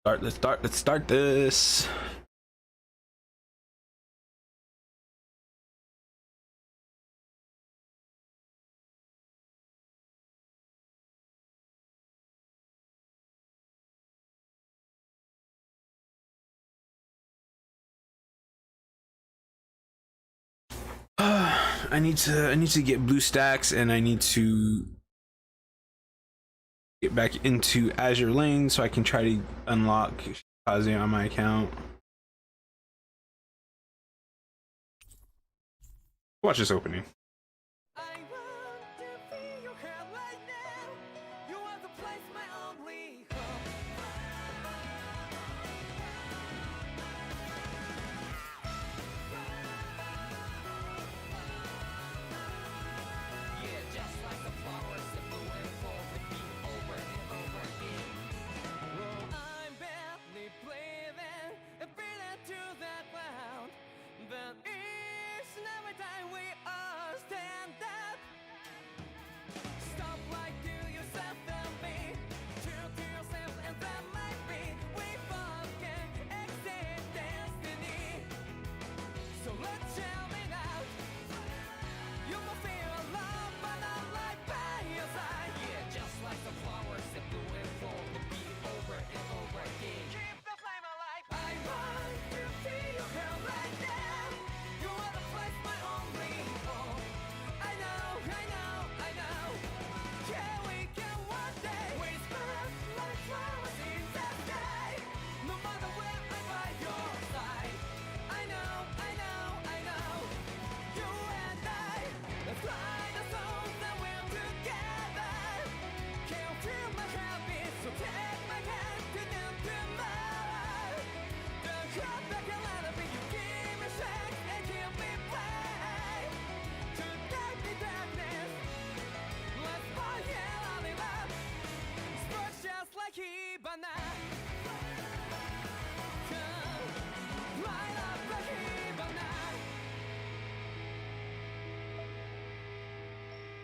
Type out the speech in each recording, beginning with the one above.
Let's start this. I need to get blue stacks, and I need to get back into Azure Lane so I can try to unlock Kaze on my account. Watch this opening.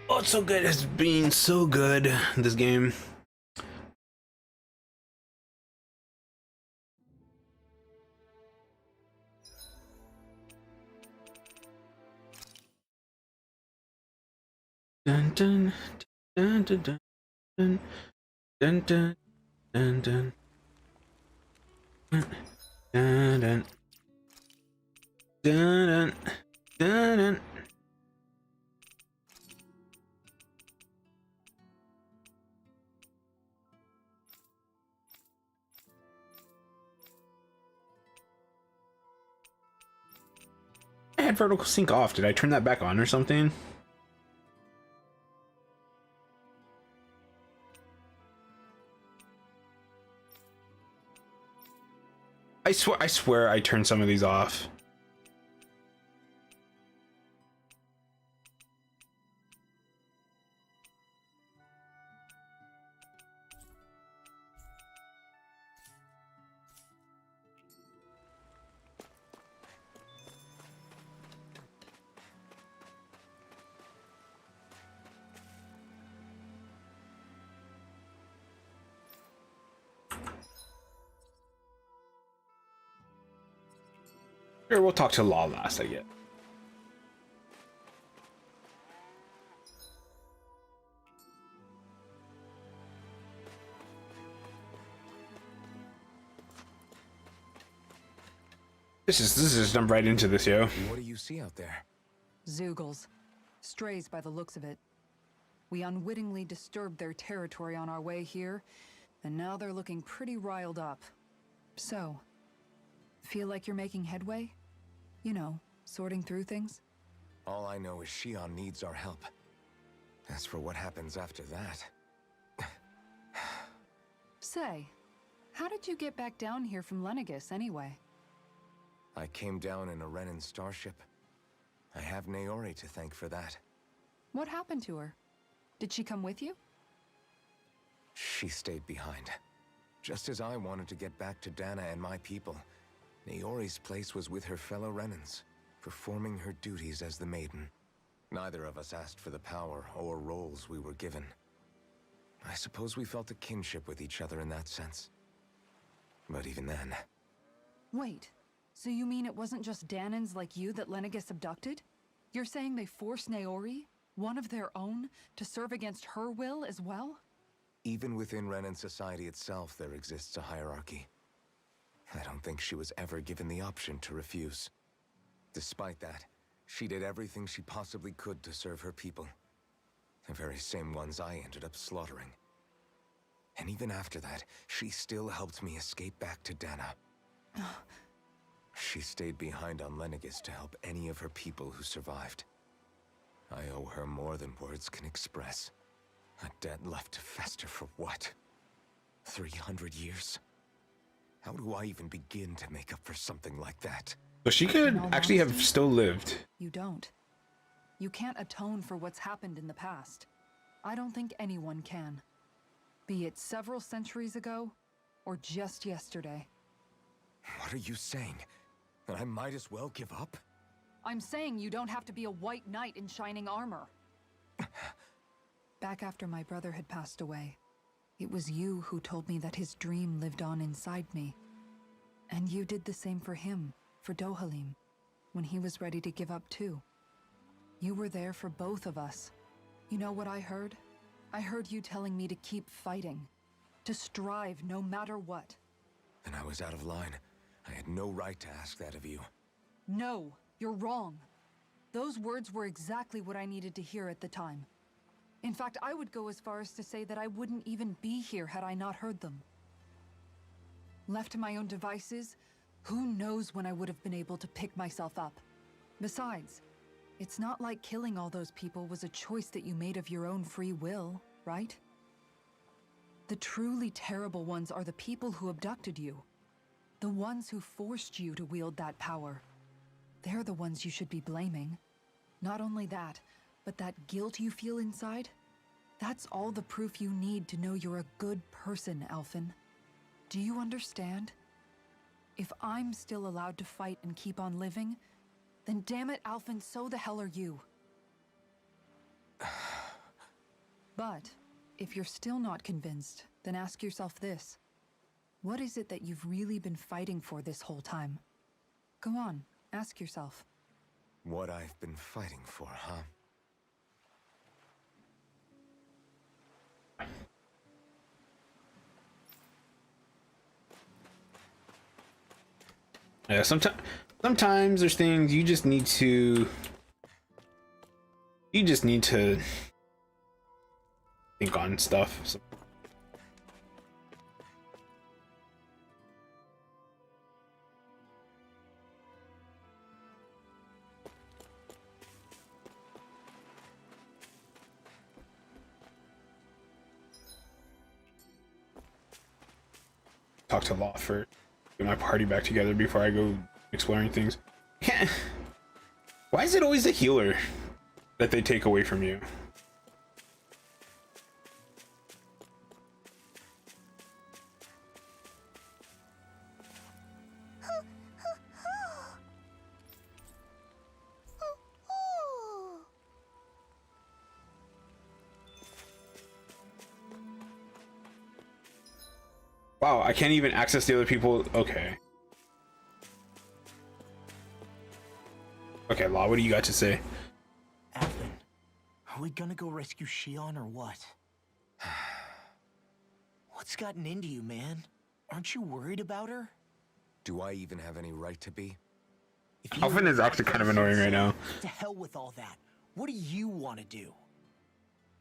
Oh, it's so good. It's been so good, this game. Dun dun dun dun dun dun dun dun dun dun dun dun dun dun dun. I had vertical sync off. Did I turn that back on or something? I swear I turned some of these off. Sure, we'll talk to Law last, I get. This is jump right into this, yo. What do you see out there? Zeugles. Strays by the looks of it. We unwittingly disturbed their territory on our way here, and now they're looking pretty riled up. So, feel like you're making headway? You know, sorting through things? All I know is Shion needs our help. As for what happens after that... Say, how did you get back down here from Lenegis anyway? I came down in a Renan starship. I have Naori to thank for that. What happened to her? Did she come with you? She stayed behind. Just as I wanted to get back to Dana and my people, Naori's place was with her fellow Renans, performing her duties as the Maiden. Neither of us asked for the power or roles we were given. I suppose we felt a kinship with each other in that sense. But even then, Wait, so you mean it wasn't just Danans like you that Lenegis abducted? You're saying they forced Naori, one of their own, to serve against her will as well? even within Renan society itself, there exists a hierarchy. I don't think she was ever given the option to refuse. Despite that, she did everything she possibly could to serve her people. The very same ones I ended up slaughtering. And even after that, she still helped me escape back to Dana. She stayed behind on Lenegis to help any of her people who survived. I owe her more than words can express. A debt left to fester for what? 300 years? How do I even begin to make up for something like that? So she could In all actually have honesty, still lived. You don't. You can't atone for what's happened in the past. I don't think anyone can. Be it several centuries ago, or just yesterday. What are you saying? That I might as well give up? I'm saying you don't have to be a white knight in shining armor. Back after my brother had passed away, it was you who told me that his dream lived on inside me. And you did the same for him, for Dohalim, when he was ready to give up too. You were there for both of us. You know what I heard? I heard you telling me to keep fighting, to strive no matter what. And I was out of line. I had no right to ask that of you. No, you're wrong. Those words were exactly what I needed to hear at the time. In fact, I would go as far as to say that I wouldn't even be here had I not heard them. Left to my own devices, who knows when I would have been able to pick myself up. Besides, it's not like killing all those people was a choice that you made of your own free will, right? The truly terrible ones are the people who abducted you. The ones who forced you to wield that power. They're the ones you should be blaming. Not only that, but that guilt you feel inside, that's all the proof you need to know you're a good person, Alphen. Do you understand? If I'm still allowed to fight and keep on living, then damn it, Alphen, so the hell are you. But if you're still not convinced, then ask yourself this. What is it that you've really been fighting for this whole time? Go on, ask yourself. What I've been fighting for, huh? Yeah, sometimes there's things you just need to think on stuff. So, talk to Law for get my party back together before I go exploring things. Yeah. Why is it always the healer that they take away from you? Wow, I can't even access the other people. Okay. Okay, Law, what do you got to say? Alphen, are we gonna go rescue Shion or what? What's gotten into you, man? Aren't you worried about her? Do I even have any right to be? If you Alphen is actually kind of annoying right now. To hell with all that. What do you want to do?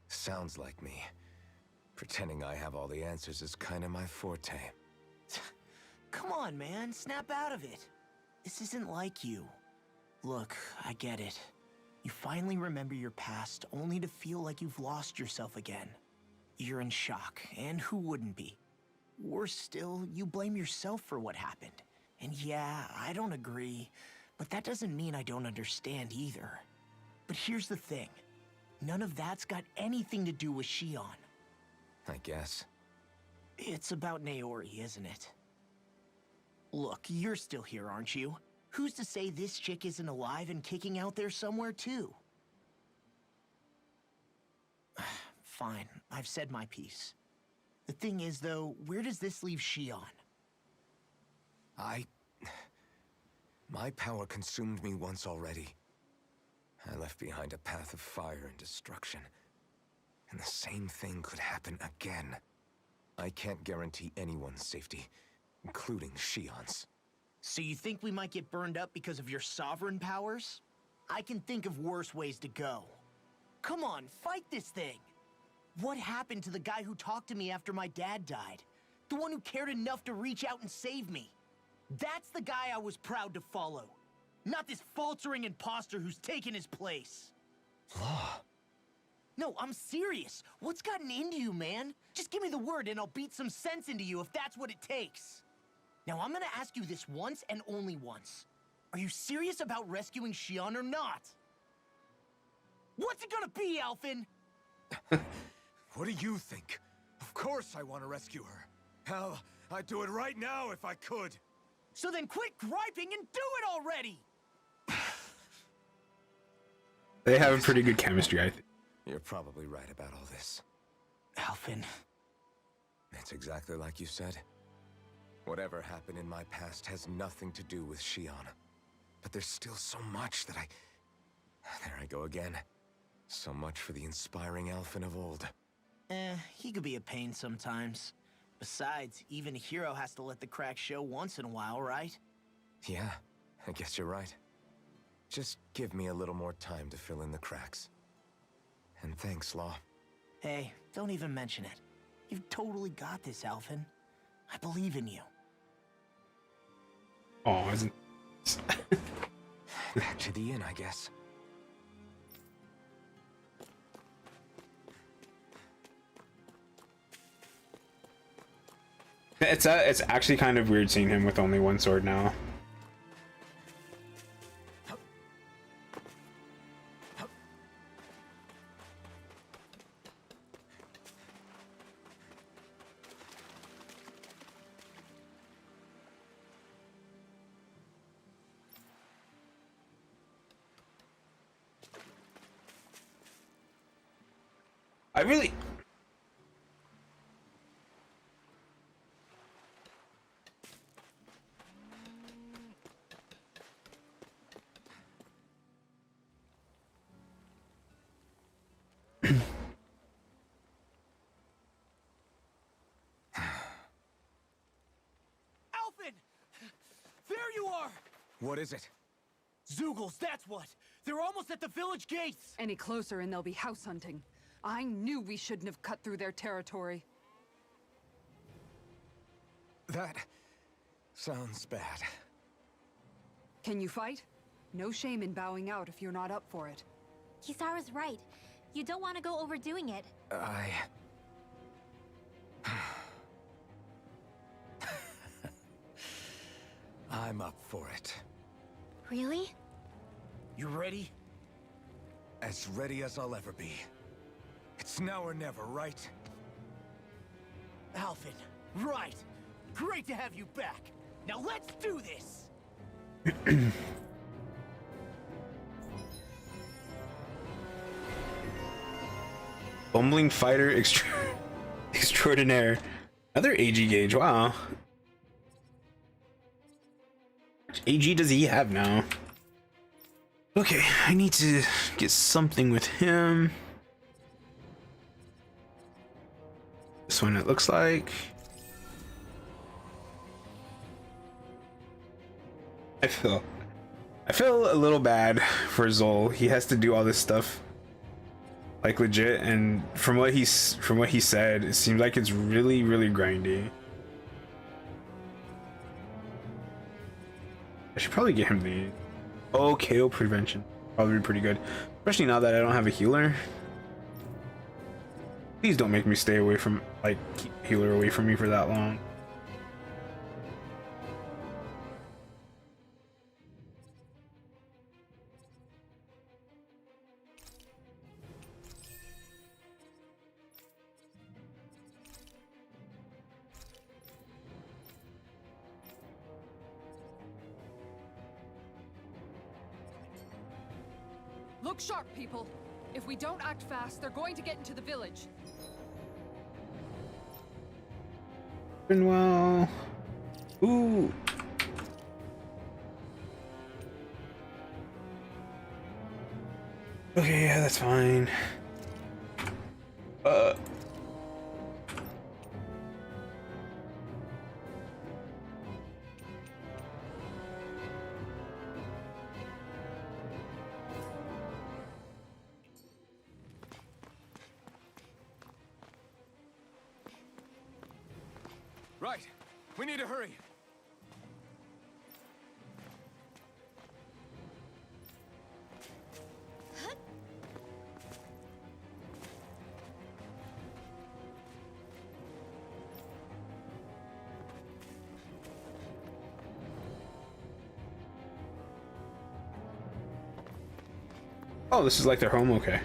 Sounds like me. Pretending I have all the answers is kind of my forte. Come on, man. Snap out of it. This isn't like you. Look, I get it. You finally remember your past, only to feel like you've lost yourself again. You're in shock, and who wouldn't be? Worse still, you blame yourself for what happened. And yeah, I don't agree, but that doesn't mean I don't understand either. But here's the thing. None of that's got anything to do with Shion. I guess. It's about Naori, isn't it? Look, you're still here, aren't you? Who's to say this chick isn't alive and kicking out there somewhere, too? Fine, I've said my piece. The thing is, though, where does this leave Shion? My power consumed me once already. I left behind a path of fire and destruction. And the same thing could happen again. I can't guarantee anyone's safety, including Shion's. So you think we might get burned up because of your sovereign powers? I can think of worse ways to go. Come on, fight this thing! What happened to the guy who talked to me after my dad died? The one who cared enough to reach out and save me? That's the guy I was proud to follow. Not this faltering imposter who's taken his place. Law. No, I'm serious. What's gotten into you, man? Just give me the word and I'll beat some sense into you if that's what it takes. Now, I'm gonna ask you this once and only once. Are you serious about rescuing Shion or not? What's it gonna be, Alphen? What do you think? Of course I want to rescue her. Hell, I'd do it right now if I could. So then quit griping and do it already! They have a pretty good chemistry, I think. You're probably right about all this. Alphen. It's exactly like you said. Whatever happened in my past has nothing to do with Shion. But there's still so much that There I go again. So much for the inspiring Alphen of old. He could be a pain sometimes. Besides, even a hero has to let the cracks show once in a while, right? Yeah, I guess you're right. Just give me a little more time to fill in the cracks. And thanks, Law. Hey, don't even mention it. You've totally got this, Alphen. I believe in you. Oh, isn't... Back to the inn, I guess. It's actually kind of weird seeing him with only one sword now. I really... Alphen! There you are! What is it? Zeugles, that's what! They're almost at the village gates! Any closer and they'll be house hunting. I knew we shouldn't have cut through their territory. That sounds bad. Can you fight? No shame in bowing out if you're not up for it. Kisara's right. You don't want to go overdoing it. I'm up for it. Really? You ready? As ready as I'll ever be. It's now or never, right? Alphen, right! Great to have you back! Now let's do this! Bumbling fighter extraordinaire. Another AG gauge, wow. Which AG does he have now? Okay, I need to get something with him. This one it looks like. I feel a little bad for Zol. He has to do all this stuff like legit, and from what he said, it seems like it's really grindy. I should probably get him the KO prevention. Probably be pretty good, especially now that I don't have a healer. Please don't make me stay away from, like, keep healer away from me for that long. Look sharp, people. If we don't act fast, they're going to get into the village. Well, ooh, Okay, yeah, that's fine. Uh. Right. We need to hurry. Oh, this is like their home. Okay.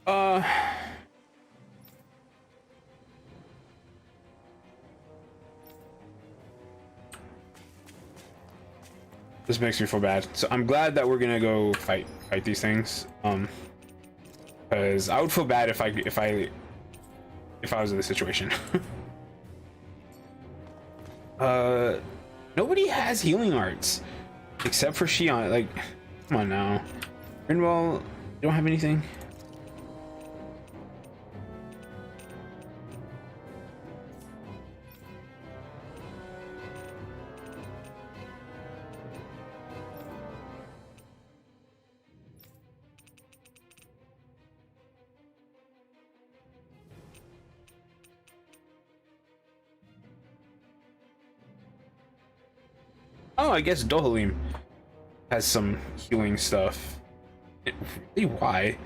Uh. This makes me feel bad. So I'm glad that we're gonna go fight these things. Because I would feel bad if I was in this situation. Nobody has healing arts except for Shion. Like, come on now, Rinwell, you don't have anything. Oh, I guess Dohalim has some healing stuff. Really, why?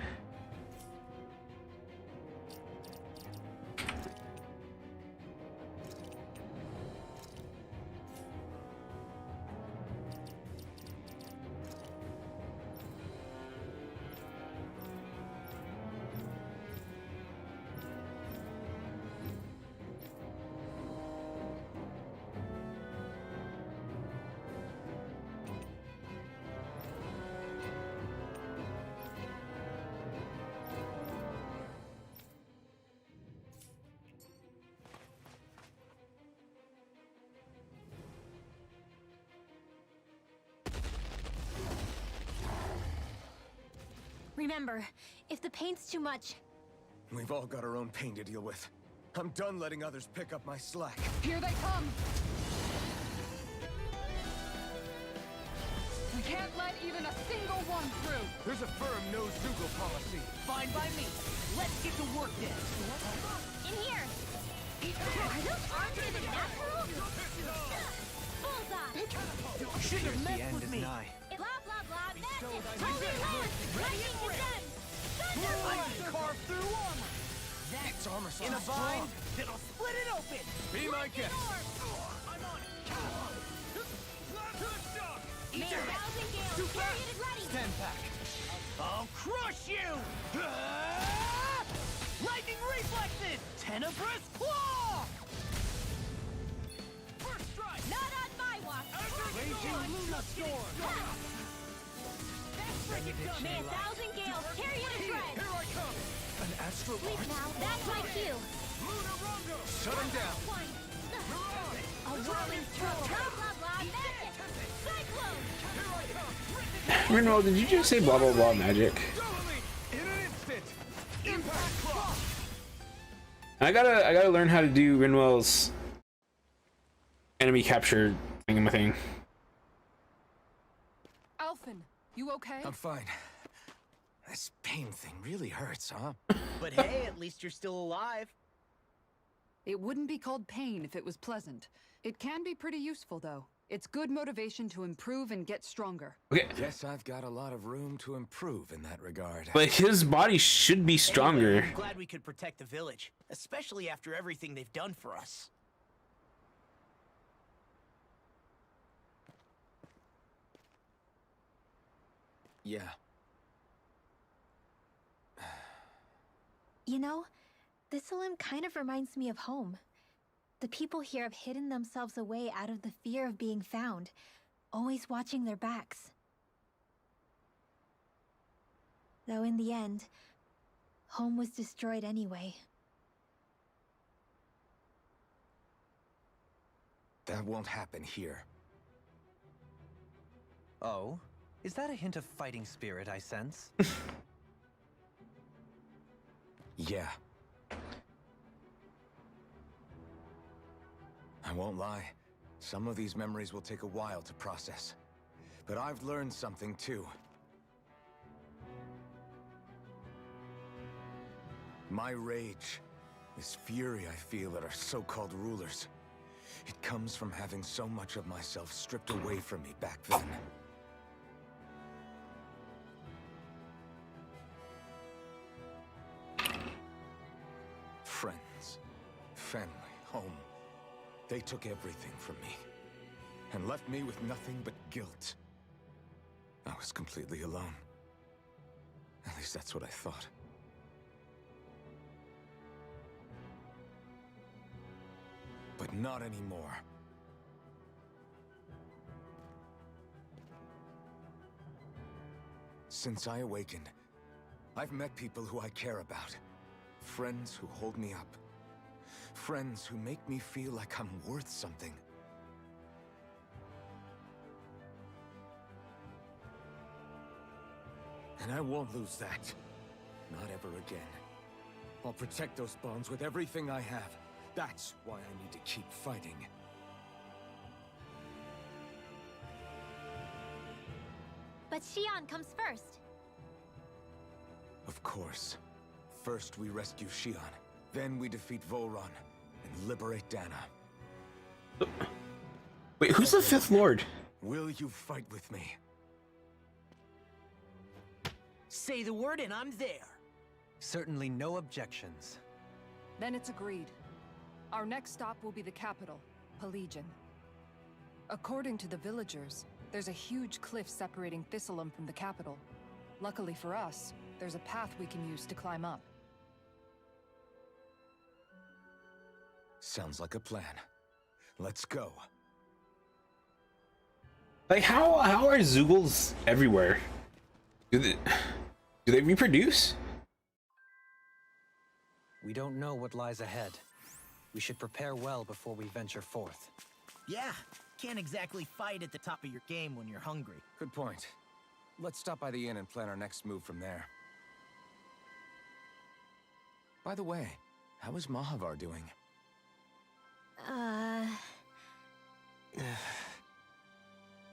Remember, if the pain's too much, We've all got our own pain to deal with. I'm done letting others pick up my slack. Here they come! We can't let even a single one through! There's a firm no-Zoogle policy. Fine by me. Let's get to work then. in here! Are those arms even natural? Bullseye! Shouldn't have messed with me. Blah blah blah, that's it! Holy Lord! Lightning condemned! I Thunderbolt! can carve through armor. It's armor In a strong. bind that'll split it open. Be my guest. I'm on it. May a thousand gales, period and ready! 10-pack. I'll crush you! Lightning reflexes! Tenebrous claw! First strike! Not on my watch! Raging Luna Storm! May a thousand gales, carry it and shred! Here I come. An astral Sleep art. now, that's my cue! Luna Rondo. Shut him down. A whirling stroke, blah blah blah, magic! Cyclone! Here I come. Rinwell, did you just say blah blah blah magic? I gotta learn how to do Rinwell's enemy capture thing. Alphen, you okay? I'm fine. This pain thing really hurts, huh? But hey, at least you're still alive. It wouldn't be called pain if it was pleasant. It can be pretty useful, though. It's good motivation to improve and get stronger. Okay, Guess I've got a lot of room to improve in that regard. but his body should be stronger. Anyway, I'm glad we could protect the village, especially after everything they've done for us. Yeah. You know, Thistleum kind of reminds me of home. The people here have hidden themselves away out of the fear of being found, always watching their backs. Though in the end, home was destroyed anyway. That won't happen here. Oh? Is that a hint of fighting spirit I sense? Yeah. I won't lie. Some of these memories will take a while to process. But I've learned something too. My rage, this fury I feel at our so-called rulers, it comes from having so much of myself stripped away from me back then. Friends, family, home. They took everything from me and left me with nothing but guilt. I was completely alone. At least that's what I thought. But not anymore. Since I awakened, I've met people who I care about. Friends who hold me up. Friends who make me feel like I'm worth something. And I won't lose that. Not ever again. I'll protect those bonds with everything I have. That's why I need to keep fighting. But Xion comes first. Of course. First we rescue Xion, then we defeat Volron, and liberate Dana. Wait, who's the fifth lord? Will you fight with me? Say the word and I'm there. Certainly no objections. Then it's agreed. Our next stop will be the capital, Pelegion. According to the villagers, there's a huge cliff separating Thistleum from the capital. Luckily for us, there's a path we can use to climb up. Sounds like a plan. Let's go. Like, how are Zoogles everywhere? Do they reproduce? We don't know what lies ahead. We should prepare well before we venture forth. Yeah, can't exactly fight at the top of your game when you're hungry. Good point. Let's stop by the inn and plan our next move from there. By the way, how is Mahavar doing?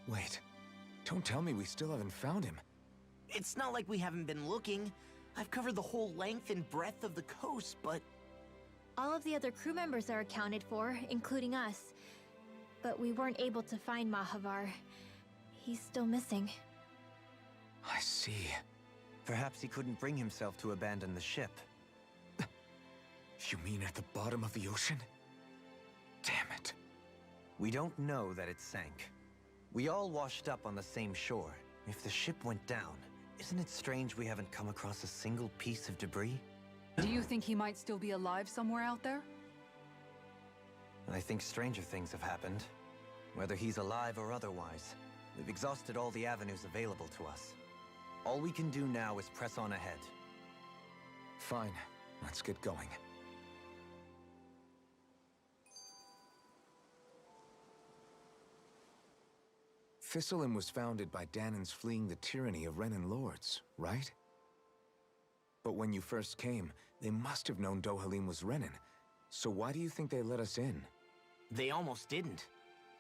Wait, don't tell me we still haven't found him. It's not like we haven't been looking. I've covered the whole length and breadth of the coast, but... All of the other crew members are accounted for, including us. But we weren't able to find Mahavar. He's still missing. I see. Perhaps he couldn't bring himself to abandon the ship. You mean at the bottom of the ocean? Damn it. We don't know that it sank. We all washed up on the same shore. If the ship went down, isn't it strange we haven't come across a single piece of debris? Do you think he might still be alive somewhere out there? I think stranger things have happened. Whether he's alive or otherwise, we've exhausted all the avenues available to us. All we can do now is press on ahead. Fine, let's get going. Thistlerim was founded by Danans fleeing the tyranny of Renan lords, right? But when you first came, they must have known Dohalim was Renan. So why do you think they let us in? They almost didn't.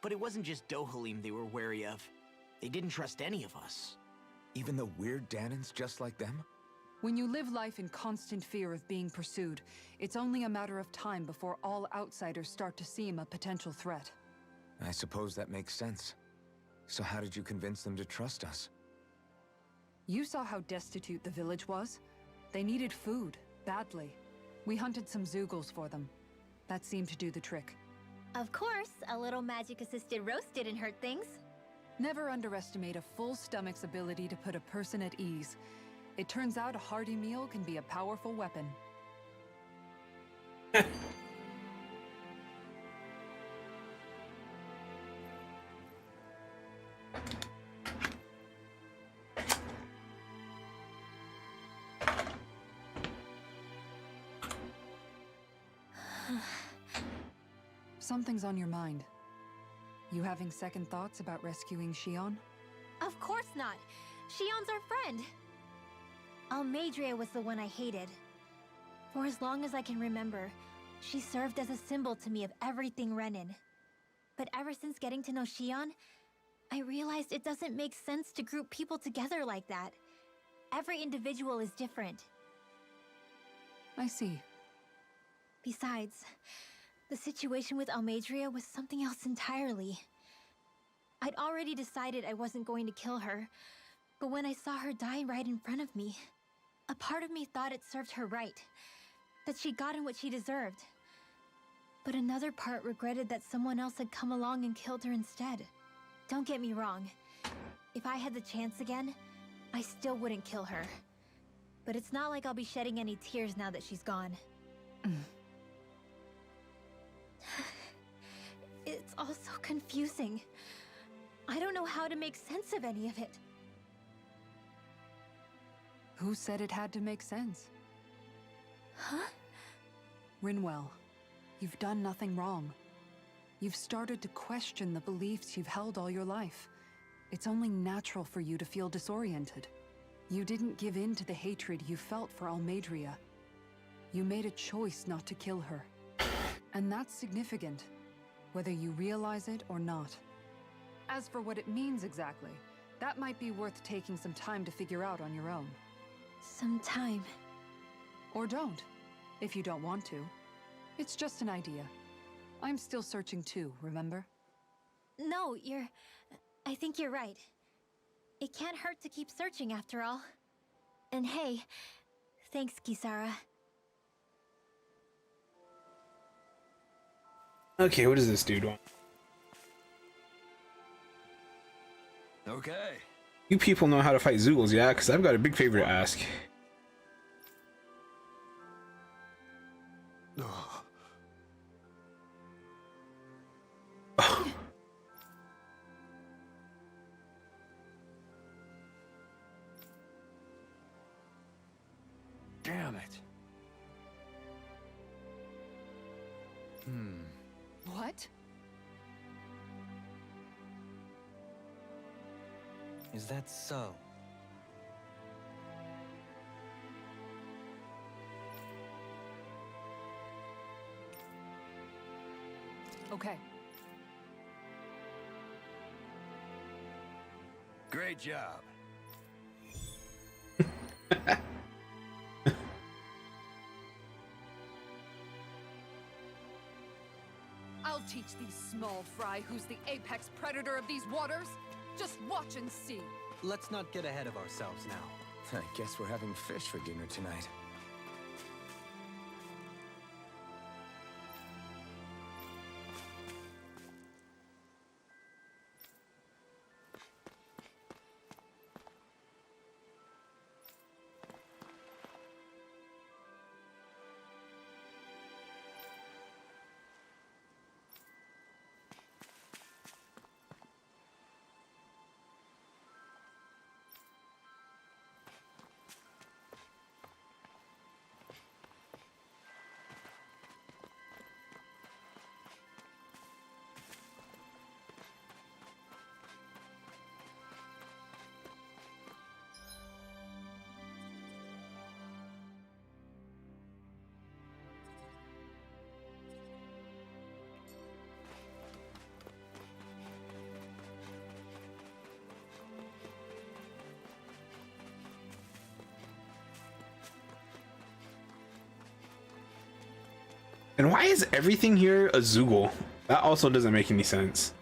But it wasn't just Dohalim they were wary of. They didn't trust any of us. Even the weird Danans just like them? When you live life in constant fear of being pursued, it's only a matter of time before all outsiders start to seem a potential threat. I suppose that makes sense. So how did you convince them to trust us? You saw how destitute the village was. They needed food, badly. We hunted some Zeugles for them. That seemed to do the trick. Of course, a little magic-assisted roast didn't hurt things. Never underestimate a full stomach's ability to put a person at ease. It turns out a hearty meal can be a powerful weapon. Something's on your mind. You having second thoughts about rescuing Shion? Of course not. Shion's our friend. Almeidrea was the one I hated. For as long as I can remember, she served as a symbol to me of everything Renan. But ever since getting to know Shion, I realized it doesn't make sense to group people together like that. Every individual is different. I see. Besides, the situation with Almeidrea was something else entirely. I'd already decided I wasn't going to kill her, but when I saw her die right in front of me, a part of me thought it served her right, that she'd gotten what she deserved. But another part regretted that someone else had come along and killed her instead. Don't get me wrong. If I had the chance again, I still wouldn't kill her. But it's not like I'll be shedding any tears now that she's gone. It's all so confusing. I don't know how to make sense of any of it. Who said it had to make sense? Huh? Rinwell, you've done nothing wrong. You've started to question the beliefs you've held all your life. It's only natural for you to feel disoriented. You didn't give in to the hatred you felt for Almeidrea. You made a choice not to kill her. And that's significant, whether you realize it or not. As for what it means exactly, that might be worth taking some time to figure out on your own. Some time. Or don't, if you don't want to. It's just an idea. I'm still searching too, remember? No, I think you're right. It can't hurt to keep searching after all. And hey, thanks, Kisara. Okay, what does this dude want? Okay. You people know how to fight Zeugles, yeah? Because I've got a big favor to ask. Damn it. What? Is that so? Okay. Great job. I'll teach these small fry who's the apex predator of these waters. Just watch and see. Let's not get ahead of ourselves now. I guess we're having fish for dinner tonight. And why is everything here a Zoogle? That also doesn't make any sense.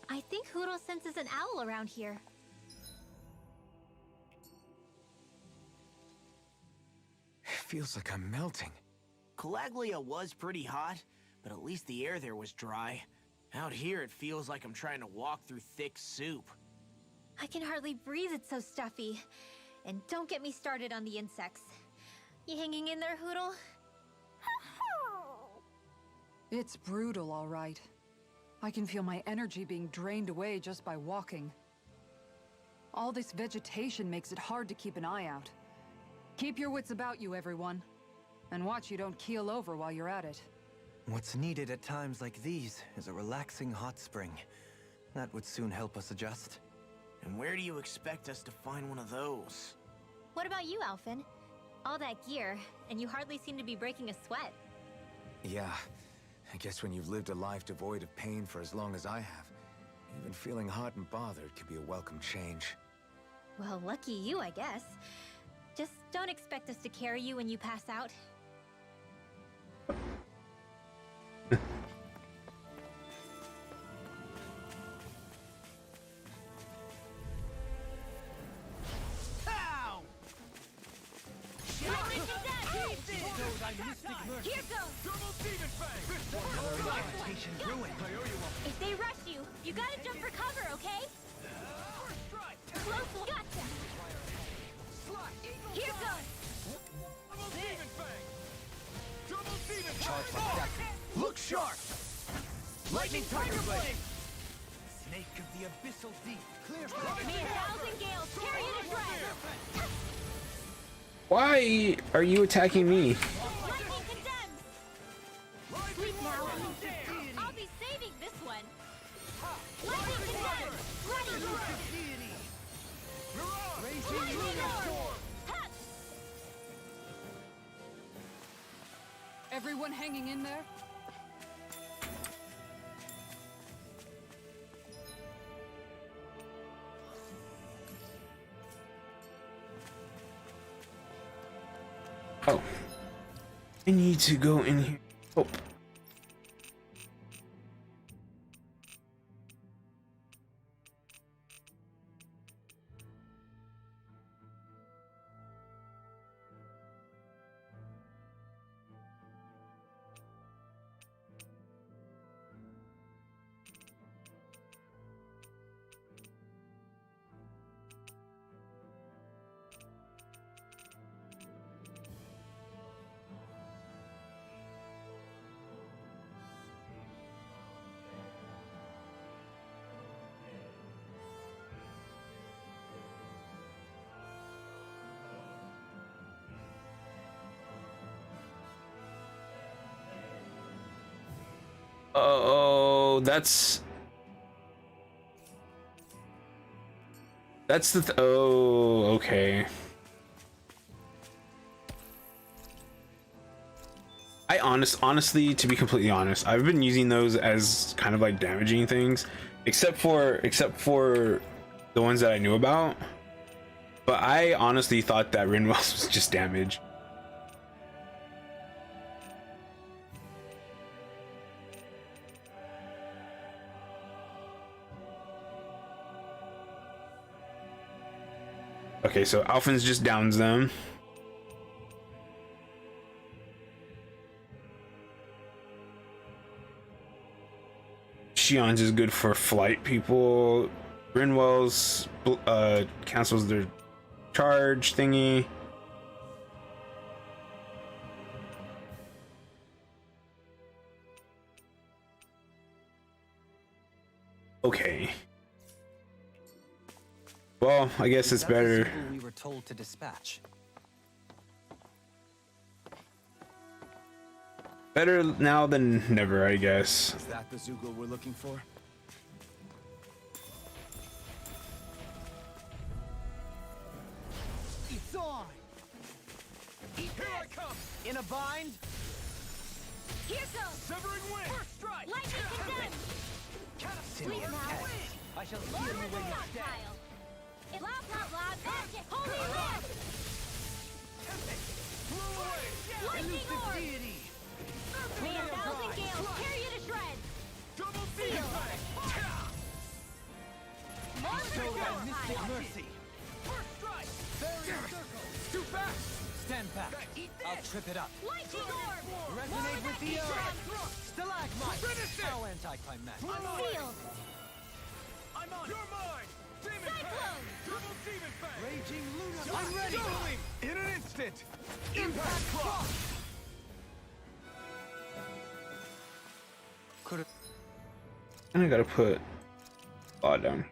I think Hootle senses an owl around here. It feels like I'm melting. Calaglia was pretty hot, but at least the air there was dry. Out here, it feels like I'm trying to walk through thick soup. I can hardly breathe, it's so stuffy. And don't get me started on the insects. You hanging in there, Hootle? It's brutal, all right. I can feel my energy being drained away just by walking. All this vegetation makes it hard to keep an eye out. Keep your wits about you, everyone. And watch you don't keel over while you're at it. What's needed at times like these is a relaxing hot spring. That would soon help us adjust. And where do you expect us to find one of those? What about you, Alphen? All that gear, and you hardly seem to be breaking a sweat. Yeah, I guess when you've lived a life devoid of pain for as long as I have, even feeling hot and bothered could be a welcome change. Well, lucky you, I guess. Just don't expect us to carry you when you pass out. Ow! Here goes! If they rush you, you gotta jump for cover, okay? Close, gotcha! Here goes! Look sharp! Lightning Tiger Blade! Snake of the abyssal deep. May 1,000 gales carry you to shreds! Why are you attacking me? Lightning condemns! Sleep now. I'll be saving this one. Lightning condemns! Ready! Lightning storm! Ha! Everyone hanging in there? Oh. I need to go in here. Oh. Oh, that's the oh, okay. Honestly, to be completely honest, I've been using those as kind of like damaging things, except for the ones that I knew about. But I honestly thought that Rinwell's was just damage. Okay, so Alphen's just downs them. Shion's is good for flight people. Rinwell's cancels their charge thingy. Okay. Well, I guess it's better. We were told to dispatch. Better now than never, I guess. Is that the Zoogle we're looking for? It's on! Here I come! In a bind? Here goes! Severing wind! First strike! Lightning condemns! Sleep now. I shall Lord of the stockpile! Blah, blah, blah, magic! Holy wrath! Lightning orb! May 1,000 gales tear you to shreds! Seal! More for Mystic Mercy! Too fast! Stand back. I'll trip it up. Lightning orb! Resonate with the earth! Stalagmite! Finish it! How anticlimactic. Sealed! I'm on! You're mine! Demon Cyclone! Double Demon Fang! Raging Luna! I'm ready! In an instant! Impact Cross! Could have And I gotta put Law down.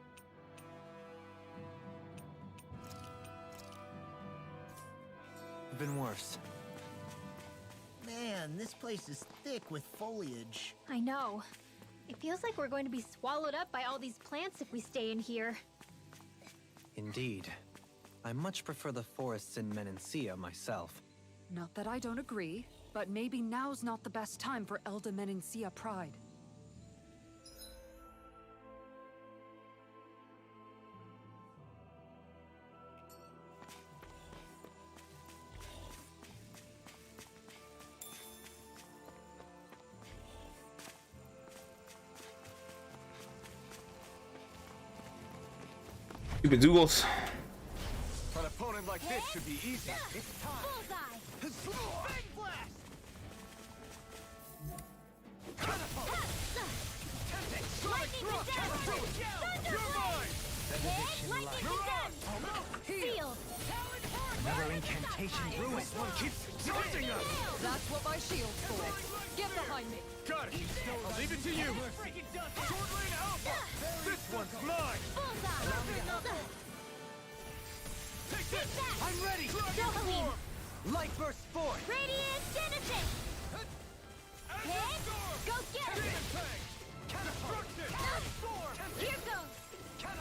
been worse. Man, this place is thick with foliage. I know. It feels like we're going to be swallowed up by all these plants if we stay in here. Indeed. I much prefer the forests in Menancia myself. Not that I don't agree, but maybe now's not the best time for Elda Menancia Pride. Stupid Doogles. An opponent like this should be easy. Bullseye! Big blast! Lightning condemned! Thunderblade! Hit! Lightning condemned! Sealed! Another incantation ruin. One keeps charging us! That's what my shield's for. Get behind me. Got it! I'll leave it to you! Sword Lane Alpha! This one's mine! Bullseye! Take this! I'm ready! Delphine! Light burst forth! Radiant Genesis! Hit! Go get him! Demon Fang! Destruction! Storm! Here goes!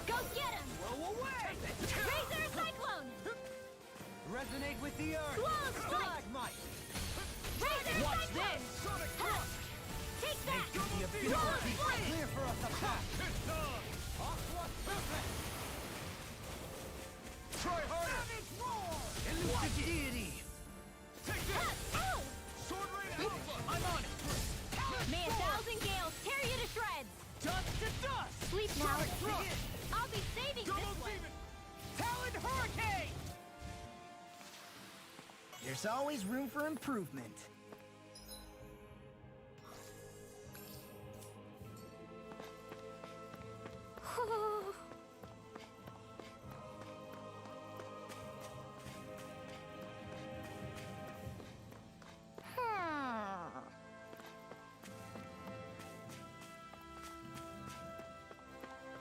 Go get him! Blow away! Razor Cyclone! Resonate with the earth! Glow Strike! Stalagmite! Razor Cyclone! Sonic Huh. Thrust! Take that! The ability Glow Strike! clear for us a path! It's on! Try harder! Elusive deity! Take this! Ow! Sword Rain Alpha! I'm on it! May 1,000 gales tear you to shreds! Dust to dust! Sleep now! Sonic Thrust! I'll be saving Double this one! Demon! Taloned Hurricane! There's always room for improvement.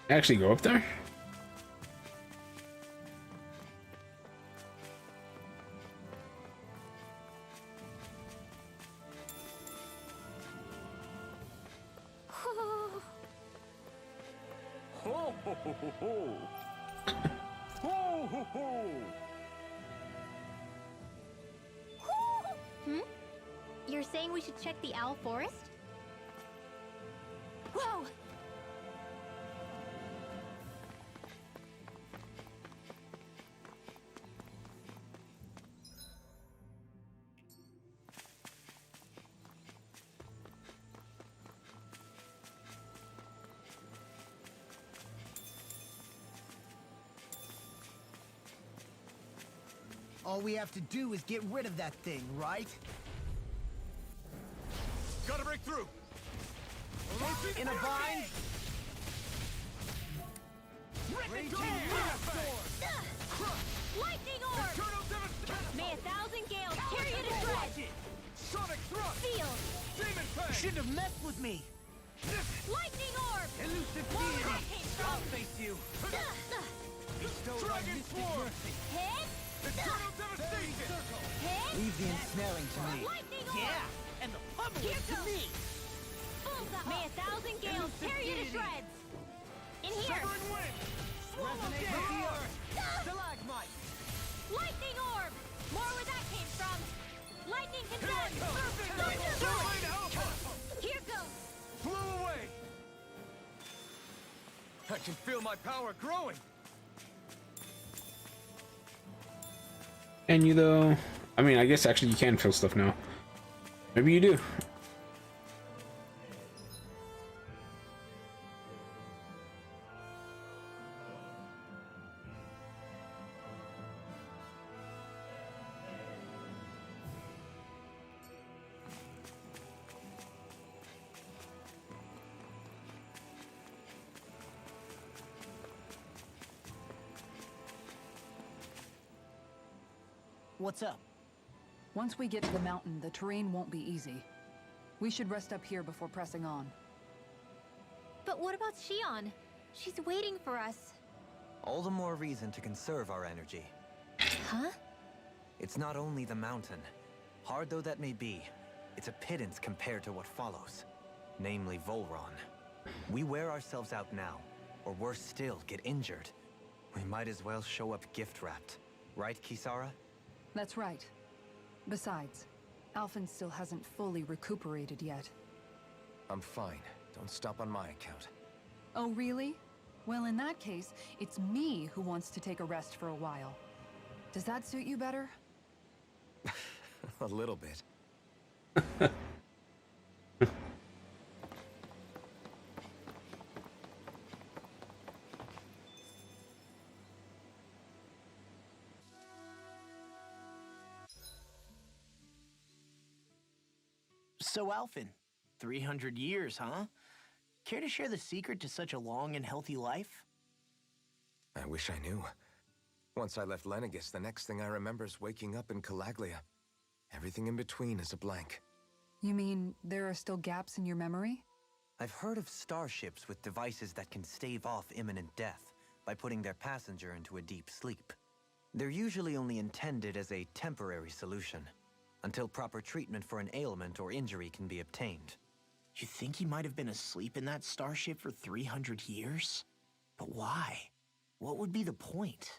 Actually go up there? Ho ho ho ho ho! Ho ho ho! Hmm? You're saying we should check the Owl Forest? Whoa! All we have to do is get rid of that thing, right? Gotta break through! In a bind? Lightning Orb! May 1,000 gales tear you to shreds! Sonic Thrust! Sealed! Demon Fang! Shouldn't have messed with me. Lightning Orb! Elusive Whoa, deity! that came from- I'll face you! Bestowed on Dragon mystic Swarm! mercy! Hit! Eternal Devastation! Hit! Leave the ensnaring to me! Lightning Orb! Yeah, and the pummel Here to goes. me. Bullseye! May 1,000 gales tear you to shreds! In here! Severing Wind! Resonate with the earth! Stalagmite! Lightning Orb! More where that came from! Lightning condemned! Sword Lane Alpha! Here goes! Blow away! I can feel my power growing! And you though. I mean, I guess actually you can feel stuff now. Maybe you do. What's up? Once we get to the mountain, the terrain won't be easy. We should rest up here before pressing on. But what about Shion? She's waiting for us. All the more reason to conserve our energy. Huh? It's not only the mountain. Hard though that may be, it's a pittance compared to what follows. Namely Volron. We wear ourselves out now, or worse still, get injured. We might as well show up gift-wrapped. Right, Kisara? That's right. Besides, Alphen still hasn't fully recuperated yet. I'm fine. Don't stop on my account. Oh, really? Well, in that case, it's me who wants to take a rest for a while. Does that suit you better? A little bit. So, Alphen, 300 years, huh? Care to share the secret to such a long and healthy life? I wish I knew. Once I left Lenegis, the next thing I remember is waking up in Calaglia. Everything in between is a blank. You mean there are still gaps in your memory? I've heard of starships with devices that can stave off imminent death by putting their passenger into a deep sleep. They're usually only intended as a temporary solution, until proper treatment for an ailment or injury can be obtained. You think he might have been asleep in that starship for 300 years? But why? What would be the point?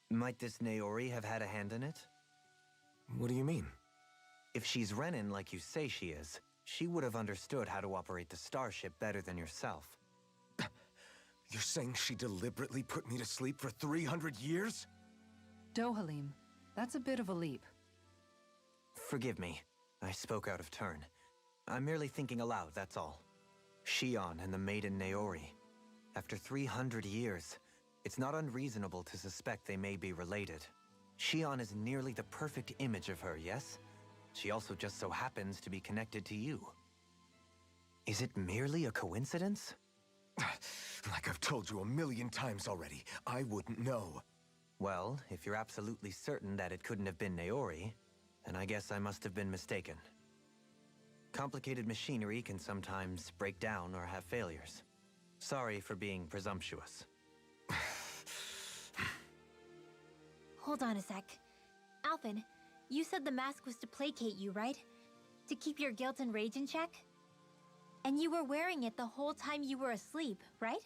Might this Naori have had a hand in it? What do you mean? If she's Renin like you say she is, she would have understood how to operate the starship better than yourself. You're saying she deliberately put me to sleep for 300 years? Dohalim, that's a bit of a leap. Forgive me. I spoke out of turn. I'm merely thinking aloud, that's all. Shion and the maiden Naori. After 300 years, it's not unreasonable to suspect they may be related. Shion is nearly the perfect image of her, yes? She also just so happens to be connected to you. Is it merely a coincidence? Like I've told you a million times already, I wouldn't know. Well, if you're absolutely certain that it couldn't have been Naori, then I guess I must have been mistaken. Complicated machinery can sometimes break down or have failures. Sorry for being presumptuous. Hold on a sec. Alphen, you said the mask was to placate you, right? To keep your guilt and rage in check? And you were wearing it the whole time you were asleep, right?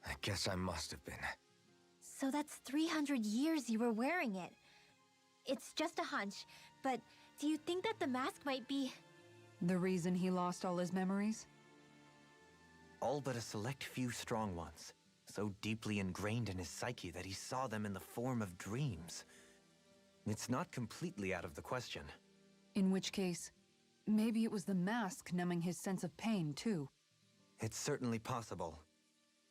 I guess I must have been. So that's 300 years you were wearing it. It's just a hunch, but do you think that the mask might be... The reason he lost all his memories? All but a select few strong ones, so deeply ingrained in his psyche that he saw them in the form of dreams. It's not completely out of the question. In which case, maybe it was the mask numbing his sense of pain, too. It's certainly possible.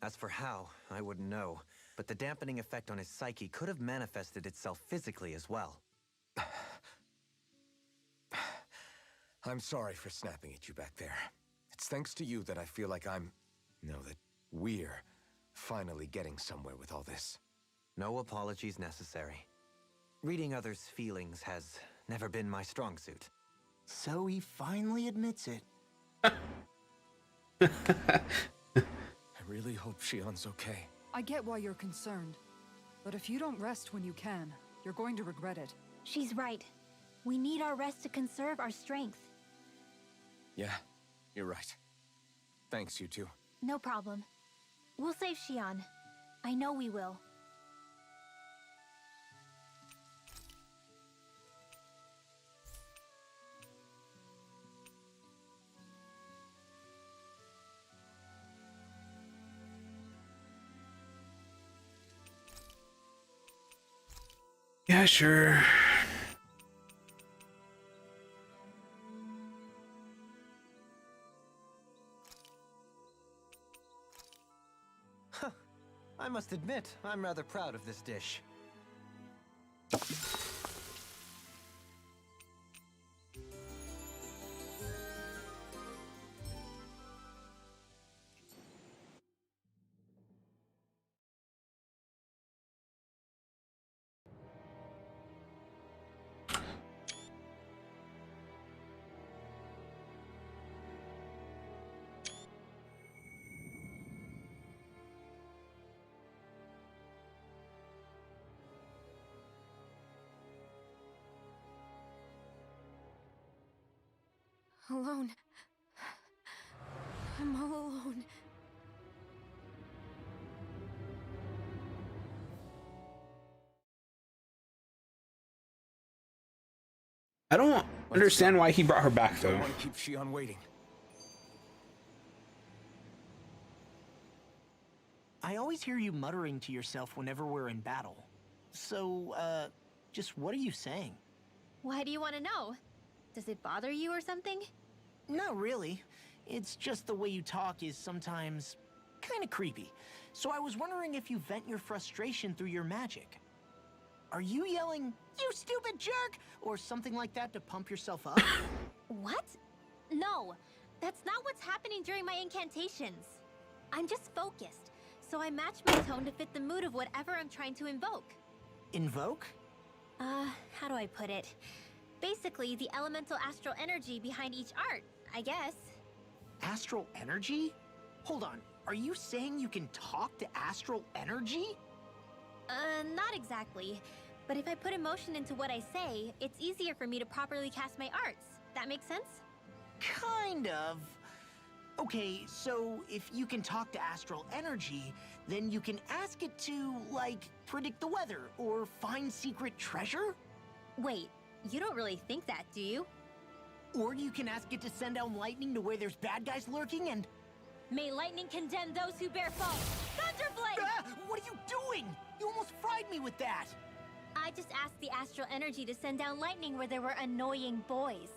As for how, I wouldn't know, but the dampening effect on his psyche could have manifested itself physically as well. I'm sorry for snapping at you back there. It's thanks to you that I feel like that we're finally getting somewhere with all this. No apologies necessary. Reading others' feelings has never been my strong suit. So he finally admits it. I really hope Shion's okay. I get why you're concerned. But if you don't rest when you can, you're going to regret it. She's right. We need our rest to conserve our strength. Yeah, you're right. Thanks, you two. No problem. We'll save Shion. I know we will. Yeah, sure. I must admit, I'm rather proud of this dish. Alone. I'm all alone. I don't understand why he brought her back Don't though. want to keep Shion waiting. I always hear you muttering to yourself whenever we're in battle. So, just what are you saying? Why do you want to know? Does it bother you or something? Not really. It's just the way you talk is sometimes kind of creepy. So I was wondering if you vent your frustration through your magic. Are you yelling, "You stupid jerk," or something like that to pump yourself up? What? No, that's not what's happening during my incantations. I'm just focused, so I match my tone to fit the mood of whatever I'm trying to invoke. Invoke? How do I put it? Basically, the elemental astral energy behind each art, I guess. Astral energy? Hold on. Are you saying you can talk to astral energy? Not exactly. But if I put emotion into what I say, it's easier for me to properly cast my arts. That makes sense? Kind of. Okay, so if you can talk to astral energy, then you can ask it to, like, predict the weather or find secret treasure? Wait, you don't really think that, do you? Or you can ask it to send down lightning to where there's bad guys lurking and... May lightning condemn those who bear false! Thunderblade! Ah! What are you doing? You almost fried me with that! I just asked the astral energy to send down lightning where there were annoying boys.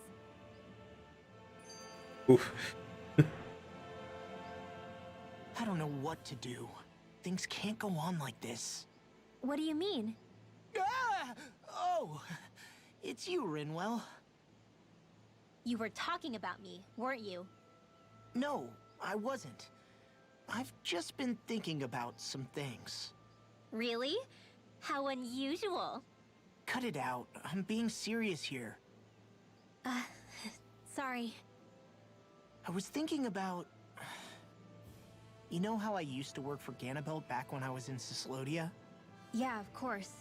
Oof. I don't know what to do. Things can't go on like this. What do you mean? Ah! Oh, it's you, Rinwell. You were talking about me, weren't you? No, I wasn't. I've just been thinking about some things. Really? How unusual. Cut it out. I'm being serious here. Sorry. I was thinking about... You know how I used to work for Ganabelt back when I was in Cyslodia? Yeah, of course.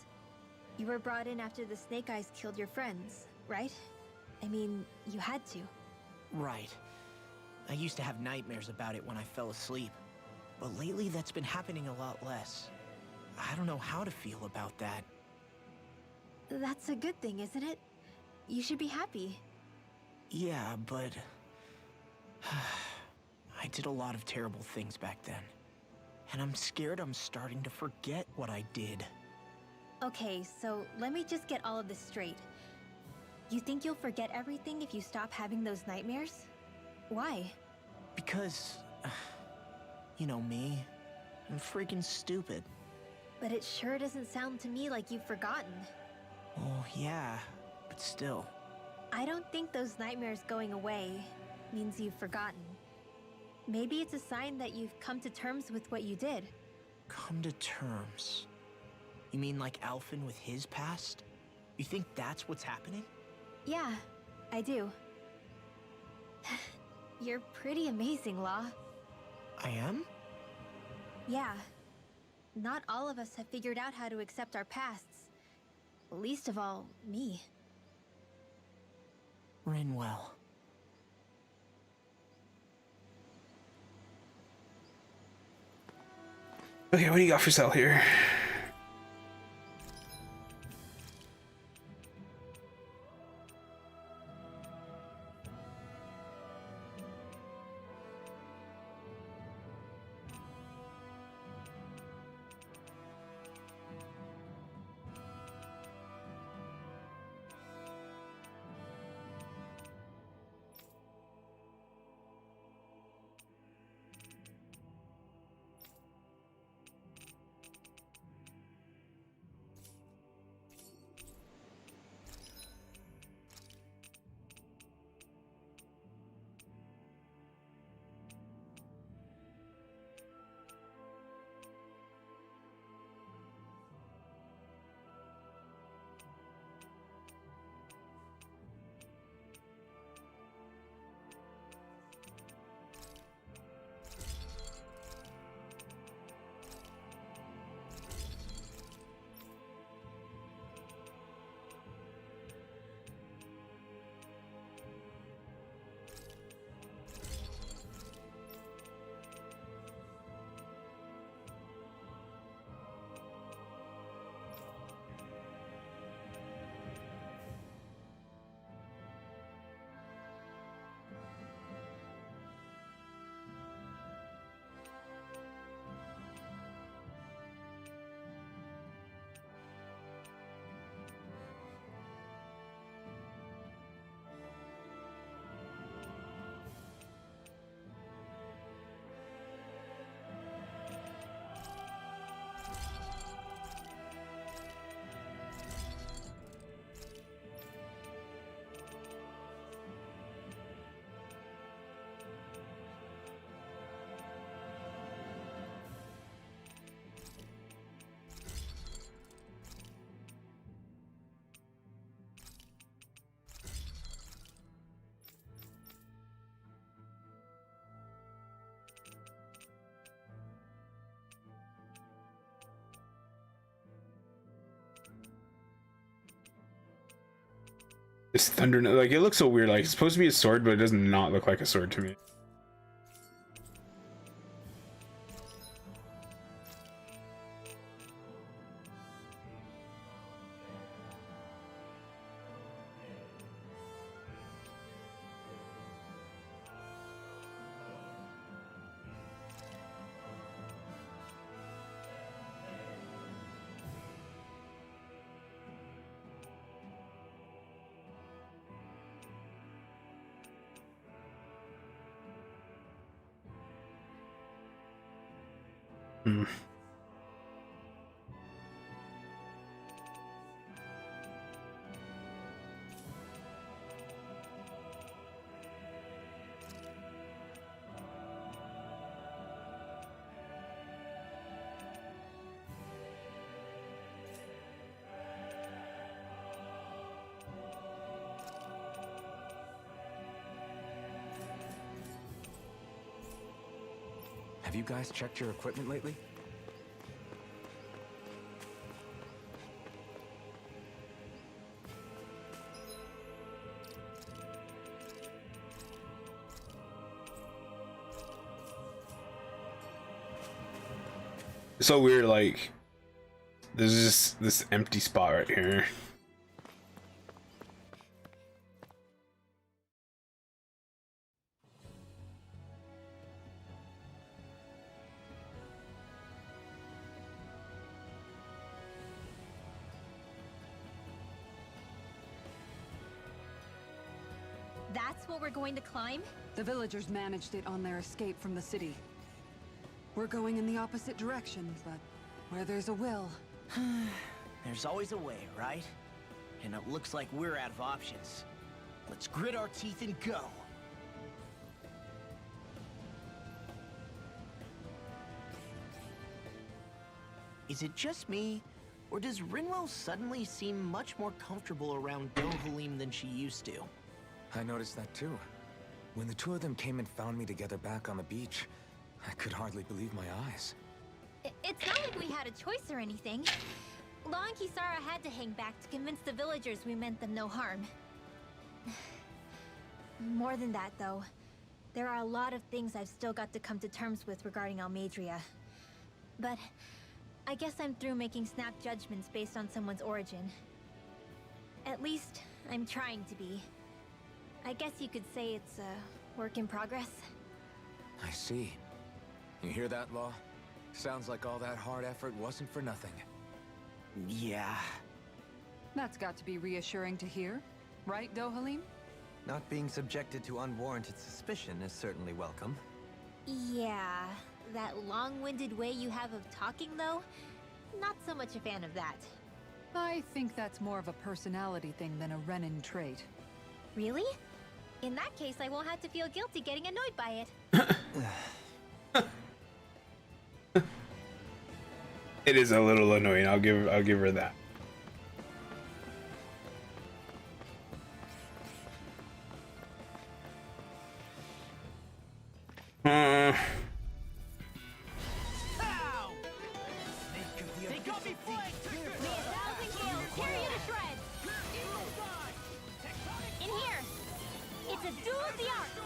You were brought in after the Snake Eyes killed your friends, right? I mean, you had to. Right. I used to have nightmares about it when I fell asleep. But lately that's been happening a lot less. I don't know how to feel about that. That's a good thing, isn't it? You should be happy. Yeah, but... I did a lot of terrible things back then. And I'm scared I'm starting to forget what I did. Okay, so let me just get all of this straight. You think you'll forget everything if you stop having those nightmares? Why? Because... you know me. I'm freaking stupid. But it sure doesn't sound to me like you've forgotten. Oh, yeah. But still. I don't think those nightmares going away means you've forgotten. Maybe it's a sign that you've come to terms with what you did. Come to terms. You mean like Alphen with his past? You think that's what's happening? Yeah, I do. You're pretty amazing, Law. I am? Yeah. Not all of us have figured out how to accept our pasts. Least of all, me. Rinwell. Okay, what do you got for sale here? This thunder, like, it looks so weird. Like, it's supposed to be a sword, but it does not look like a sword to me. Hmm. Have you guys checked your equipment lately? It's so weird, like, there's just this empty spot right here. That's what we're going to climb? The villagers managed it on their escape from the city. We're going in the opposite direction, but where there's a will. There's always a way, right? And it looks like we're out of options. Let's grit our teeth and go. Is it just me, or does Rinwell suddenly seem much more comfortable around Dohalim than she used to? I noticed that too. When the two of them came and found me together back on the beach, I could hardly believe my eyes. It's not like we had a choice or anything. Law and Kisara had to hang back to convince the villagers we meant them no harm. More than that, though. There are a lot of things I've still got to come to terms with regarding Almeidrea. But I guess I'm through making snap judgments based on someone's origin. At least, I'm trying to be. I guess you could say it's a work in progress. I see. You hear that, Law? Sounds like all that hard effort wasn't for nothing. Yeah. That's got to be reassuring to hear, right, Dohalim? Not being subjected to unwarranted suspicion is certainly welcome. Yeah, that long-winded way you have of talking, though, not so much a fan of that. I think that's more of a personality thing than a Renin trait. Really? In that case, I won't have to feel guilty getting annoyed by it. It is a little annoying. I'll give her that. Ow! They got me flanked! May a thousand gales tear you to shreds! In here! It's a duel of the arts!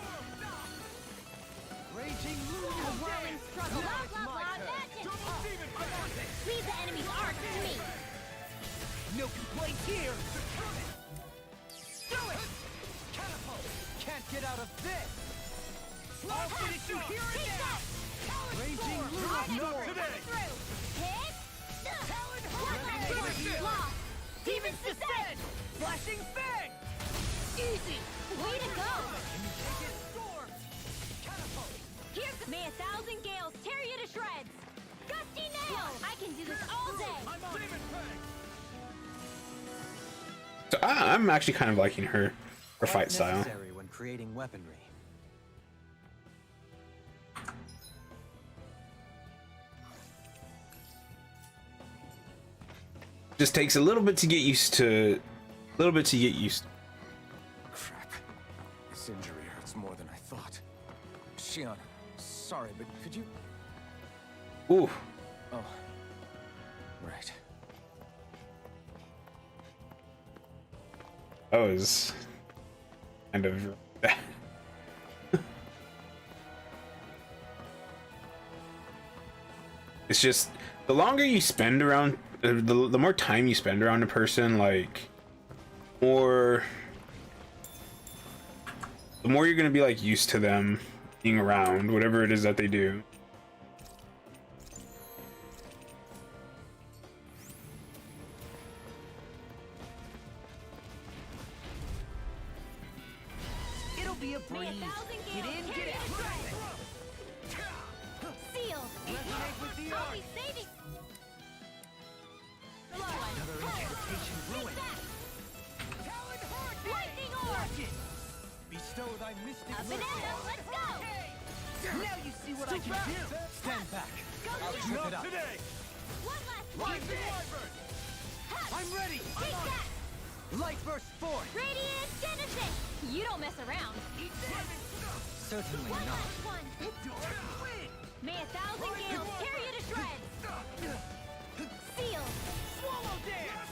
Raging A whirling struggle! Blah, blah, blah, magic! Leave the enemy's arts to me! No complaints here! Do it! Catapult! Can't get out of this! I'll finish you here and Take now! that! Raging Storm! Lure of Hit! North! Today! Through! Hit! Talon Bloodline Hurricane! Burst! Lost! Demons descend! Flashing Fang! Easy! Way to go! Can you take it? Storm! Catapult! Here's the... May a thousand gales tear you to shreds! Gusty nail! I can do this all day! I'm on Demon Fang! So I'm actually kind of liking her fight As style. necessary when creating weaponry. Just takes a little bit to get used to. Crap. This injury hurts more than I thought. Shion, sorry, but could you... Ooh. Oh. Right. That was kind of it's just the longer you spend around the more time you spend around a person, like more the more you're gonna be like used to them being around whatever it is that they do. It'll be a breeze. Get in, get out. Seal! Resonate with the I'll arc. be saving! Another incantation ruined. Lightning orb! Bestow thy mystic A banana, let's go! Now you see what I can do. Stand back. I'll trip it up. One last Lightning one! I'm ready. Take that! Light burst forth. Radiant Genesis! You don't mess around. Certainly One not. last one! May 1,000 gales tear you to shreds! Seal! Swallow dance.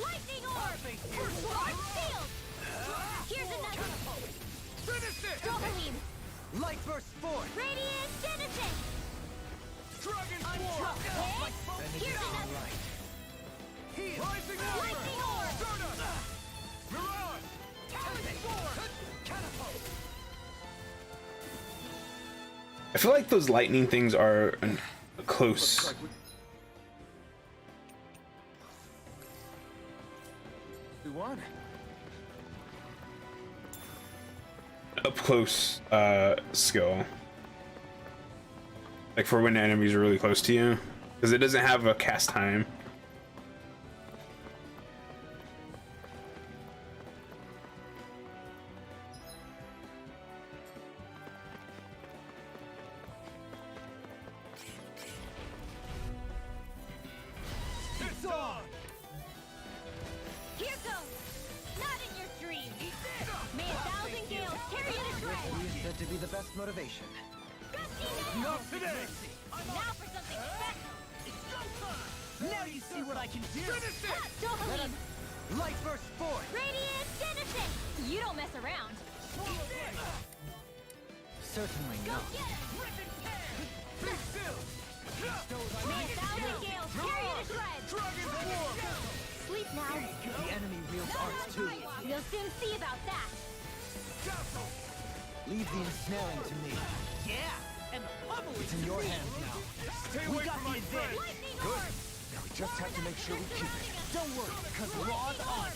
Lightning orb! Shield! Here's another! Finish it. Dohalim! Light burst forth. Radiant Genesis! Dragon Here's another! Rising Lightning orb! Mirage. Catapult. I feel like those lightning things are close. We won. Up close skill. Like for when the enemies are really close to you. Because it doesn't have a cast time. It's on. Here goes! Not in your dreams! May 1,000 gales tear you to shreds! Is said to be the best motivation. Gusty nail! Not today. Now for something special! Now you see what I can do. Finish it. Dohalim! Light burst forth. Radiant Genesis! You don't mess around! Certainly Go not. get him! Be still. May 1,000 gales tear you to shreds! Sleep now! The enemy wields arts too. We'll soon see about that! Leave the ensnaring to me. Yeah. And the bubble It's in your hands now. Stay away from my friend. Lightning orb! Now we just have to make sure we keep it. Don't worry, because we're on on.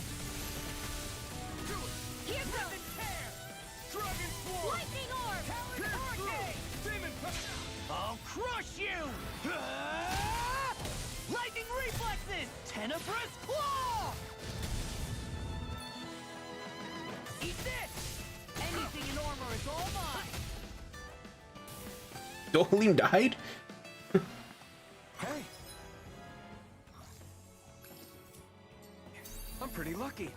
Here goes! Dragon Swarm. Lightning orb! Demon I'll crush you! Ah! Lightning reflexes! Tenebrous claw! Eat this! Anything in armor is all mine! Dohalim died? Hey. I'm pretty lucky.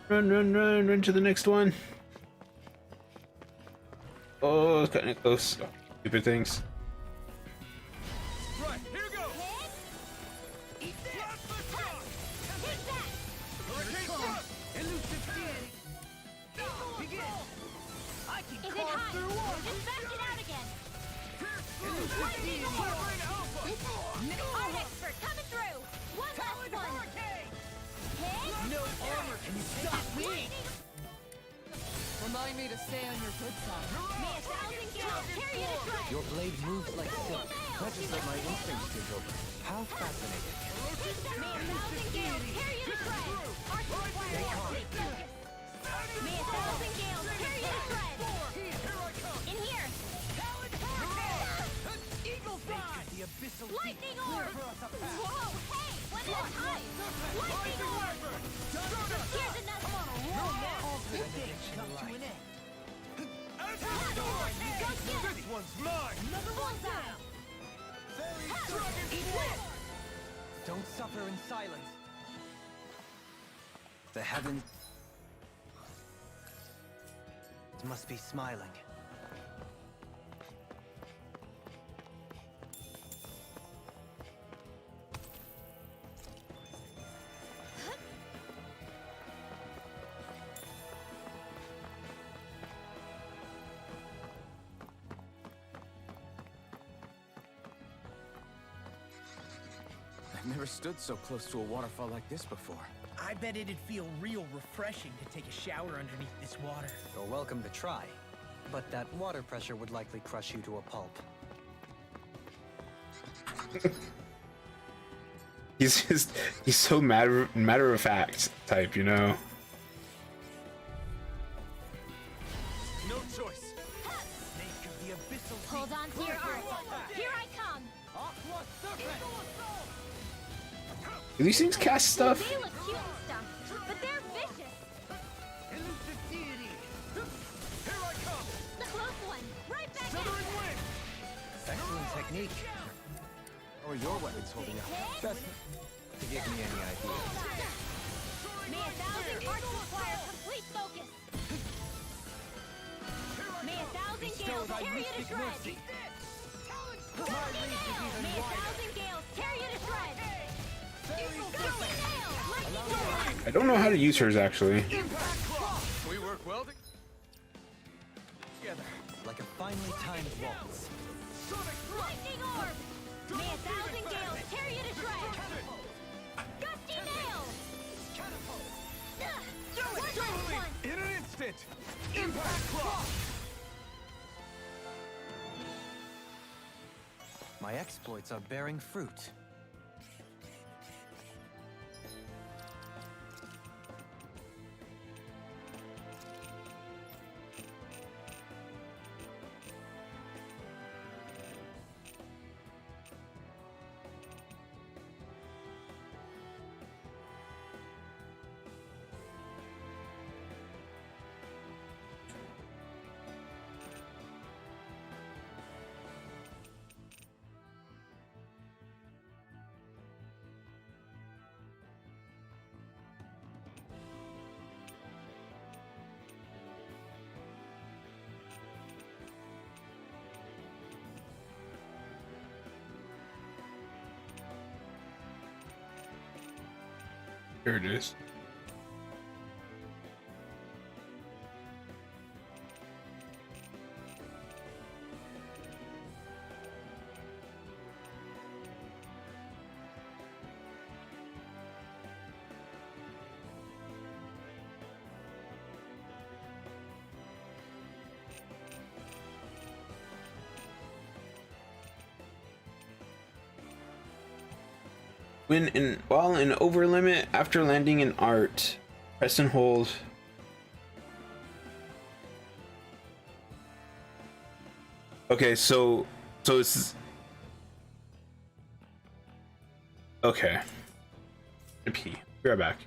Run to the next one. Oh, it's cutting it close. Oh, stupid things. Right, here goes! Eat this! Plasma shock! Take that! Hurricane thrust! Elusive field! Begin! I can Is it carve high? through walls! Dispatch it out again! Elusive field! Covering Alpha! Art expert coming through! One last one! Hurricane! Hit! No armor can stop me! Remind me to stay on your good side. May 1,000 gales tear you to shreds! Your blade moves like silk. That is what my instincts did over. How fascinating. May 1,000 gales tear you to shreds! Arts require complete focus! May 1,000 gales tear you to shreds! In here! Eagle fly! The abyssal Lightning orb! Whoa, hey! One at a time! Lightning orb! Here's another one! All good things come to an end. Go get him! This one's mine! Another bullseye! Don't suffer in silence. The heavens must be smiling. I've never stood so close to a waterfall like this before. I bet it'd feel real refreshing to take a shower underneath this water. You're welcome to try. But that water pressure would likely crush you to a pulp. He's so matter of fact type, you know. No choice. Snake of the abyssal Hold on to your arms. Here I come. Aqua Serpent! Do these things cast stuff? They look cute and stuff, but they're vicious. Elusive deity! Here I come! The close one. Right back at Severing you. wind! Excellent technique. Or your weapons holding up. That's to give me any idea. May 1,000 hearts require complete focus. May 1,000 gales Bestow thy tear you to mystic shreds. mercy. My Gusty reach is nail. even May wider. 1,000 gales tear you to shreds. Gusty nail. Lightning bolt. I don't know how to use hers actually. Impact claw! We work well together. Like a finely timed waltz. Lightning orb. May 1,000 gales tear you to shreds. Gusty nail. One last one. In an instant! Impact claw! My exploits are bearing fruit. Here it is. While in over limit after landing in art, press and hold. Okay, so it's okay. P. Be right back.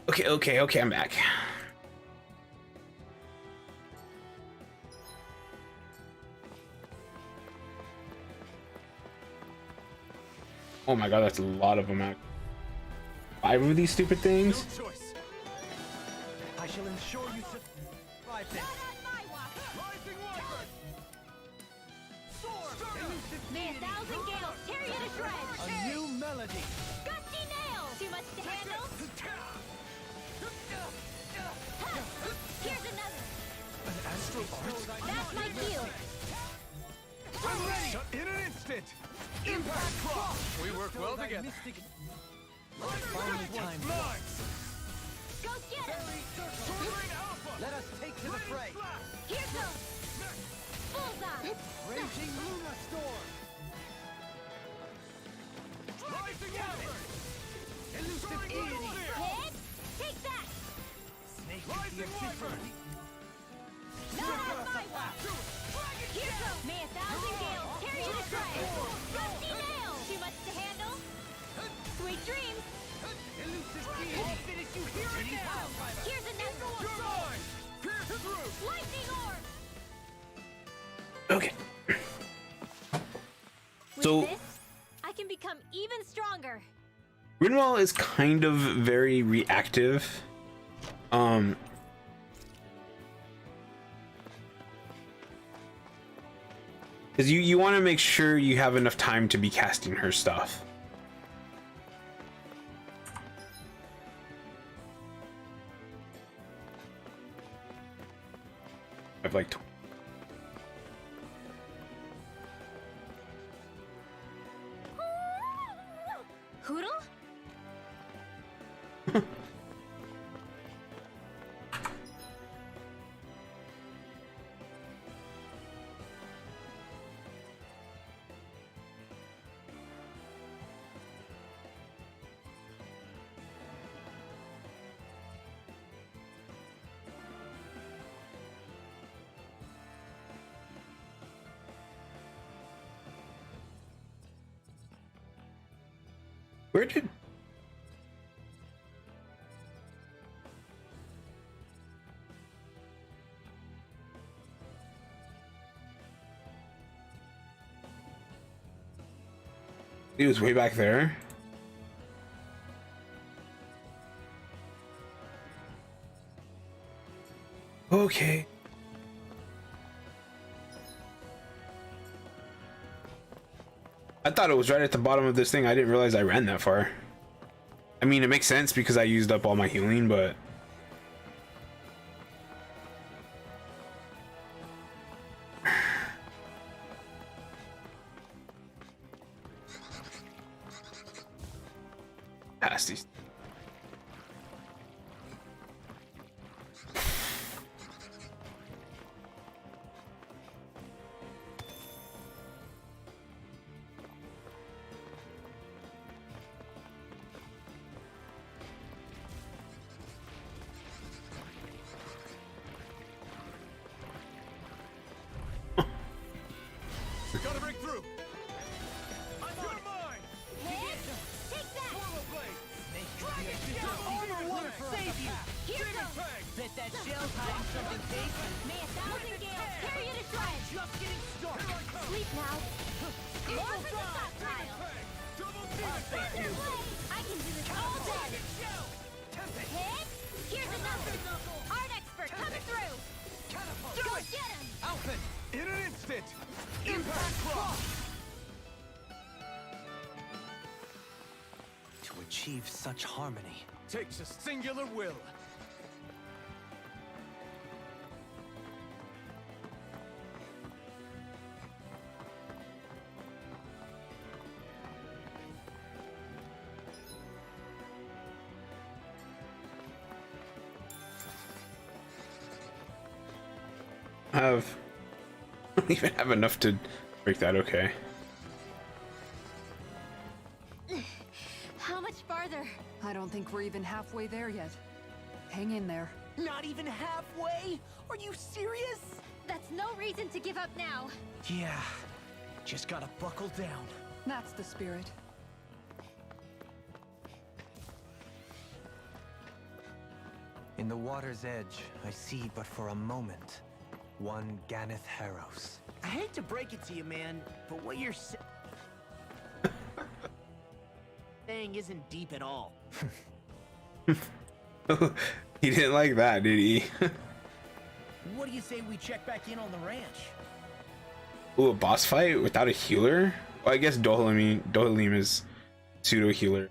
Okay, I'm back. Oh my god, that's a lot of them. 5 of these stupid things. No choice. I shall ensure you survive this. Rising Wyvern! Storm! Elusive May a thousand gales tear you to shreds! A new melody! Gusty nails! Too much to handle? Ha! Here's another! An astral art? That's my cue! I'm ready! In an instant! Impact Cross! We work well together. Finally time. Go get him! Let us take to the fray. Here goes! Bullseye! Raging Luna Storm! Rising Wyvern! Elusive Deity! Hit! Take that! Snake Rising Wyvern! Not on my watch! Here goes! May a thousand gales tear you to shreds! Gusty nails! Too much to handle? Sweet dreams! Elusive Deity! I'll finish you here and now! Here's another one! You're mine! Pierce through! Lightning orb! Okay. With So- this, I can become even stronger. Rinwell is kind of very reactive. Because you want to make sure you have enough time to be casting her stuff. I've like Hoodle? Where did he was way back there? Okay. I thought it was right at the bottom of this thing. I didn't realize I ran that far. I mean, it makes sense because I used up all my healing, but... Past these. Gotta break through! You're mine! Hit! Take that! Swallow Blade! Dragon Shell! Armor won't save you! Here goes! Bet that shell's hiding something tasty! May a thousand gales tear you to shreds! Just getting started! Sleep now! More for the stockpile! Double Thunder Blade! I can do this all day! Shell! Tempest! Hit! Here's another! Art expert coming through! Catapult! Go get him! Alphen! In an instant! Impact Cross! To achieve such harmony. Takes a singular will. I don't even have enough to break that. Okay. How much farther? I don't think we're even halfway there yet. Hang in there. Not even halfway? Are you serious? That's no reason to give up now. Yeah, just gotta buckle down. That's the spirit. In the water's edge, I see but for a moment one Ganeth Harros. I hate to break it to you, man, but what you're saying isn't deep at all. He didn't like that, did he? What do you say we check back in on the ranch? Ooh, a boss fight without a healer? Well, I guess Dohalim is pseudo healer.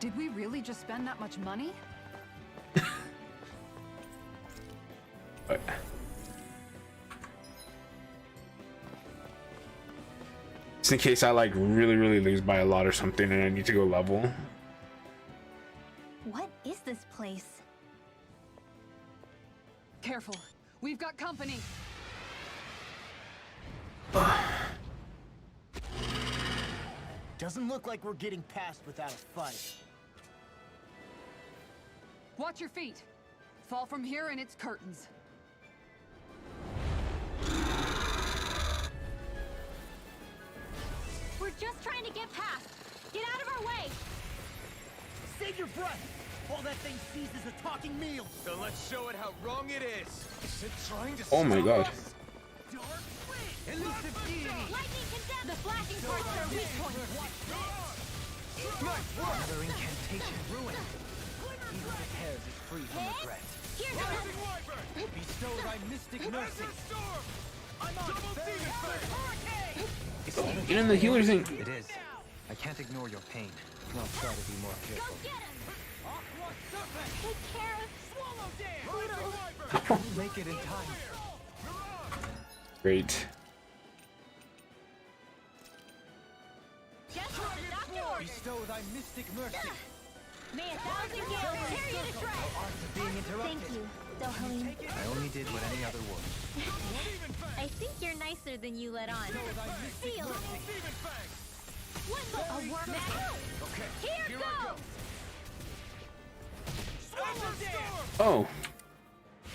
Did we really just spend that much money? But just in case I like really lose by a lot or something and I need to go level. What is this place? Careful. We've got company. Doesn't look like we're getting past without a fight. Watch your feet. Fall from here and it's curtains. We're just trying to get past. Get out of our way! Save your breath! While that thing seizes a talking meal! Then let's show it how wrong it is! Is it trying to Oh my god. Dark Flame! Elusive deity! Lightning condemned! The flashing parts are weak points! Another incantation ruined. He who prepares is free from regret. Here goes! Bestow thy mystic mercy! I'm on Get in the healer thing. It is. I can't ignore your pain. I'll try to be more Go careful. get him! Take care of Pluto! We'll make it in time. Great. Just what the doctor ordered! Bestow thy mystic mercy! May 1,000 gales tear you to shreds! Being Thank interrupted. you, Dohalim. I only did what any other would. I think you're nicer than you let on. Seal! A worm Here goes! Oh,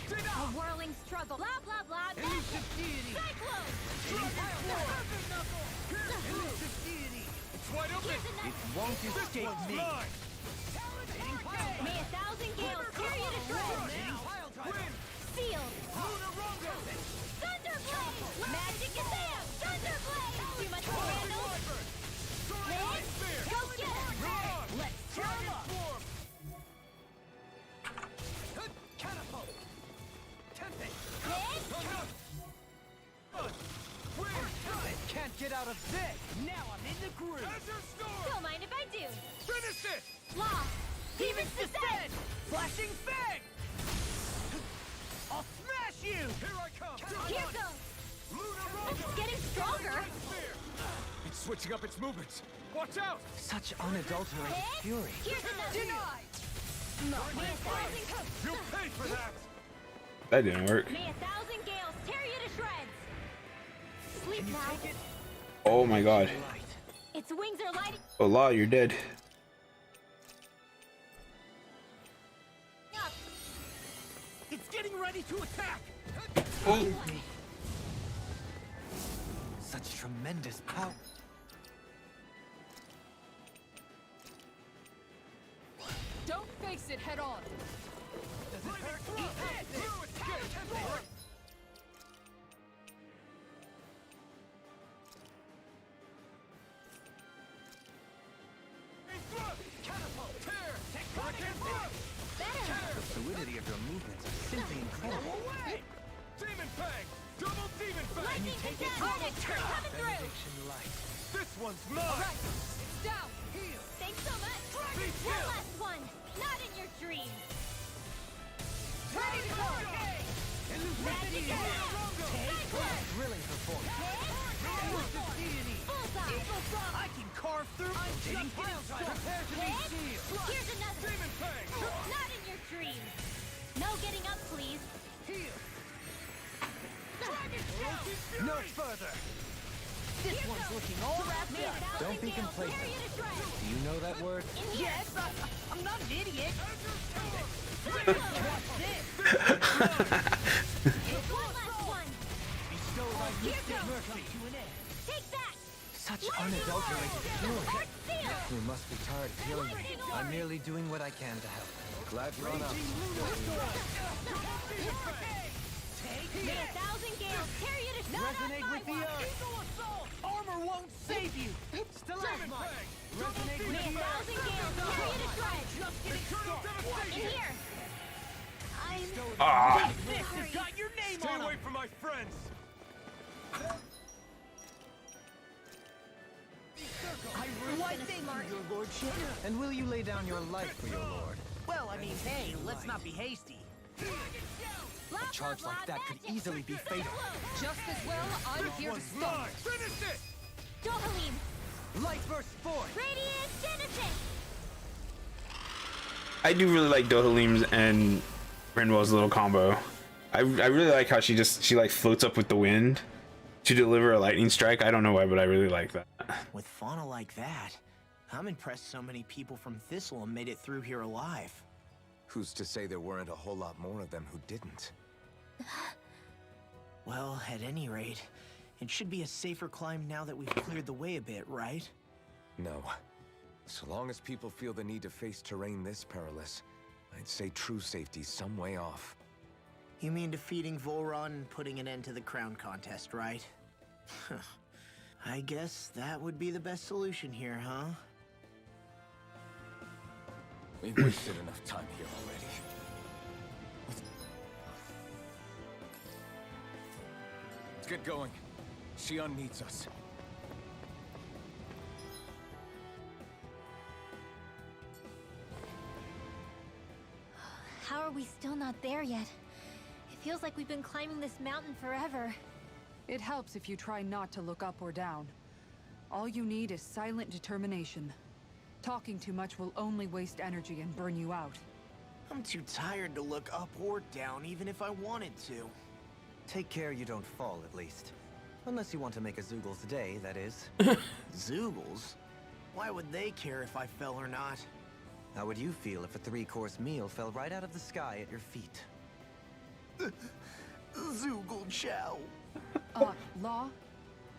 A whirling struggle. Blah, blah, blah. Magic. Cyclone! It's wide open! Here's another. It won't escape me. May 1,000 gales tear you to shreds! Sealed! Thunderblade! Magic Kazam! Thunderblade! Too much to handle? Let's go get him! Let's turn him up! Catapult! Tempest! Let's Can't get out of this! Now I'm in the groove! don't mind if I do. Finish it! Law! Demon's Descent! Flashing Fang! I'll smash you! Here I come! Here goes! It's getting stronger! It's switching up its movements! Watch out! Such unadulterated fury. Here's another! May 1,000 You'll pay for that! that didn't work. May 1,000 gales tear you to shreds! Sleep now. Oh my god. Light. Its wings are lighting Allah, you're dead. up. It's getting ready to attack! Oh. Such tremendous power. Don't face it head on. The fluidity of your movements is simply incredible. Demon Fang! Double Demon Fang! Lightning Take and Onyx are coming through! This one's mine! Down! Thanks so much! Be One still! last one! Not in your dreams! Ready to go! Magic Cyclone! Thrilling performance. Bullseye! I can carve through. I'm just prepare to be sealed. Here's another! Demon Fang! Not in your dreams! No getting up, please! No further! This one's looking all wrapped up. Don't be complacent. Do you know that word? Yes, I'm not an idiot. One last one! Bestow thy mystic mercy. Take that! Such unadulterated fury. Heart seal! You must be tired of healing me. I'm merely doing what I can to help. Glad you're on up. May 1,000 gales carry you to Resonate with the earth. Armor won't save you. Stalagmite. Resonate with May the 1,000 gales carry you to shreds! Just getting started. In here! I'm Ah. This has got your name on it. Stay away from my friends. Why, thank you, your lordship. And will you lay down your life for your lord? Well, I mean, hey, let's not be hasty. Blah, A charge blah, like blah, that could magic. easily be fatal. Just as well, I'm here to One's stop. mine. Finish it. Dohalim! Light burst forth. Radiant Genesis! I do really like Dohalim's and Rinwell's little combo. I really like how she like floats up with the wind to deliver a lightning strike. I don't know why, but I really like that. With fauna like that, I'm impressed so many people from Thistleum made it through here alive. Who's to say there weren't a whole lot more of them who didn't? Well, at any rate, it should be a safer climb now that we've cleared the way a bit, right? No. So long as people feel the need to face terrain this perilous, I'd say true safety's some way off. You mean defeating Volron and putting an end to the crown contest, right? I guess that would be the best solution here, huh? We've wasted enough time here already. Let's get going. Shion needs us. How are we still not there yet? It feels like we've been climbing this mountain forever. It helps if you try not to look up or down. All you need is silent determination. Talking too much will only waste energy and burn you out. I'm too tired to look up or down, even if I wanted to. Take care you don't fall, at least. Unless you want to make a Zoogl's day, that is. Zoogles? Why would they care if I fell or not? How would you feel if a 3-course meal fell right out of the sky at your feet? Zoogle chow. Law?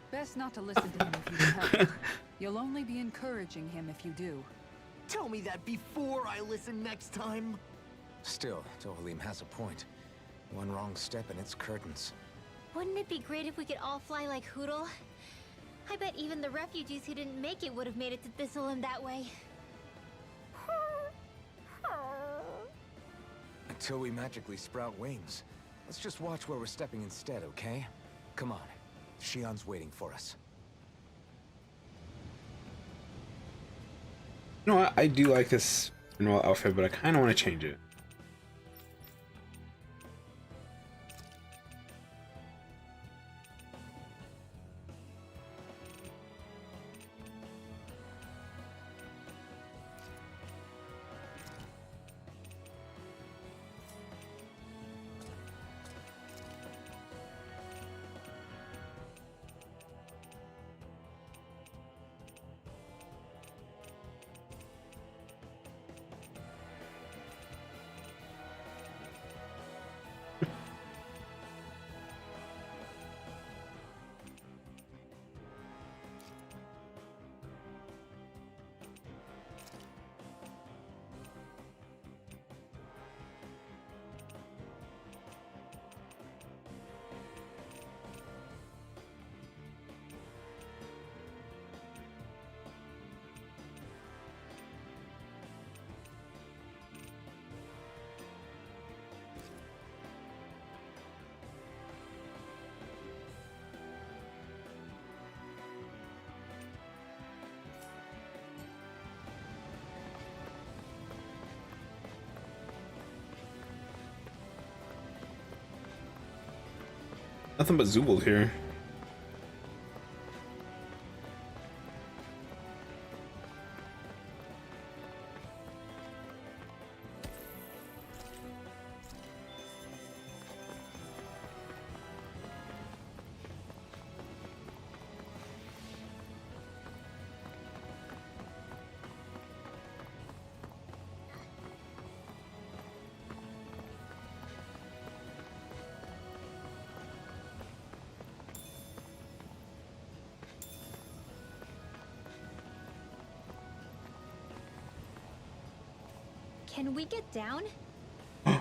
Best not to listen to him if you can help it. You'll only be encouraging him if you do. Tell me that before I listen next time. Still, Dohalim has a point. One wrong step and it's curtains. Wouldn't it be great if we could all fly like Hootle? I bet even the refugees who didn't make it would have made it to Thistleum that way. Until we magically sprout wings. Let's just watch where we're stepping instead, okay? Come on. Shion's waiting for us. You know what? I do like this Rinwell outfit, but I kind of want to change it. Nothing but Zoobles here. Can we get down? Hey!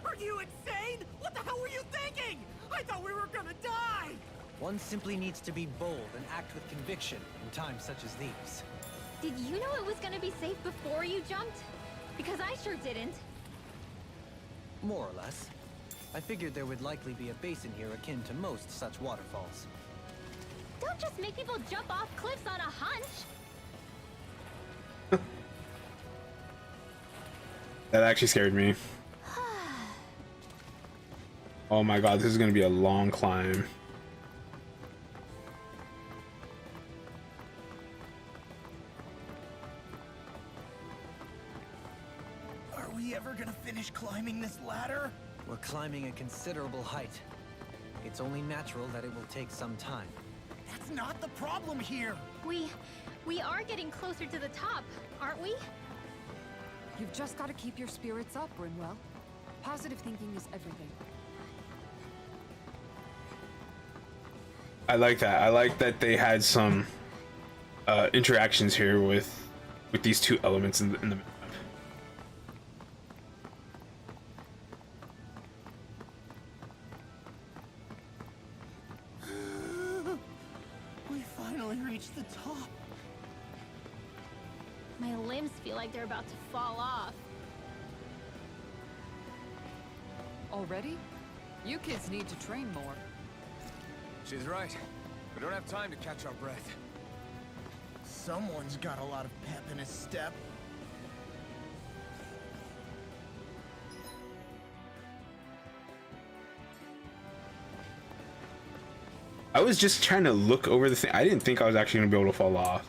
Are you insane? What the hell were you thinking? I thought we were gonna die! One simply needs to be bold and act with conviction in times such as these. Did you know it was gonna be safe before you jumped? Because I sure didn't. More or less. I figured there would likely be a basin here akin to most such waterfalls. Don't just make people jump off cliffs on a hunch. That actually scared me. Oh my god, this is gonna be a long climb. Are we ever gonna finish climbing this ladder? We're climbing a considerable height. It's only natural that it will take some time. That's not the problem here. We are getting closer to the top, aren't we? You've just got to keep your spirits up, Brimwell. Positive thinking is everything. I like that. I like that they had some interactions here with these two elements in the map. We finally reached the top. My limbs feel like they're about to fall off. Already? You kids need to train more. She's right. We don't have time to catch our breath. Someone's got a lot of pep in his step. I was just trying to look over the thing. I didn't think I was actually gonna be able to fall off.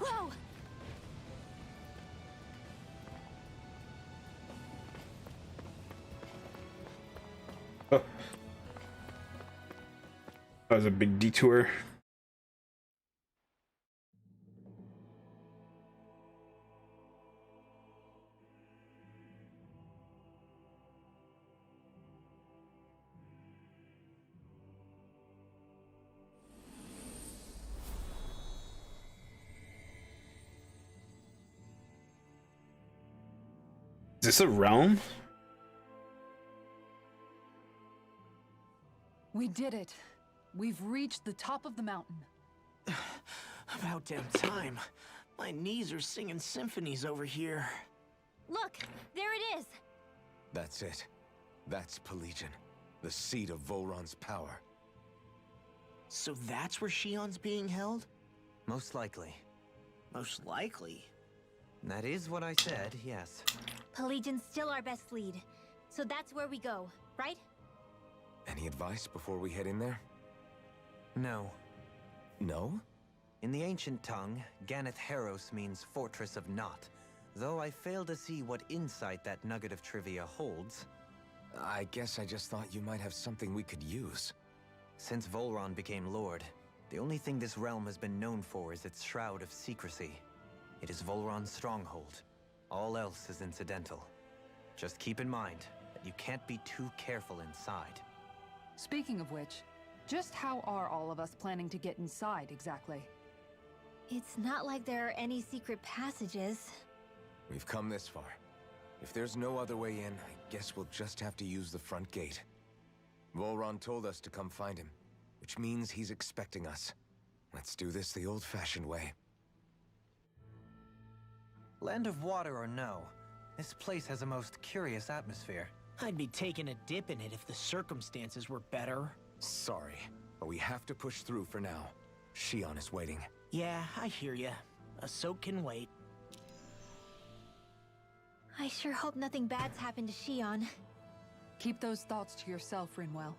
Whoa! That was a big detour. Is this a realm? We did it. We've reached the top of the mountain. About damn time. My knees are singing symphonies over here. Look, there it is. That's it. That's Pelegion, the seat of Volron's power. So that's where Shion's being held? Most likely. Most likely. That is what I said, yes. Pelagian's still our best lead. So that's where we go, right? Any advice before we head in there? No. No? In the ancient tongue, Ganeth Heros means Fortress of Naught. Though I fail to see what insight that nugget of trivia holds. I guess I just thought you might have something we could use. Since Volron became Lord, the only thing this realm has been known for is its shroud of secrecy. It is Volron's stronghold. All else is incidental. Just keep in mind that you can't be too careful inside. Speaking of which, just how are all of us planning to get inside exactly? It's not like there are any secret passages. We've come this far. If there's no other way in, I guess we'll just have to use the front gate. Volron told us to come find him, which means he's expecting us. Let's do this the old-fashioned way. Land of water or no, this place has a most curious atmosphere. I'd be taking a dip in it if the circumstances were better. Sorry, but we have to push through for now. Shion is waiting. Yeah, I hear ya. A soak can wait. I sure hope nothing bad's happened to Shion. Keep those thoughts to yourself, Rinwell.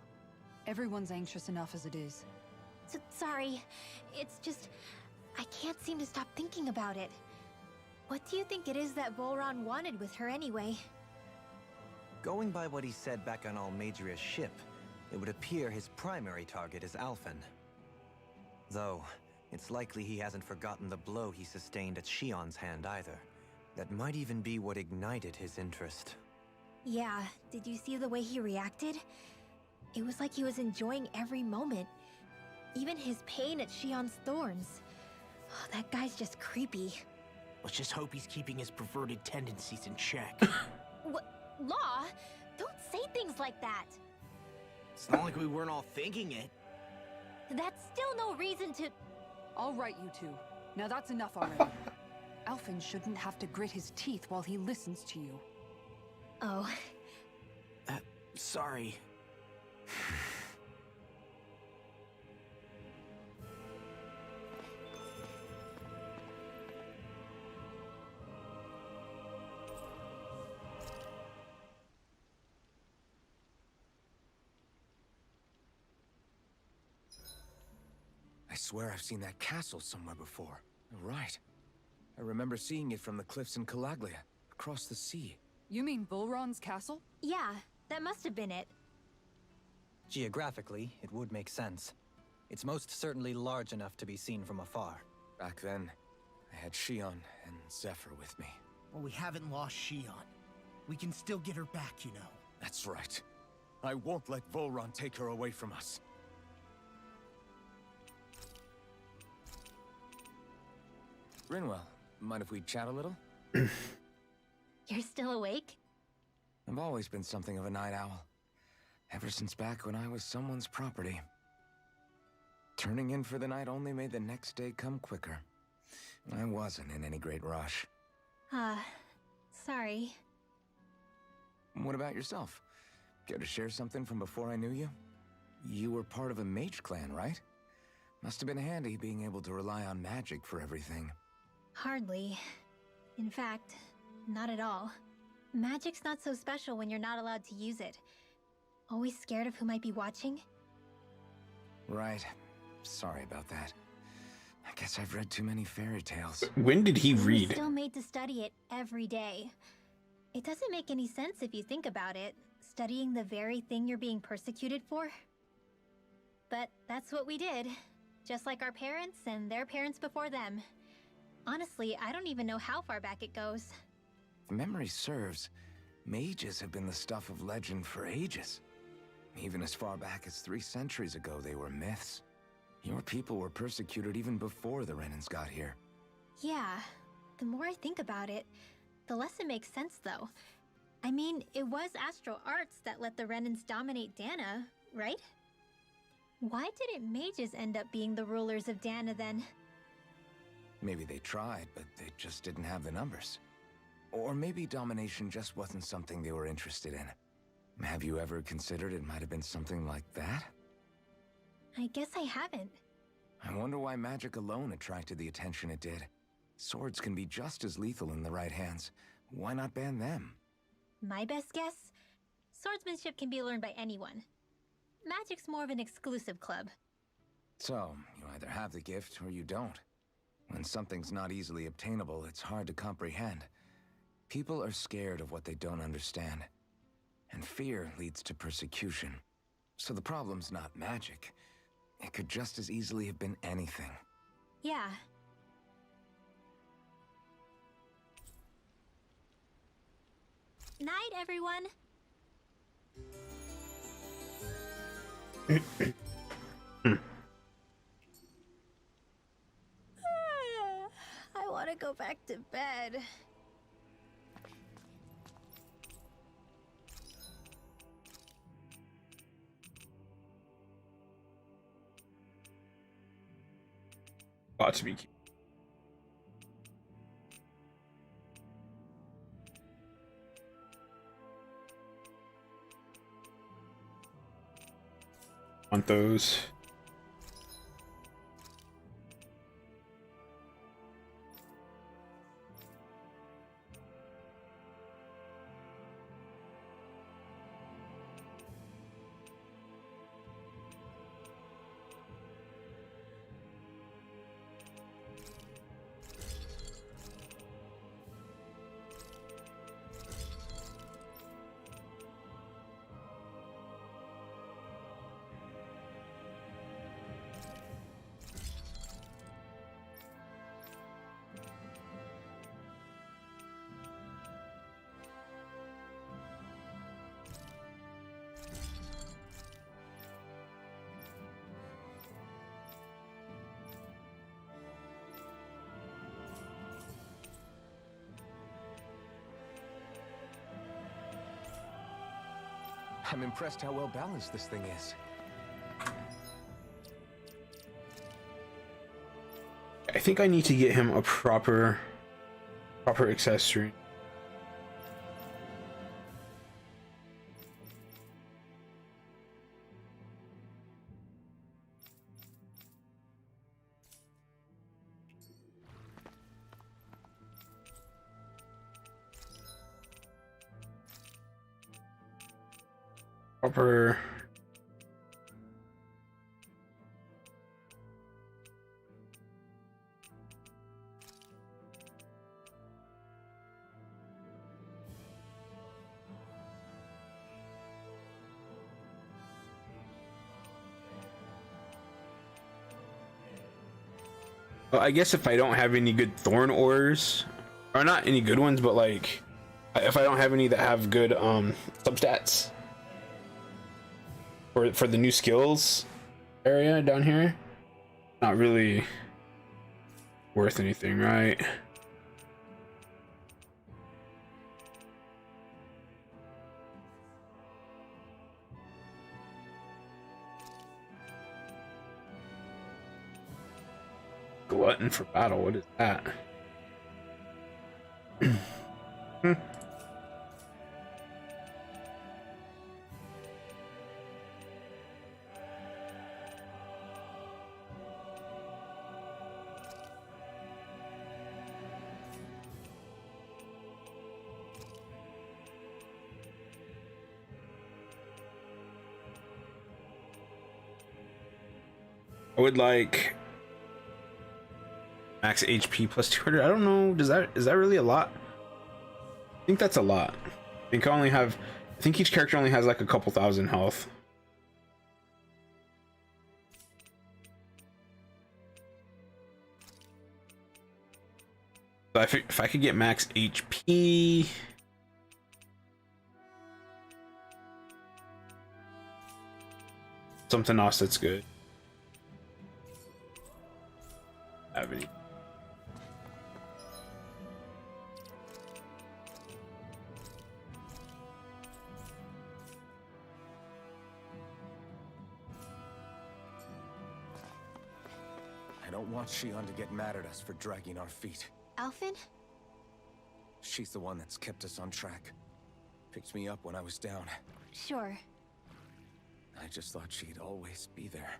Everyone's anxious enough as it is. Sorry. It's just... I can't seem to stop thinking about it. What do you think it is that Volron wanted with her anyway? Going by what he said back on Almadria's ship, it would appear his primary target is Alphen. Though, it's likely he hasn't forgotten the blow he sustained at Shion's hand either. That might even be what ignited his interest. Yeah, did you see the way he reacted? It was like he was enjoying every moment. Even his pain at Shion's thorns. Oh, that guy's just creepy. Let's just hope he's keeping his perverted tendencies in check. Law? Don't say things like that! It's not like we weren't all thinking it. That's still no reason to... All right, you two. Now that's enough already. Alphen shouldn't have to grit his teeth while he listens to you. Oh. Sorry. I swear I've seen that castle somewhere before. Right. I remember seeing it from the cliffs in Calaglia, across the sea. You mean Volron's castle? Yeah, that must have been it. Geographically, it would make sense. It's most certainly large enough to be seen from afar. Back then, I had Shion and Zephyr with me. Well, we haven't lost Shion. We can still get her back, you know. That's right. I won't let Volron take her away from us. Rinwell, mind if we chat a little? You're still awake? I've always been something of a night owl. Ever since back when I was someone's property. Turning in for the night only made the next day come quicker. I wasn't in any great rush. Sorry. What about yourself? Care to share something from before I knew you? You were part of a mage clan, right? Must have been handy being able to rely on magic for everything. Hardly. In fact, not at all. Magic's not so special when you're not allowed to use it. Always scared of who might be watching? Right. Sorry about that. I guess I've read too many fairy tales. When did he We're read? still made to study it every day. It doesn't make any sense if you think about it, studying the very thing you're being persecuted for. But that's what we did. Just like our parents and their parents before them. Honestly, I don't even know how far back it goes. If memory serves, mages have been the stuff of legend for ages. Even as far back as 3 centuries ago, they were myths. Your people were persecuted even before the Renans got here. Yeah, the more I think about it, the less it makes sense though. I mean, it was Astral Arts that let the Renans dominate Dana, right? Why didn't mages end up being the rulers of Dana then? Maybe they tried, but they just didn't have the numbers. Or maybe domination just wasn't something they were interested in. Have you ever considered it might have been something like that? I guess I haven't. I wonder why magic alone attracted the attention it did. Swords can be just as lethal in the right hands. Why not ban them? My best guess? Swordsmanship can be learned by anyone. Magic's more of an exclusive club. So, you either have the gift or you don't. When something's not easily obtainable, it's hard to comprehend. People are scared of what they don't understand. And fear leads to persecution. So the problem's not magic. It could just as easily have been anything. Yeah. Night, everyone! I want to go back to bed. Ought to be cute. Want those. I'm impressed how well balanced this thing is. I think I need to get him a proper accessory. Proper. Well, I guess if I don't have any good thorn ores, or not any good ones, but like if I don't have any that have good substats for the new skills area down here, not really worth anything, right? Glutton for battle, what is that? I would like max HP plus 200. I don't know. Is that really a lot? I think that's a lot. I think each character only has like a couple thousand health. But if I could get max HP, something else that's good. Have any. I don't want Shion to get mad at us for dragging our feet. Alphen? She's the one that's kept us on track. Picked me up when I was down. Sure. I just thought she'd always be there.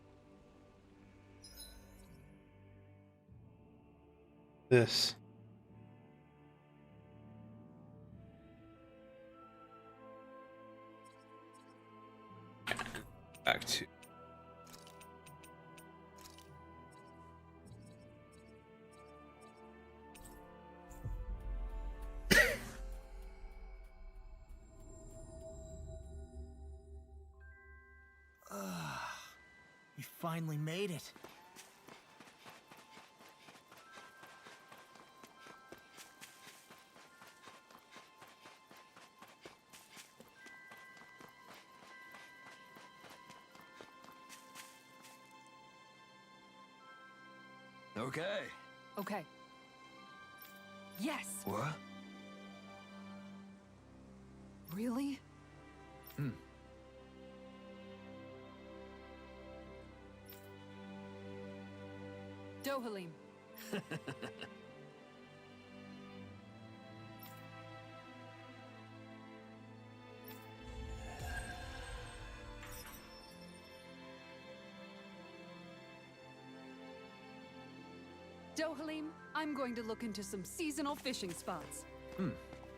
This. Back to. You finally made it. Okay. Okay. Yes! What? Really? Dohalim, Dohalim, I'm going to look into some seasonal fishing spots.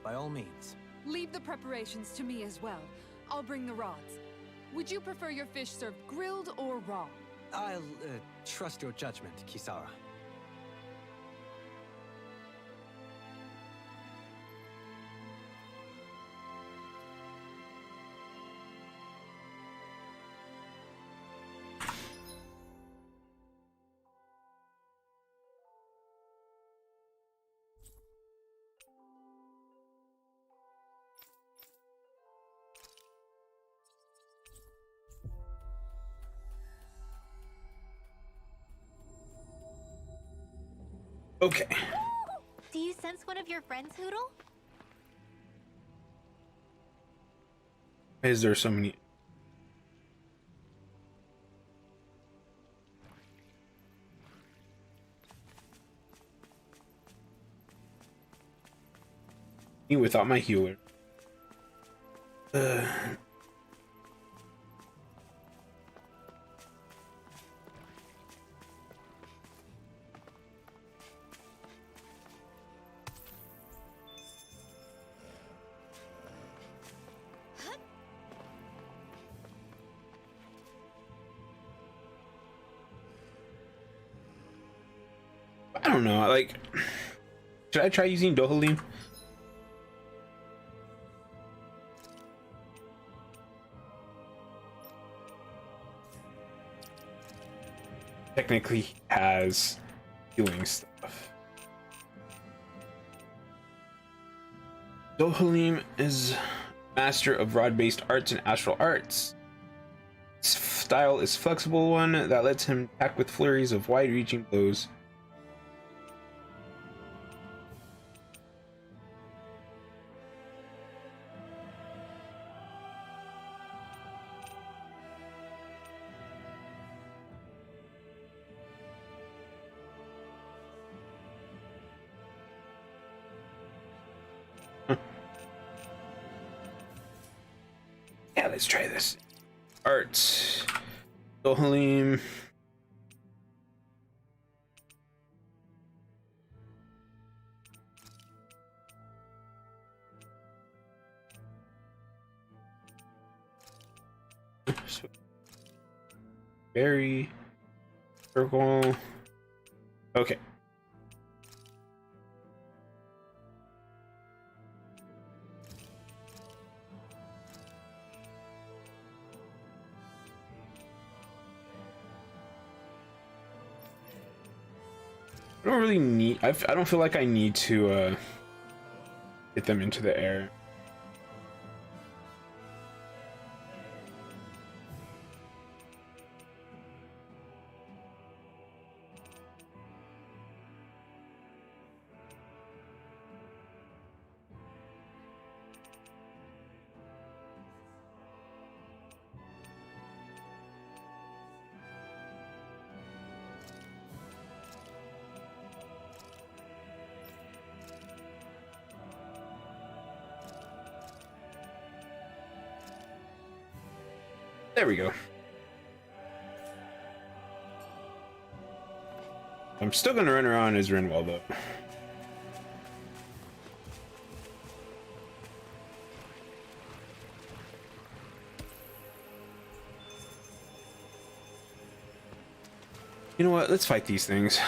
By all means. Leave the preparations to me as well. I'll bring the rods. Would you prefer your fish served grilled or raw? I'll trust your judgment, Kisara. Okay. Do you sense one of your friends, Hoodle? Why is there so many? Me without my healer. I don't know. Like, should I try using Dohalim? Technically, he has healing stuff. Dohalim is master of rod-based arts and astral arts. His style is flexible one that lets him attack with flurries of wide-reaching blows. Yeah, let's try this. Arts. Dohalim. Berry. Circle. Okay. I don't really need. I don't feel like I need to get them into the air. There we go. I'm still gonna run around as Rinwell though. You know what? Let's fight these things.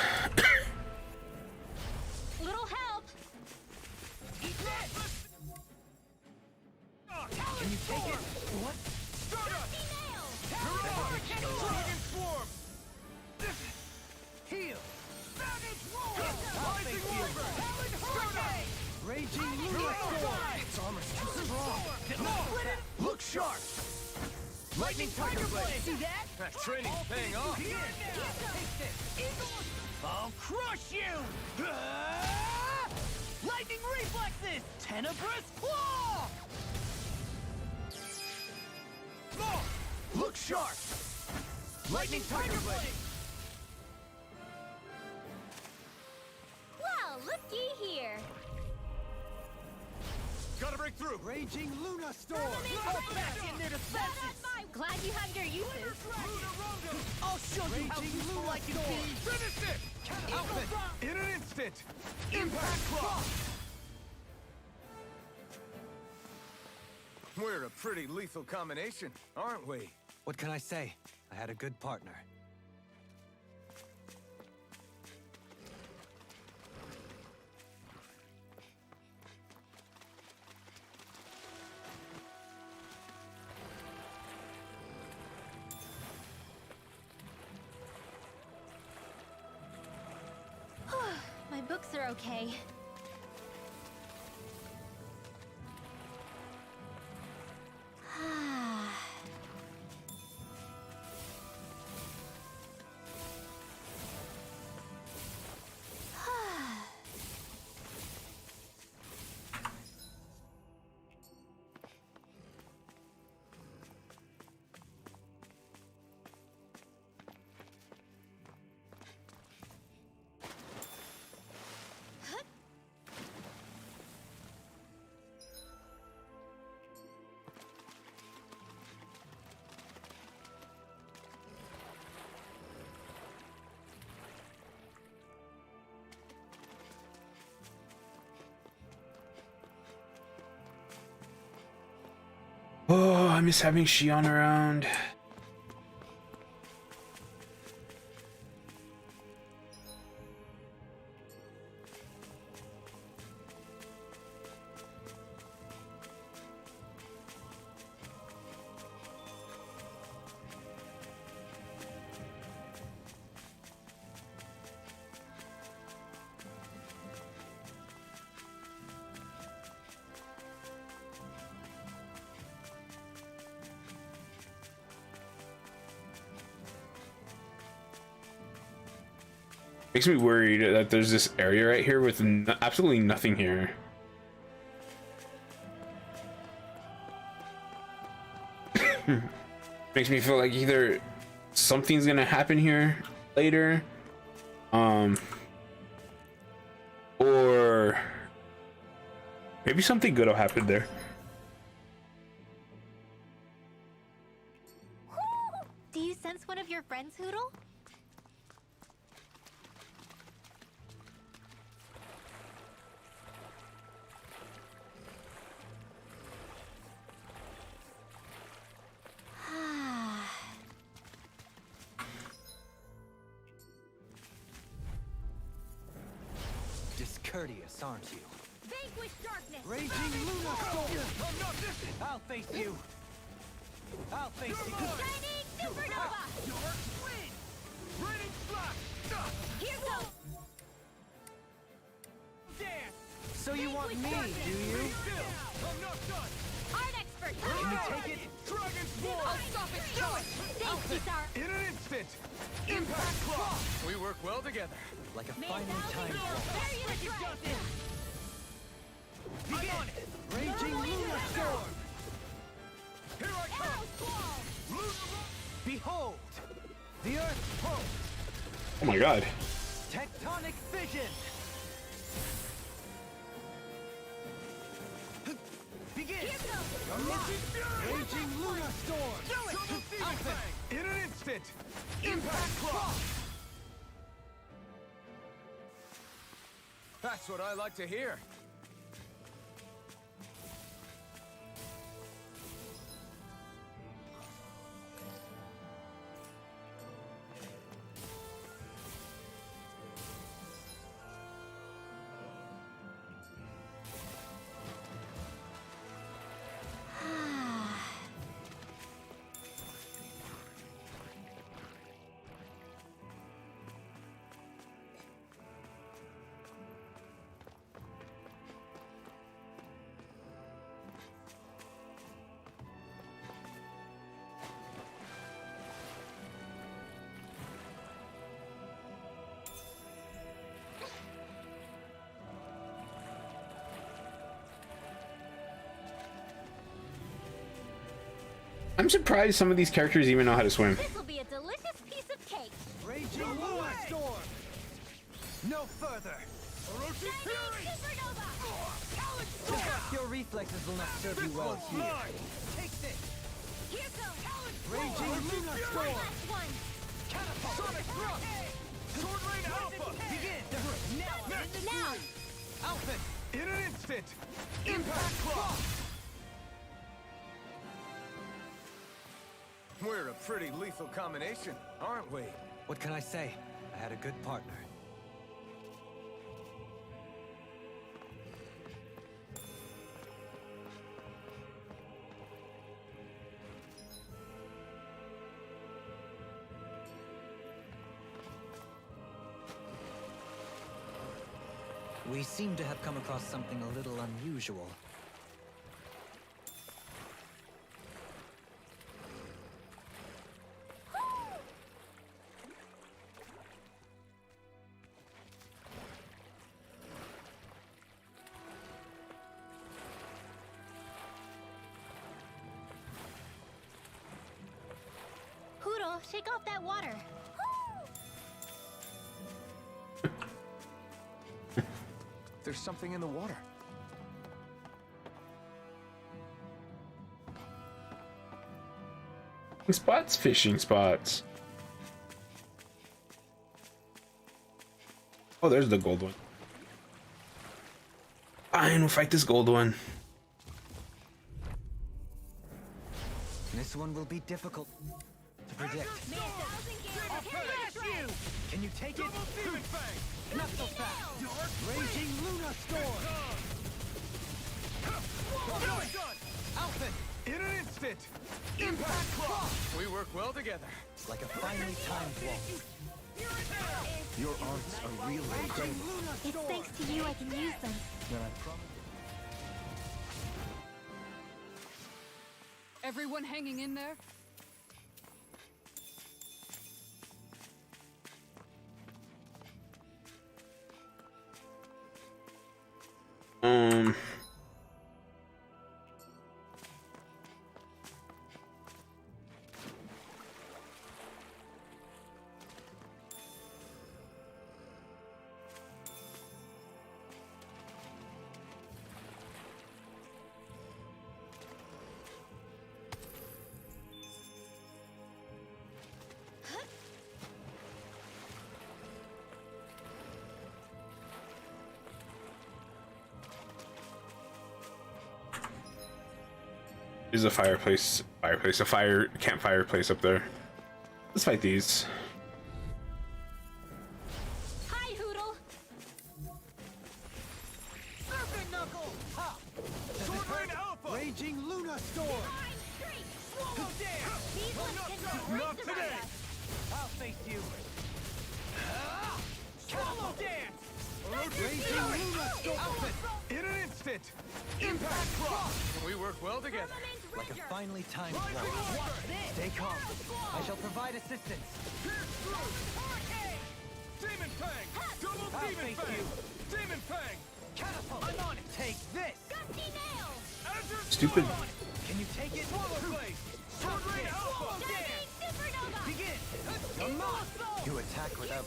Little help! Can you take it? What? Heal! Raging Lunar Storm! Its armor's too strong! Look sharp! Lightning Tiger Blade! See that? That training's paying off! I'll crush you! Lightning Reflexes! Tenebrous Claw! Look sharp! Lightning Tiger Blade! through. Raging Luna Storm. Back in their defenses. Glad you have your uses. I'll show you how useful I can be. Finish it. Outfit in an instant. Impact Claw. We're a pretty lethal combination, aren't we? What can I say? I had a good partner. My books are okay. Oh, I miss having Shion around. Makes me worried that there's this area right here with absolutely nothing here. Makes me feel like either something's gonna happen here later, or maybe something good will happen there. Do you sense one of your friends, Hoodle? Discourteous, aren't you? Vanquish darkness! Raging Luna Storm. I'm not missing. I'll face you. I'll face you. Shining Supernova! Your twin. Raining Flash. Here goes! Dance. So you want me, do you? Still. I'm not done. Art expert! Can you take it? Dragon Swarm. I'll stop it! Do it! Thanks, Kisar! In an instant. Impact Claw. We work well together. Like a fine time. Begin. Raging Luna Storm. Here I come. Behold, the Earth pulse. Oh my god. Tectonic fission. Begin. Raging Luna Storm. Outfit. In an instant. Impact Claw. That's what I like to hear. I'm surprised some of these characters even know how to swim. This will be a delicious piece of cake. Raging Luna Storm. No further. Orochi Fury! Your reflexes will not serve you well here. Take this! Here goes. Raging Luna Storm! Last one. Catapult! Sonic Thrust! Sword Rain Alpha! Begin! Now. Alpha! In an instant! Impact Cross! We're a pretty lethal combination, aren't we? What can I say? I had a good partner. We seem to have come across something a little unusual. Poodle, shake off that water. There's something in the water. Spots, fishing spots. Oh, there's the gold one. Fine, we'll fight this gold one. This one will be difficult to predict. Can you take it? Demon Fang! Not so fast! Raging Luna Storm! Done! Alpha! In an instant! Impact Cross! We work well together. Like a finely timed walk. Your arts are really incredible. It's thanks to you I can use them. Then I promise. Everyone hanging in there? Um, There's a campfire place up there. Let's fight these. Hi, Hoodle. Serpent Knuckle! Ha! Sword Rain Alpha! Raging Luna Storm! Swallow Dance! These ones can Not break today! us. I'll face you. Swallow Dance! Raging Luna Storm! Outfit! In an instant! Impact Cross! We work well together. Like a finely timed walk. Stay calm. I shall provide assistance. Demon Fang! Double Demon Fang! Demon Fang! Catapult! I'm on it! Take this! Gusty nails. Stupid. Can you take it? Swallow Blade! Sword Rain Alpha! Supernova. Begin! Come on! You attack without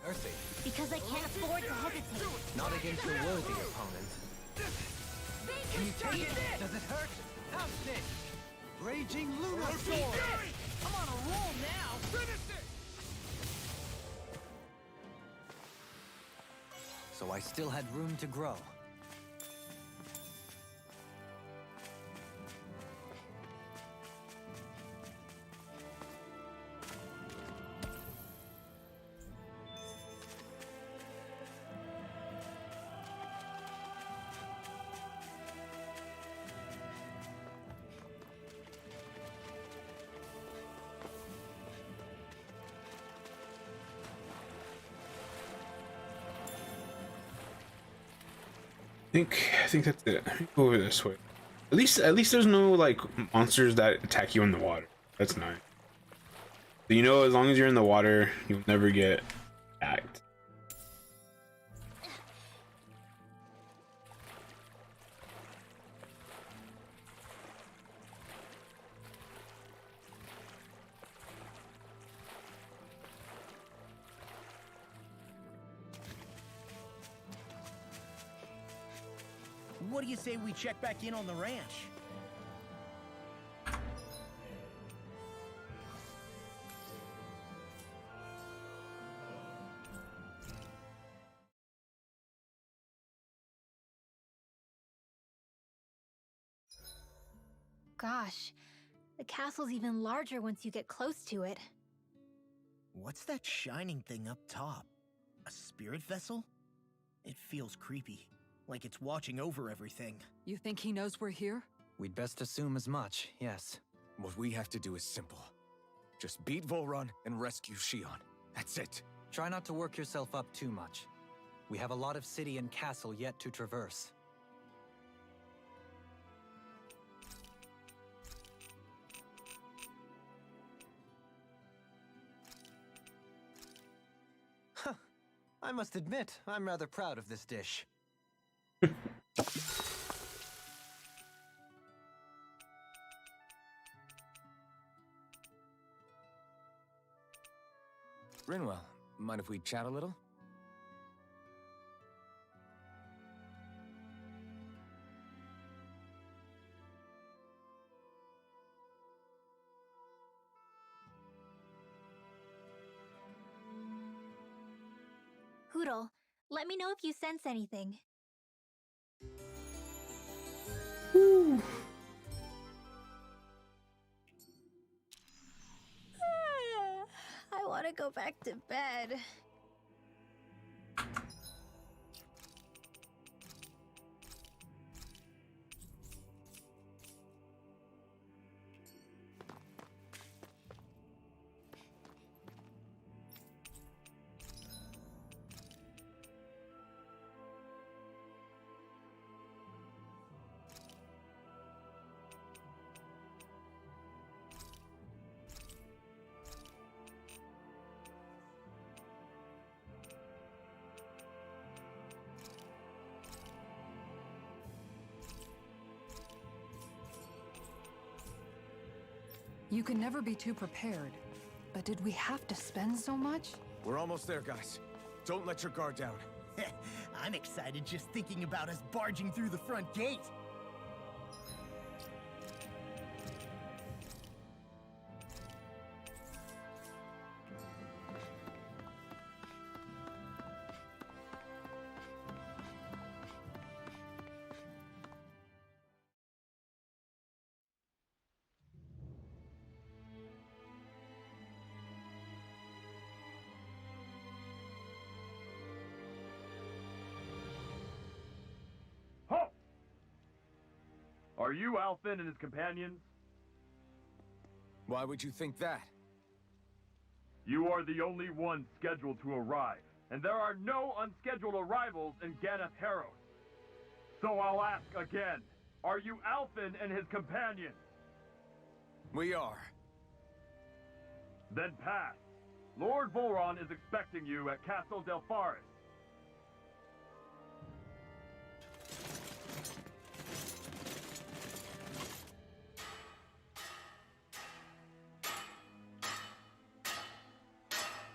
mercy. Because I can't afford to hesitate. Not against a worthy opponent. Can you take it? Does it hurt? How's this? Raging Luna Storm! I'm on a roll now! Finish it! So I still had room to grow. I think that's it. Let me go over this way. At least there's no like monsters that attack you in the water. That's nice. So, you know, as long as you're in the water, you'll never get attacked. what do you say we check back in on the ranch? Gosh, the castle's even larger once you get close to it. What's that shining thing up top? A spirit vessel? It feels creepy, like it's watching over everything. You think he knows we're here? We'd best assume as much, yes. What we have to do is simple. Just beat Volron and rescue Shion. That's it. Try not to work yourself up too much. We have a lot of city and castle yet to traverse. Huh. I must admit, I'm rather proud of this dish. Rinwell, mind if we chat a little? Hootle, let me know if you sense anything. I want to go back to bed. You can never be too prepared. But did we have to spend so much? We're almost there, guys. Don't let your guard down. I'm excited just thinking about us barging through the front gate. Halt! Are you Alphen and his companions? Why would you think that? You are the only ones scheduled to arrive, and there are no unscheduled arrivals in Ganath Harrow. So I'll ask again, are you Alphen and his companions? We are. Then pass. Lord Volron is expecting you at Castle Delpharis.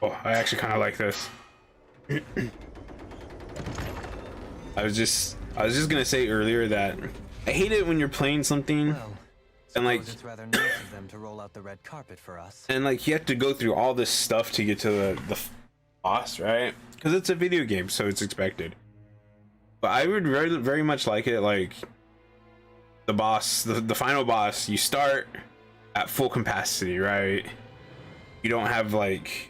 Oh, I actually kind of like this. I was just gonna say earlier that I hate it when you're playing something Well, and like it's rather nice of them to roll out the red carpet for us. and like you have to go through all this stuff to get to the boss, right? Because it's a video game, so it's expected. But I would very, very much like it like the boss, the final boss. You start at full capacity, right? You don't have like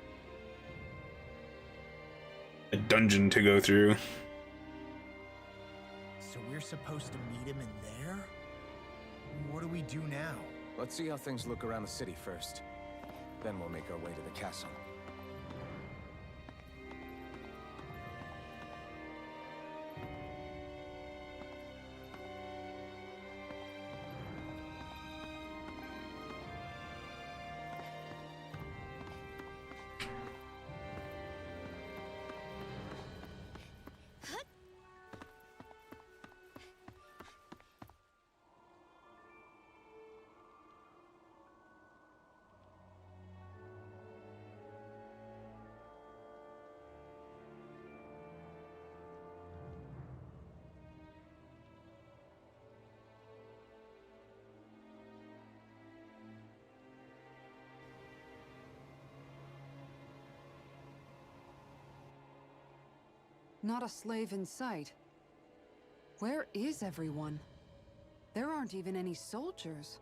a dungeon to go through. So we're supposed to meet him in there? What do we do now? Let's see how things look around the city first. Then we'll make our way to the castle. Not a slave in sight. Where is everyone? There aren't even any soldiers.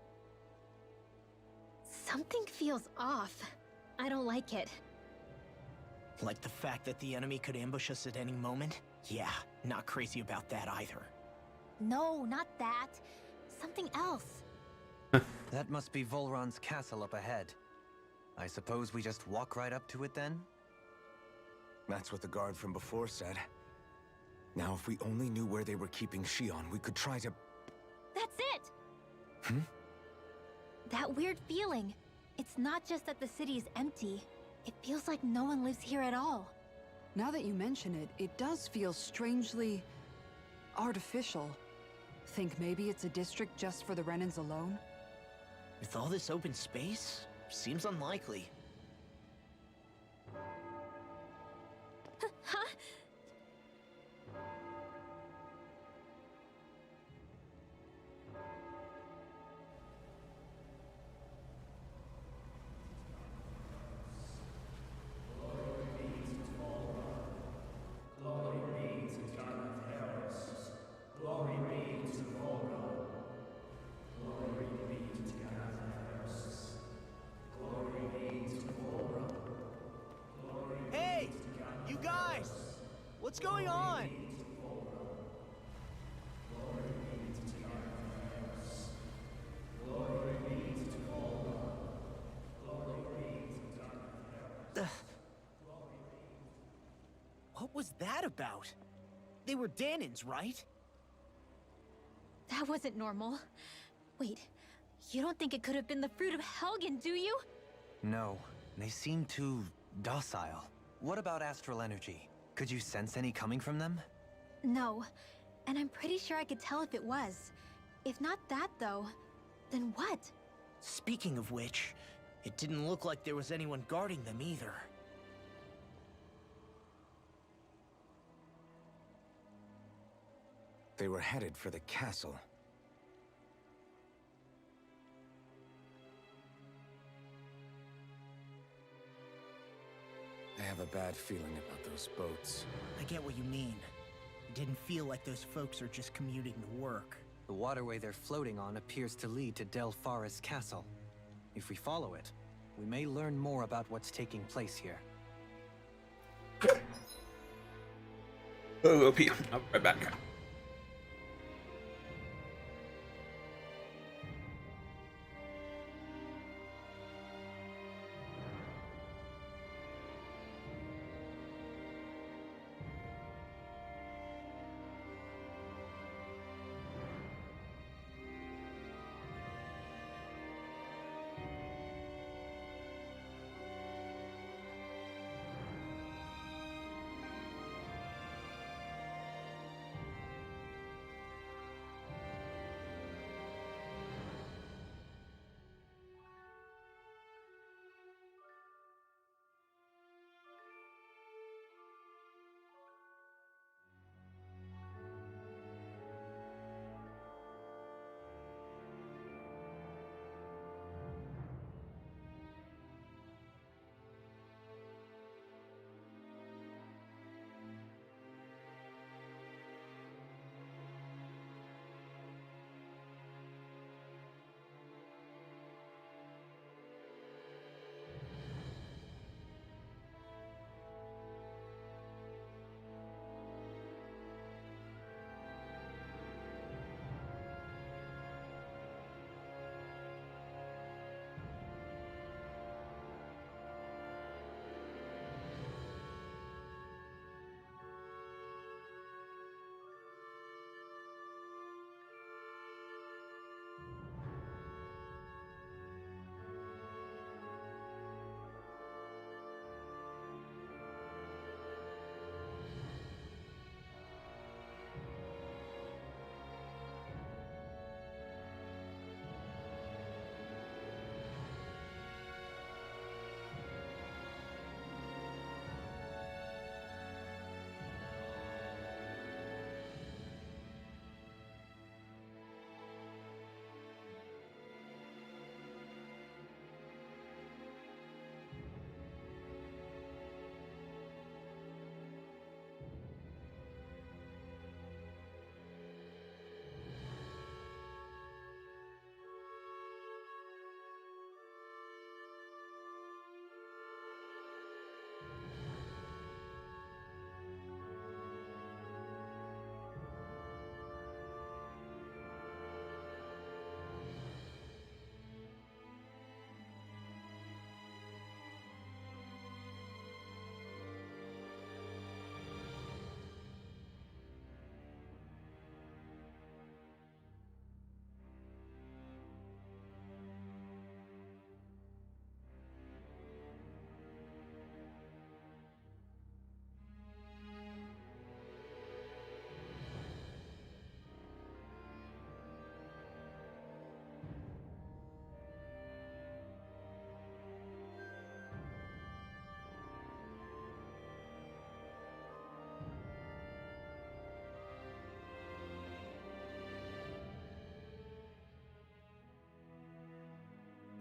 Something feels off. I don't like it. Like the fact that the enemy could ambush us at any moment? Yeah, not crazy about that either. No, not that. Something else. That must be Volron's castle up ahead. I suppose we just walk right up to it then? That's what the guard from before said. Now, if we only knew where they were keeping Shion, we could try to... That's it! Hmm? That weird feeling. It's not just that the city is empty. It feels like no one lives here at all. Now that you mention it, it does feel strangely... artificial. Think maybe it's a district just for the Renans alone? With all this open space, seems unlikely. Huh? Hey! You guys! What's going on? What was that about? They were Danans, right? That wasn't normal. Wait, you don't think it could have been the fruit of Helgen, do you? No, they seem too docile. What about astral energy? Could you sense any coming from them? No, and I'm pretty sure I could tell if it was. If not that, though, then what? Speaking of which, it didn't look like there was anyone guarding them either. They were headed for the castle. I have a bad feeling about those boats. I get what you mean. It didn't feel like those folks are just commuting to work. The waterway they're floating on appears to lead to Del Farra's castle. If we follow it, we may learn more about what's taking place here. Oh, OP. Oh, right back.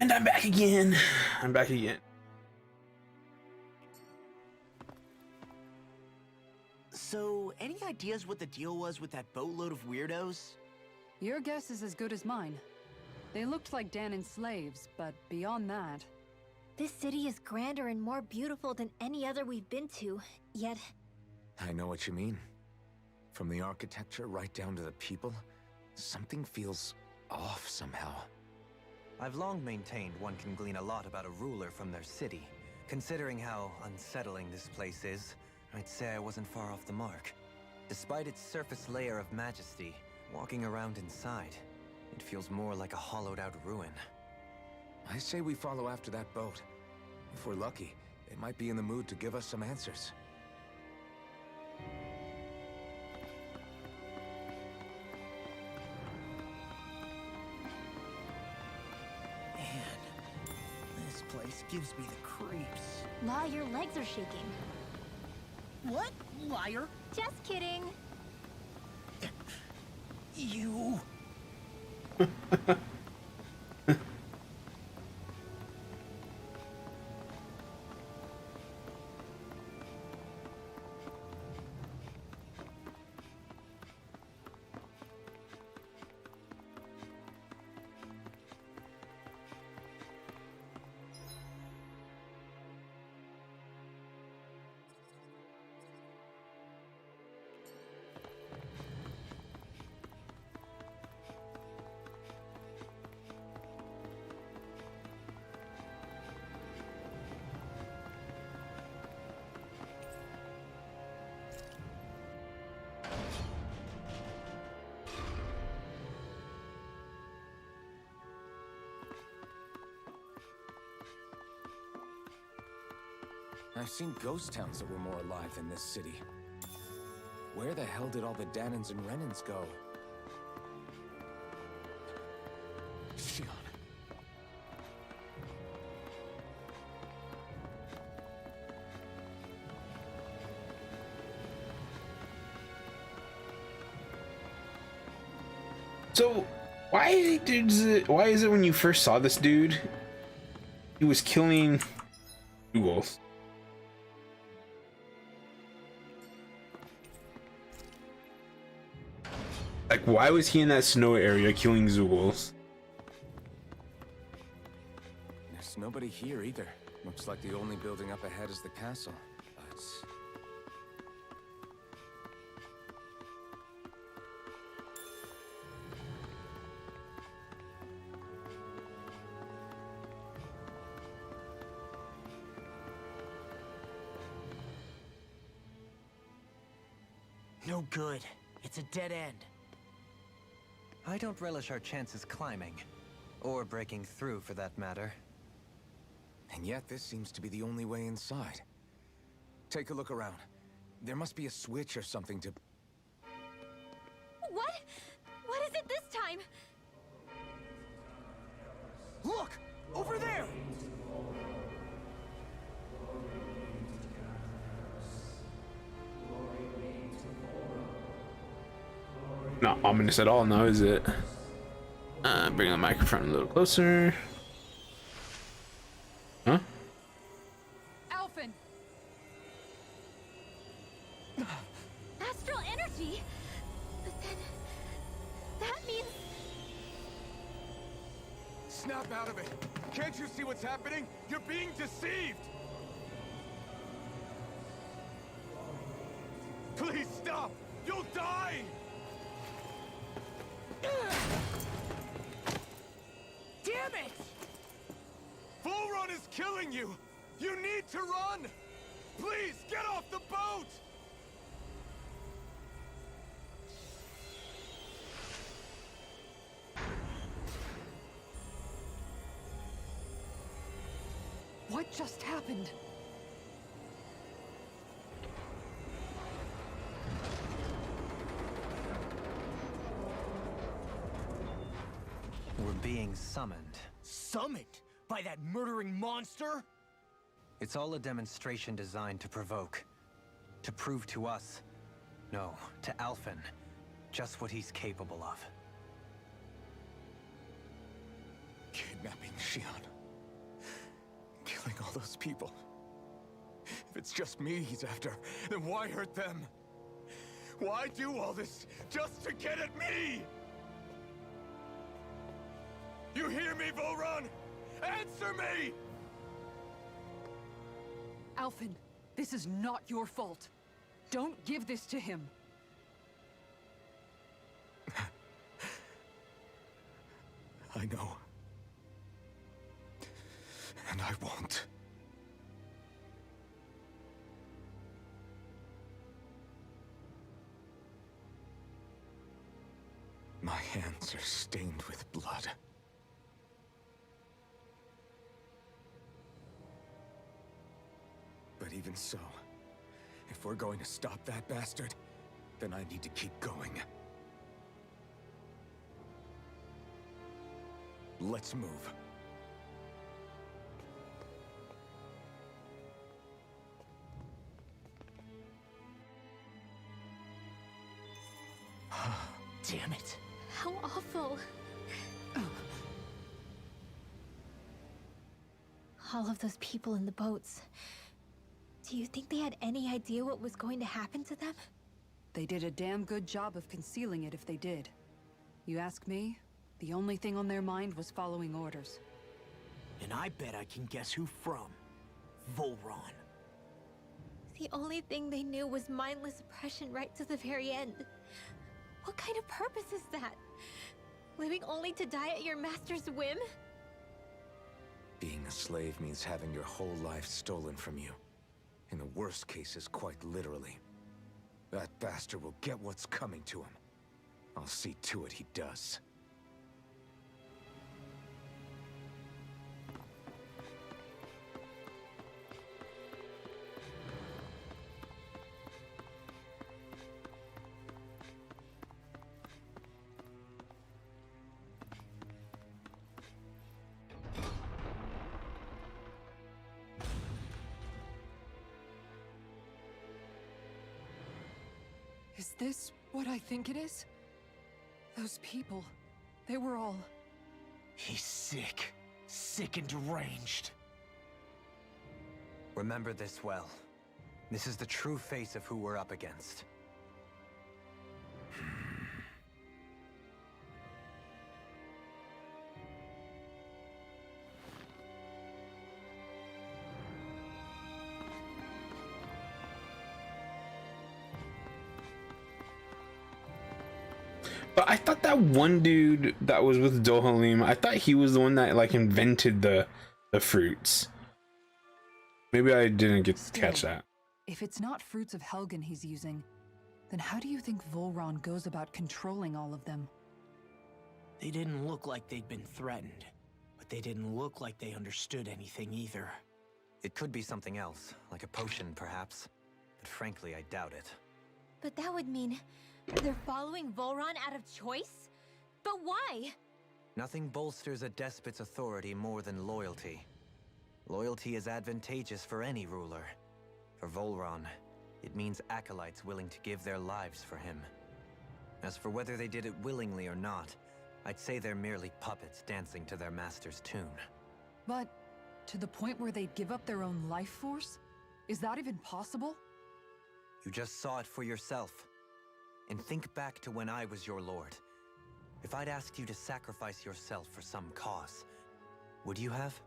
And I'm back again. I'm back again. So, any ideas what the deal was with that boatload of weirdos? Your guess is as good as mine. They looked like Danan's slaves, but beyond that... This city is grander and more beautiful than any other we've been to, yet... I know what you mean. From the architecture right down to the people, something feels off somehow. I've long maintained one can glean a lot about a ruler from their city. Considering how unsettling this place is, I'd say I wasn't far off the mark. Despite its surface layer of majesty, walking around inside, it feels more like a hollowed-out ruin. I say we follow after that boat. If we're lucky, it might be in the mood to give us some answers. Man, this place gives me the creeps. Law, your legs are shaking. What? Liar? Just kidding. You... I've seen ghost towns that were more alive than this city. Where the hell did all the Danans and Renans go? Shion. So, why is it when you first saw this dude, he was killing Googles? Like, why was he in that snow area killing Zoogles? There's nobody here either. Looks like the only building up ahead is the castle, but... No good. It's a dead end. I don't relish our chances climbing. Or breaking through, for that matter. And yet, this seems to be the only way inside. Take a look around. There must be a switch or something to... What? What is it this time? Look! Over there! Not ominous at all now, is it? Bring the microphone a little closer. Huh? Alphen! Astral energy? But then... that means... Snap out of it! Can't you see what's happening? You're being deceived! Please stop! You'll die! Damn it! Bull Run is killing you! You need to run! Please, get off the boat! What just happened? We're being summoned. Summoned? By that murdering monster? It's all a demonstration designed to provoke. To prove to us, no, to Alphen, just what he's capable of. Kidnapping Shion. all those people. If it's just me he's after, then why hurt them? Why do all this just to get at me? You hear me, Volron? Answer me! Alphen, this is not your fault. Don't give this to him. I know. And I won't. My hands are stained with blood. But even so, if we're going to stop that bastard, then I need to keep going. Let's move. Damn it. How awful. All of those people in the boats. Do you think they had any idea what was going to happen to them? They did a damn good job of concealing it if they did. You ask me, the only thing on their mind was following orders. And I bet I can guess who from. Volron. The only thing they knew was mindless oppression right to the very end. What kind of purpose is that? Living only to die at your master's whim? Being a slave means having your whole life stolen from you. In the worst cases, quite literally. That bastard will get what's coming to him. I'll see to it he does. Is this what I think it is? Those people, they were all... He's sick. Sick and deranged. Remember this well. This is the true face of who we're up against. But I thought that one dude that was with Dohalim, I thought he was the one that like invented the fruits. Maybe I didn't get to catch that. If it's not fruits of Helgen he's using, then how do you think Volron goes about controlling all of them? They didn't look like they'd been threatened, but they didn't look like they understood anything either. It could be something else, like a potion perhaps. But frankly, I doubt it. But that would mean they're following Volron out of choice? But why? Nothing bolsters a despot's authority more than loyalty. Loyalty is advantageous for any ruler. For Volron, it means acolytes willing to give their lives for him. As for whether they did it willingly or not, I'd say they're merely puppets dancing to their master's tune. But to the point where they'd give up their own life force? Is that even possible? You just saw it for yourself. And think back to when I was your lord. If I'd asked you to sacrifice yourself for some cause, would you have?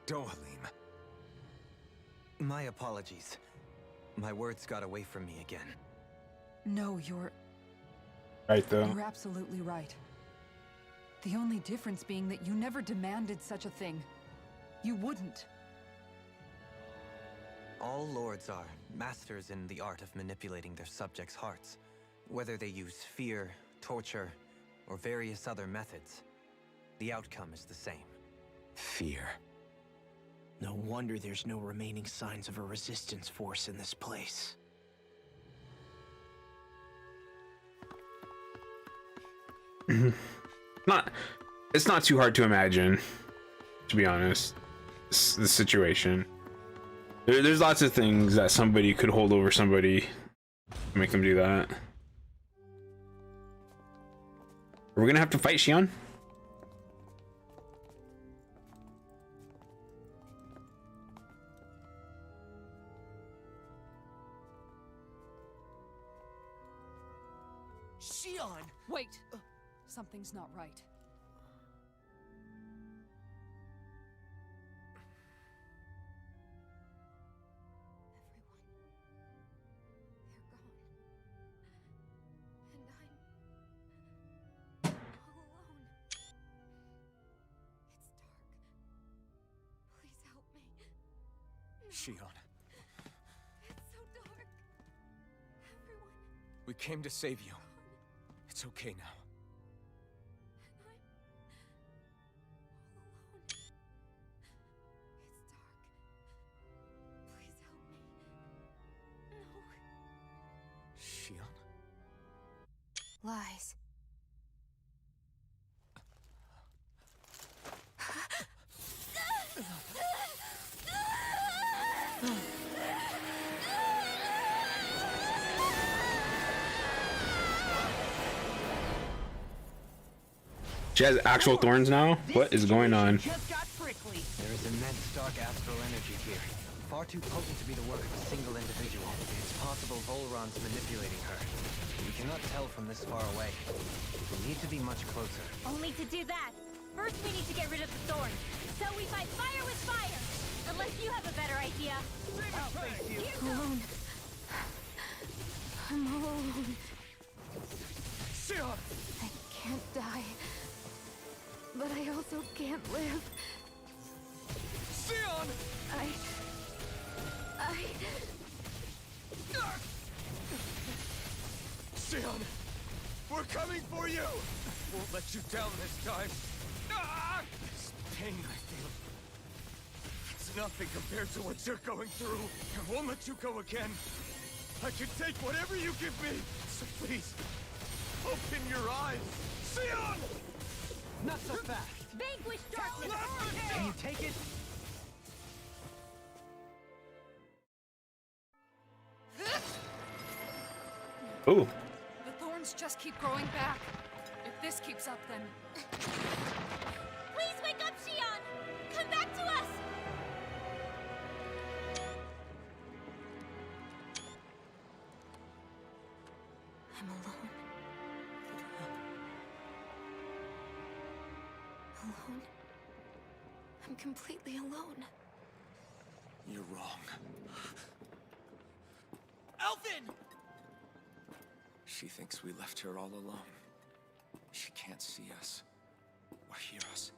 Dohalim. My apologies. My words got away from me again. No, you're Right though. absolutely right. The only difference being that you never demanded such a thing. You wouldn't. All lords are masters in the art of manipulating their subjects' hearts. Whether they use fear, torture, or various other methods, the outcome is the same. Fear. No wonder there's no remaining signs of a resistance force in this place. It's not too hard to imagine, to be honest, the situation. There's lots of things that somebody could hold over somebody to make them do that. Are we gonna have to fight Shion? something's not right. Everyone. They're gone. And I'm all alone. It's dark. Please help me. Shion, It's so dark. Everyone. we came to save you. It's okay now. And I'm all alone. It's dark. Please help me. No. Shion? Lies. She has actual thorns now? What is going on? Just got prickly. There is immense dark astral energy here. Far too potent to be the work of a single individual. It's possible Volron's manipulating her. We cannot tell from this far away. We need to be much closer. Only to do that, first we need to get rid of the thorn. So we fight fire with fire. Unless you have a better idea. Alone. I'm all alone. Shion! I can't die. But I also can't live. Shion! I... Shion! We're coming for you! Won't let you down this time. This pain I feel. It's nothing compared to what you're going through. I won't let you go again. I can take whatever you give me. So please, open your eyes. Shion! Not so fast! Vanquish darkness! Can you take it? Ooh. The thorns just keep growing back. If this keeps up, then... Please wake up, Shion! Come back to us! I'm alone. Alone? I'm completely alone. You're wrong. Elfin! She thinks we left her all alone. She can't see us or hear us.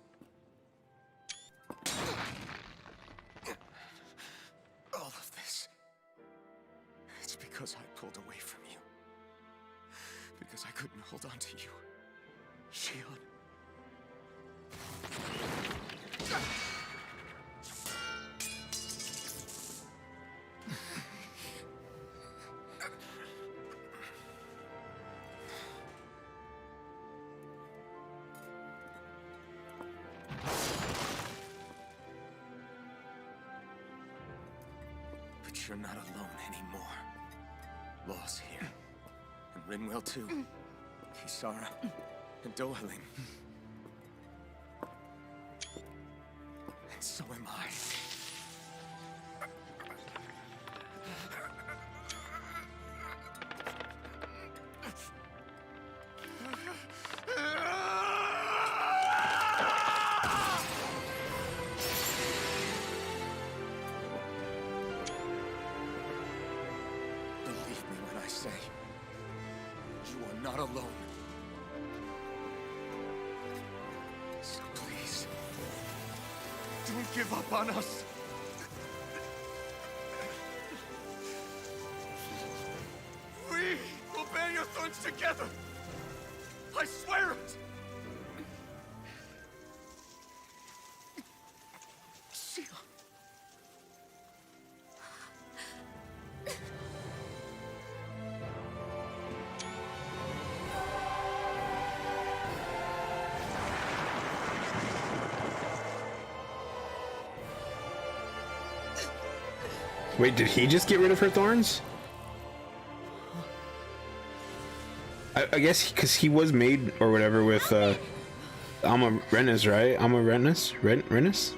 All of this. It's because I pulled away from you. Because I couldn't hold on to you. Shion. But you're not alone anymore. Law's here. And Rinwell too. Kisara. And Dohalim. And so am I. Believe me when I say, you are not alone. So please, don't give up on us. We will bear your thorns together. I swear it. Shion. Wait, did he just get rid of her thorns? I guess because he was made or whatever with Alma Renus, right? Alma Renus? Renus?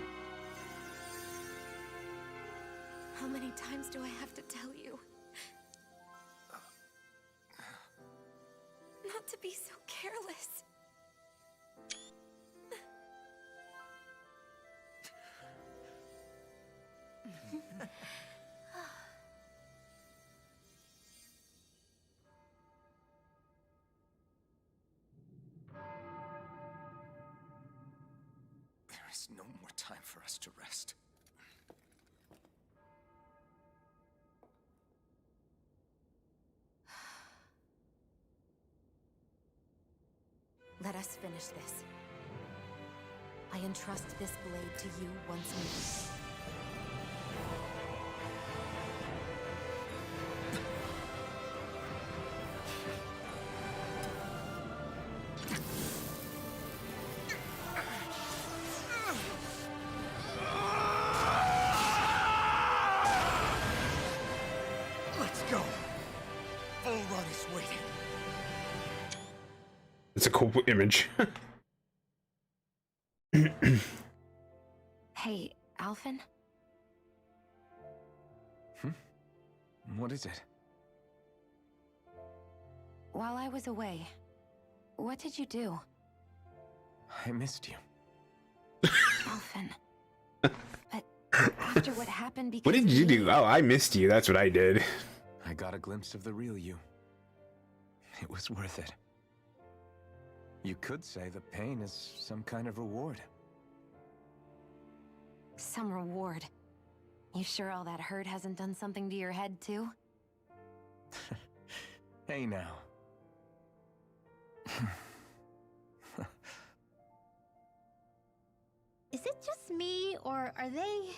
How many times do I have to tell you? Not to be so careless. There is no more time for us to rest. Let us finish this. I entrust this blade to you once more. Let's go. Volrod is waiting. It's a cool image. Hey, Alphen? What is it? While I was away, what did you do? I missed you. Alphen. But after what happened because What did of you me- do? Oh, I missed you. That's what I did. I got a glimpse of the real you. It was worth it. You could say the pain is some kind of reward. Some reward. You sure all that hurt hasn't done something to your head, too? Hey now. Is it just me, or are they...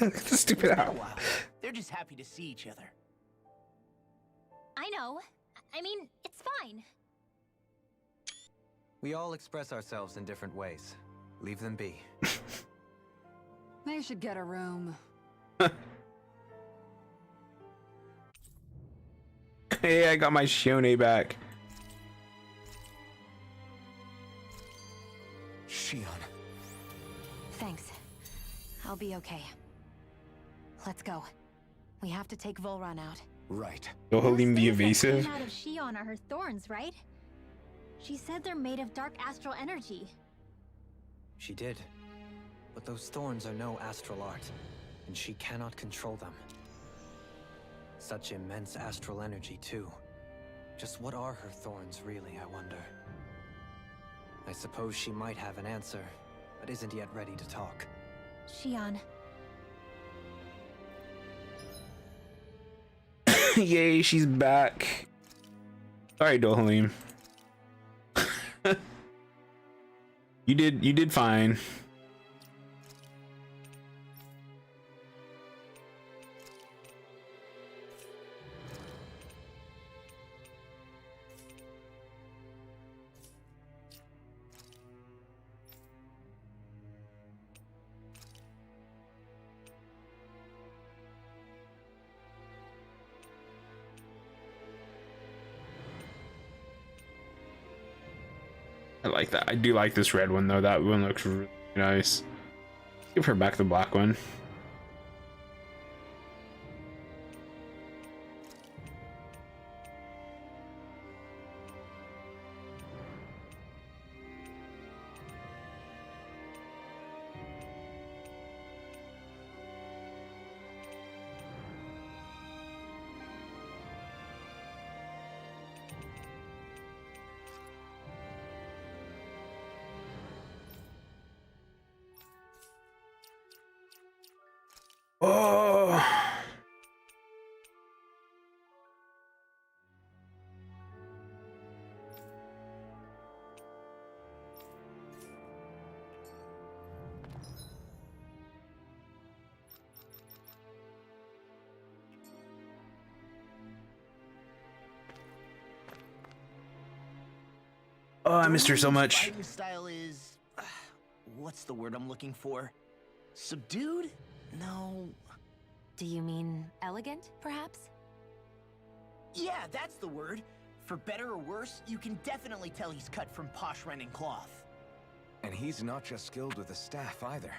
It's a stupid Been a owl. while. They're just happy to see each other. I know. I mean, it's fine. We all express ourselves in different ways. Leave them be. They should get a room. Hey, I got my Shione back. Shion. Thanks. I'll be okay. Let's go. We have to take Volron out. Right. Dohalim the Those things that evasive. came out of Shion are her thorns, right? She said they're made of dark astral energy. She did. But those thorns are no astral art, and she cannot control them. Such immense astral energy, too. Just what are her thorns, really, I wonder? I suppose she might have an answer, but isn't yet ready to talk. Shion, Yay, she's back. Sorry, Dohalim. You did fine. I like that. I do like this red one though. That one looks really nice. Give her back the black one. Oh. Oh, I missed her so Dohalim's much. Fighting style is, what's the word I'm looking for? Subdued? No. Do you mean elegant, perhaps? Yeah, that's the word. For better or worse, you can definitely tell he's cut from posh Renan cloth. And he's not just skilled with the staff either.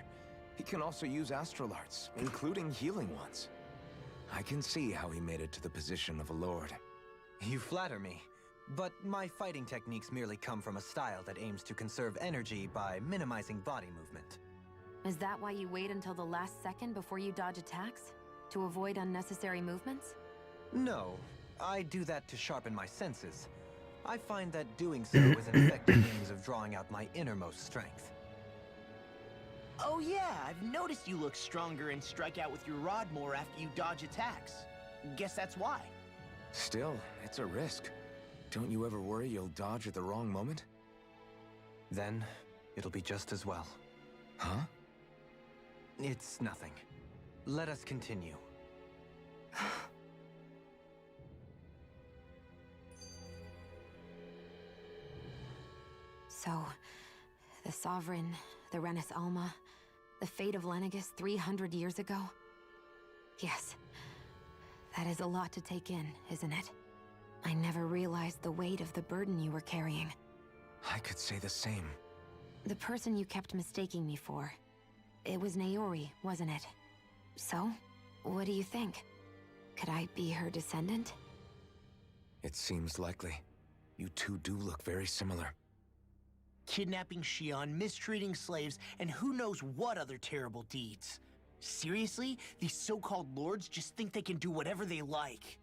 He can also use astral arts, including healing ones. I can see how he made it to the position of a lord. You flatter me, but my fighting techniques merely come from a style that aims to conserve energy by minimizing body movement. Is that why you wait until the last second before you dodge attacks? To avoid unnecessary movements? No, I do that to sharpen my senses. I find that doing so is an effective means of drawing out my innermost strength. Oh yeah, I've noticed you look stronger and strike out with your rod more after you dodge attacks. Guess that's why. Still, it's a risk. Don't you ever worry you'll dodge at the wrong moment? Then, it'll be just as well. Huh? It's nothing. Let us continue. So, the Sovereign, the Renis Alma, the fate of Lenegis 300 years ago? Yes. That is a lot to take in, isn't it? I never realized the weight of the burden you were carrying. I could say the same. The person you kept mistaking me for. It was Naori, wasn't it? So, what do you think? Could I be her descendant? It seems likely. You two do look very similar. Kidnapping Shion, mistreating slaves, and who knows what other terrible deeds. Seriously? These so-called lords just think they can do whatever they like.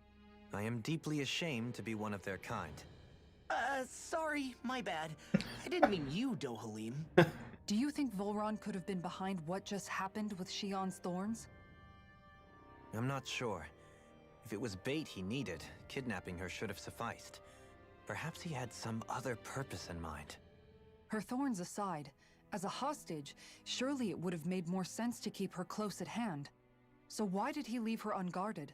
I am deeply ashamed to be one of their kind. Sorry, my bad. I didn't mean you, Dohalim. Do you think Volron could have been behind what just happened with Shion's thorns? I'm not sure. If it was bait he needed, kidnapping her should have sufficed. Perhaps he had some other purpose in mind. Her thorns aside, as a hostage, surely it would have made more sense to keep her close at hand. So why did he leave her unguarded?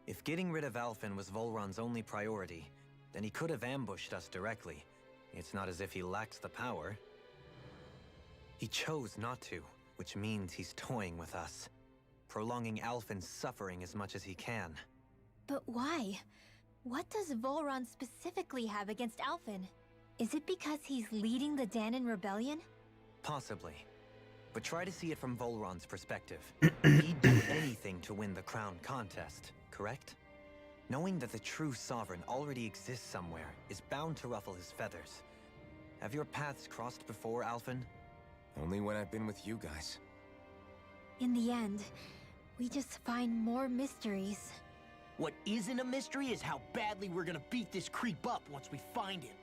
If getting rid of Alphen was Volron's only priority, then he could have ambushed us directly. It's not as if he lacks the power. He chose not to, which means he's toying with us, prolonging Alphen's suffering as much as he can. But why? What does Volron specifically have against Alphen? Is it because he's leading the Danan rebellion? Possibly. But try to see it from Volron's perspective. He'd do anything to win the crown contest, correct? Knowing that the true sovereign already exists somewhere is bound to ruffle his feathers. Have your paths crossed before, Alphen? Only when I've been with you guys. In the end, we just find more mysteries. What isn't a mystery is how badly we're gonna beat this creep up once we find him.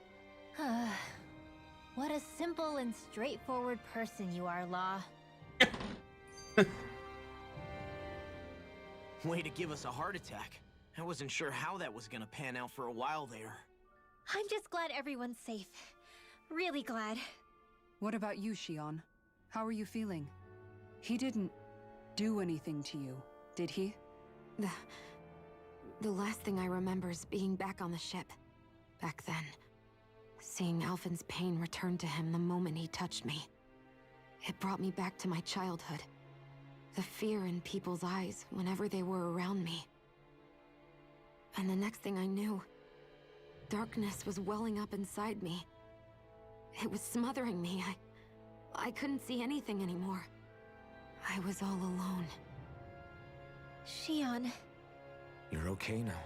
What a simple and straightforward person you are, Law. Way to give us a heart attack. I wasn't sure how that was gonna pan out for a while there. I'm just glad everyone's safe. Really glad. What about you, Shion? How are you feeling? He didn't do anything to you, did he? The last thing I remember is being back on the ship. Back then. Seeing Alphen's pain return to him the moment he touched me. It brought me back to my childhood. The fear in people's eyes whenever they were around me. And the next thing I knew, darkness was welling up inside me. It was smothering me. I couldn't see anything anymore. I was all alone. Shion. You're okay now.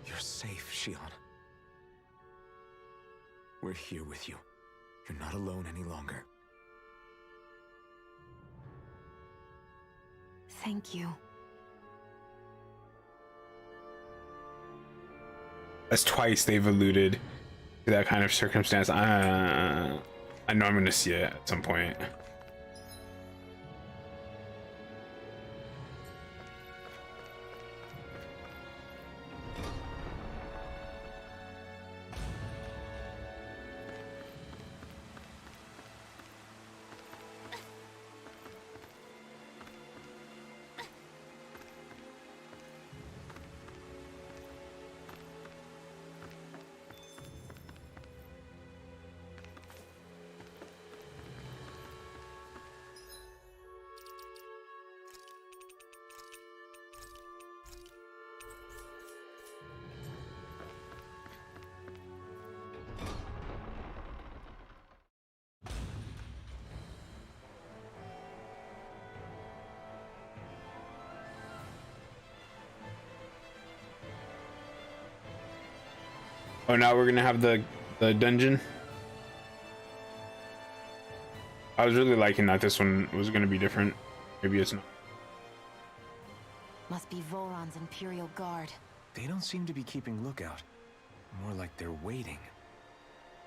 You're safe, Shion. We're here with you. You're not alone any longer. Thank you. That's twice they've alluded to that kind of circumstance. I know I'm gonna see it at some point. Oh, now we're gonna have the dungeon. I was really liking that this one was gonna be different. Maybe it's not. Must be Volron's Imperial Guard. They don't seem to be keeping lookout. More like they're waiting.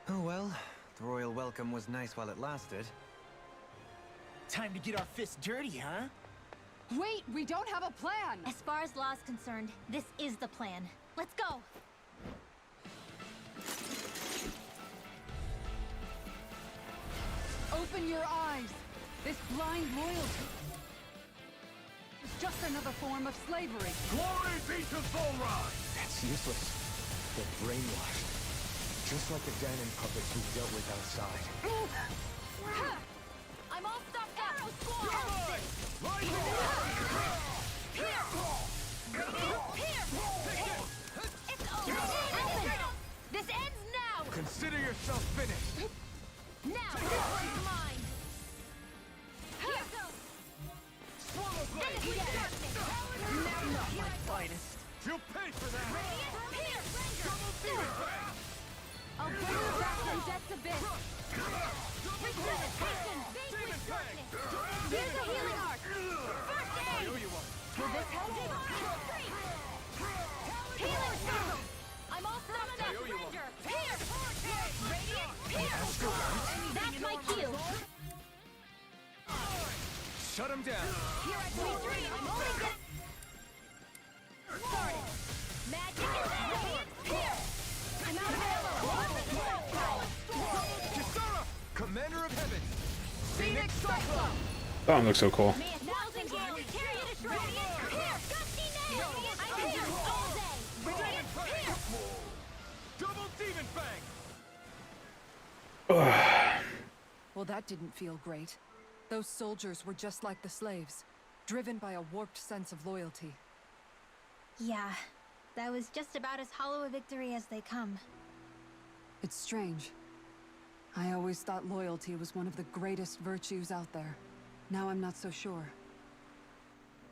Oh well, the royal welcome was nice while it lasted. Time to get our fists dirty, huh? Wait, we don't have a plan! As far as law's concerned, this is the plan. Let's go! Open your eyes! This blind loyalty is just another form of slavery. Glory be to Volron! That's useless. They're brainwashed. Just like the Danon puppets we dealt with outside. I'm all stuffed up! Squad! It's over! Alvin! This ends now! Consider yourself finished! Now, this one's mine! Here goes! Finish with darkness! Now not my finest. You'll pay for that! Here, Ranger! I'll bring you back from death's abyss. Resuscitation! Base with darkness! Here's a healing arc! First aid! Will this help? Healing circle! I'm all stuffed up! Ranger! Here! Radiant! Here! That's my cue! Shut him down! Here at Sweet Dream, I'm only get... Started! Magic is radiant! Here! I'm out of ammo! Kisara! Commander of Heaven! Phoenix Cyclone! That one looks so cool. Thousand Gale! Carry it! Radiant! Here! Gusty Nail! I'm here! All day! Radiant! Here! Double Demon Fang! Well, that didn't feel great. Those soldiers were just like the slaves, driven by a warped sense of loyalty. Yeah, that was just about as hollow a victory as they come. It's strange. I always thought loyalty was one of the greatest virtues out there. Now I'm not so sure.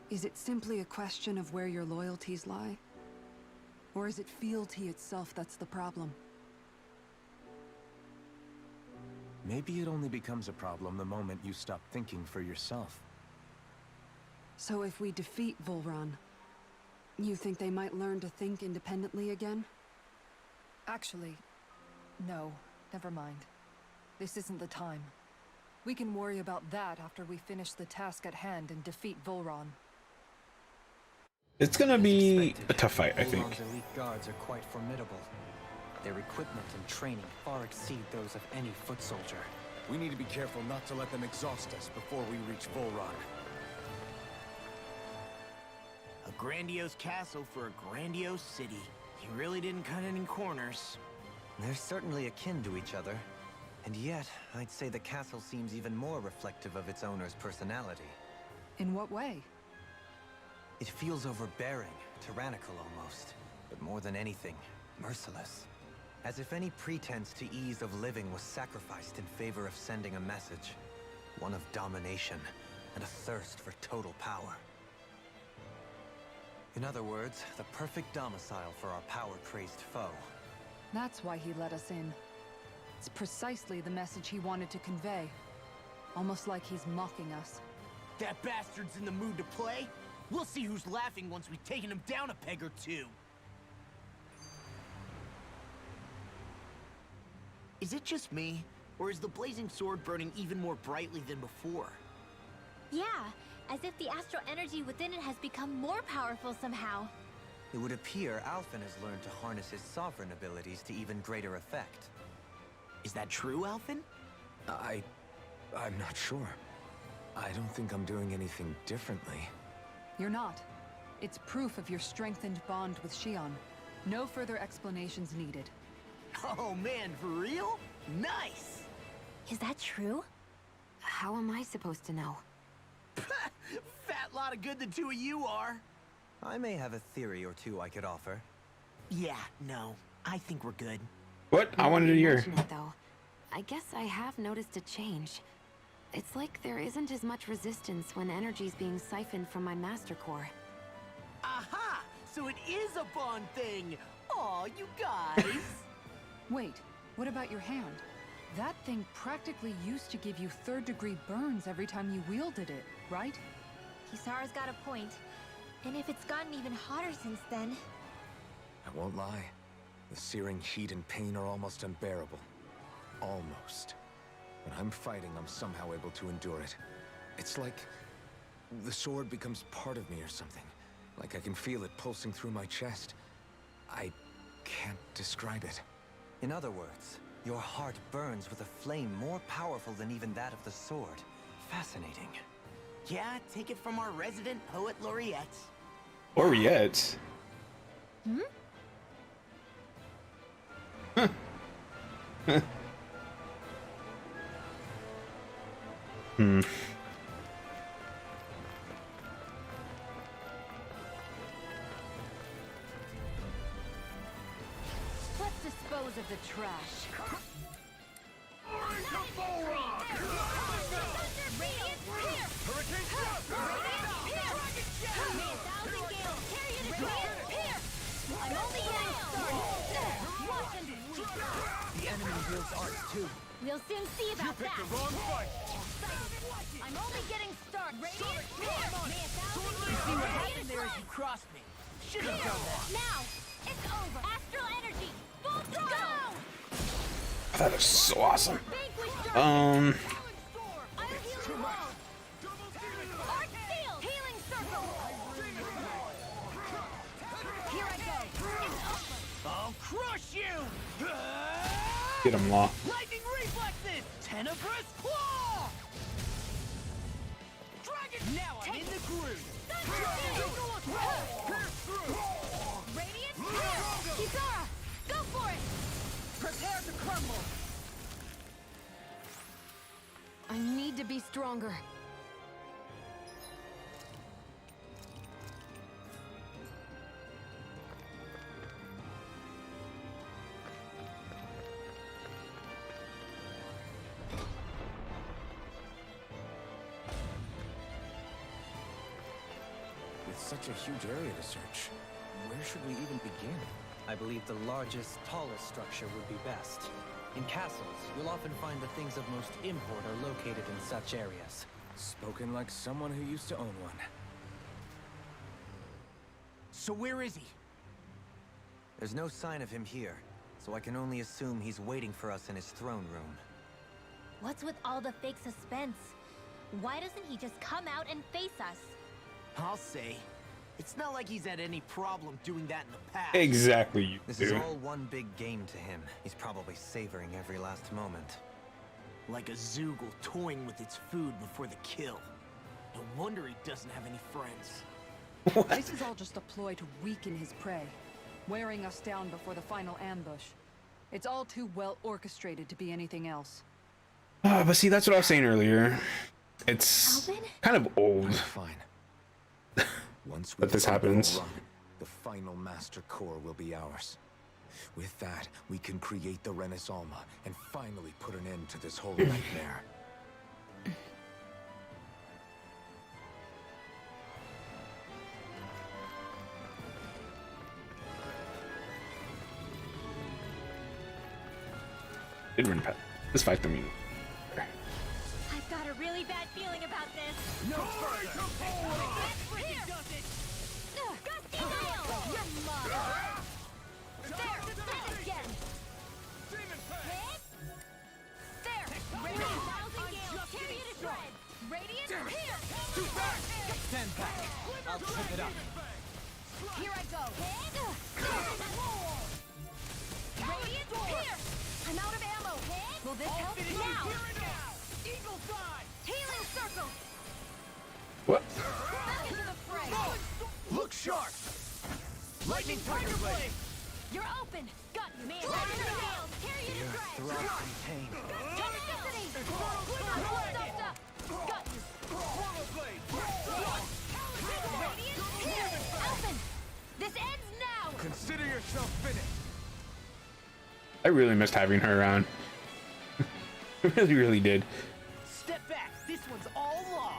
Is it simply a question of where your loyalties lie? Or is it fealty itself that's the problem? Maybe it only becomes a problem the moment you stop thinking for yourself. So if we defeat Volron, you think they might learn to think independently again? Actually, no. Never mind. This isn't the time. We can worry about that after we finish the task at hand and defeat Volron. It's gonna be a tough fight, I think. Volron's elite guards are quite formidable. Their equipment and training far exceed those of any foot soldier. We need to be careful not to let them exhaust us before we reach Volron. A grandiose castle for a grandiose city. He really didn't cut any corners. They're certainly akin to each other. And yet, I'd say the castle seems even more reflective of its owner's personality. In what way? It feels overbearing, tyrannical almost. But more than anything, merciless. As if any pretense to ease of living was sacrificed in favor of sending a message. One of domination, and a thirst for total power. In other words, the perfect domicile for our power-crazed foe. That's why he let us in. It's precisely the message he wanted to convey. Almost like he's mocking us. That bastard's in the mood to play? We'll see who's laughing once we've taken him down a peg or two. Is it just me? Or is the blazing sword burning even more brightly than before? Yeah, as if the astral energy within it has become more powerful somehow. It would appear Alphen has learned to harness his sovereign abilities to even greater effect. Is that true, Alphen? I'm not sure. I don't think I'm doing anything differently. You're not. It's proof of your strengthened bond with Shion. No further explanations needed. Oh man, for real? Nice! Is that true? How am I supposed to know? Fat lot of good the two of you are. I may have a theory or two I could offer. Yeah, no. I think we're good. What? I wanted to You hear. mention it, though. I guess I have noticed a change. It's like there isn't as much resistance when energy's being siphoned from my master core. Aha! So it is a Bond thing! Aw, you guys! Wait, what about your hand? That thing practically used to give you third-degree burns every time you wielded it, right? Kisara's got a point. And if it's gotten even hotter since then... I won't lie. The searing heat and pain are almost unbearable. Almost. When I'm fighting, I'm somehow able to endure it. It's like the sword becomes part of me or something. Like I can feel it pulsing through my chest. I can't describe it. In other words, your heart burns with a flame more powerful than even that of the sword. Fascinating. Yeah, take it from our resident poet laureate. Laureate? Hmm? Hmm. Let's dispose of the trash. The enemy wields arts too. We'll soon see about that. The wrong fight. I'm only getting started. Radiant You see what happened there as you crossed me. Should have done that. Now, it's over. Astral energy, full throttle. That is so awesome. Vanquish Um, I'll heal you all. Arc field. Healing circle. Here I go. It's over. I'll crush you. get him, Law. Lightning reflexes. Tenebrous claw. Dragon. Now I'm in the groove. Radiant Tail! Kisara! Go for it! Prepare to crumble. I need to be stronger. With such a huge area to search, where should we even begin? I believe the largest, tallest structure would be best. In castles, you'll often find the things of most import are located in such areas. Spoken like someone who used to own one. So where is he? There's no sign of him here, so I can only assume he's waiting for us in his throne room. What's with all the fake suspense? Why doesn't he just come out and face us? I'll say. It's not like he's had any problem doing that in the past. Exactly, you This is do. all one big game to him. He's probably savoring every last moment. Like a Zoogle toying with its food before the kill. No wonder he doesn't have any friends. This is all just a ploy to weaken his prey, wearing us down before the final ambush. It's all too well orchestrated to be anything else. But see, that's what I was saying earlier. It's Alvin? kind of old. I'm fine. Once we But this fight happens. Bull Run, the final Master Core will be ours. With that, we can create the Renis Alma and finally put an end to this whole nightmare. Did run past this fight, I mean. I've got a really bad feeling about this. No further. Here! Gusty Nail! Your mother! There! That again! Hit! There! Radiant Thousand Gale! Tear you to shreds! Radiant here! Too fast. Stand back. I'll tip it up. Here I go! Hit! Radiant here! I'm out of ammo! Hit! Will this help? Now! Eagle's eye. Healing circle! What? Back into the fray! Look sharp. Lightning tiger blade. You're open! Got you! Man, Nail! Tear you to shreds! Throughout contain. Toxicity! Stop! Got you! Radiant here! Elfin! This ends now! Consider yourself finished. I really missed having her around. I really, really did. Step back. This one's all law.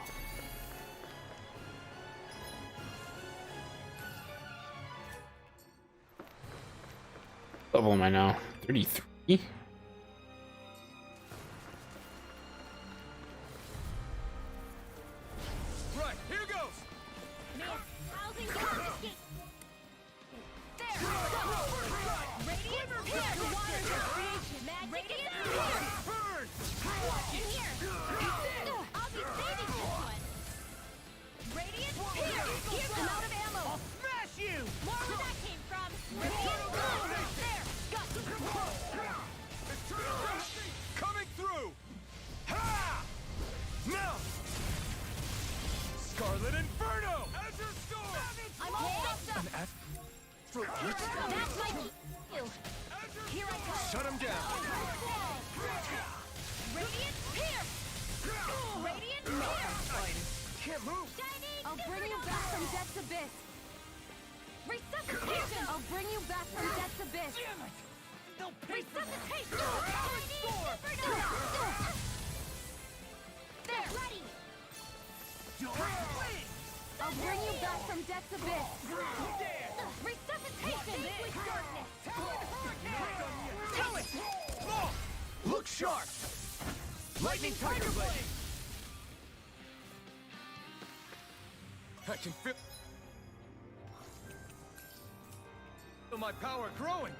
Level am I now? 33? Shut him down. Radiant Pierce! Radiant Pierce! Can't move. I'll bring you back from Death's Abyss. Resuscitation! I'll bring you back from Death's Abyss. They'll pay for that. Resuscitation! There! Ready! I'll bring you back from Death's Abyss. Resuscitation! With darkness! Tell it! Look sharp! Lightning Tiger Blade! I can feel my power growing!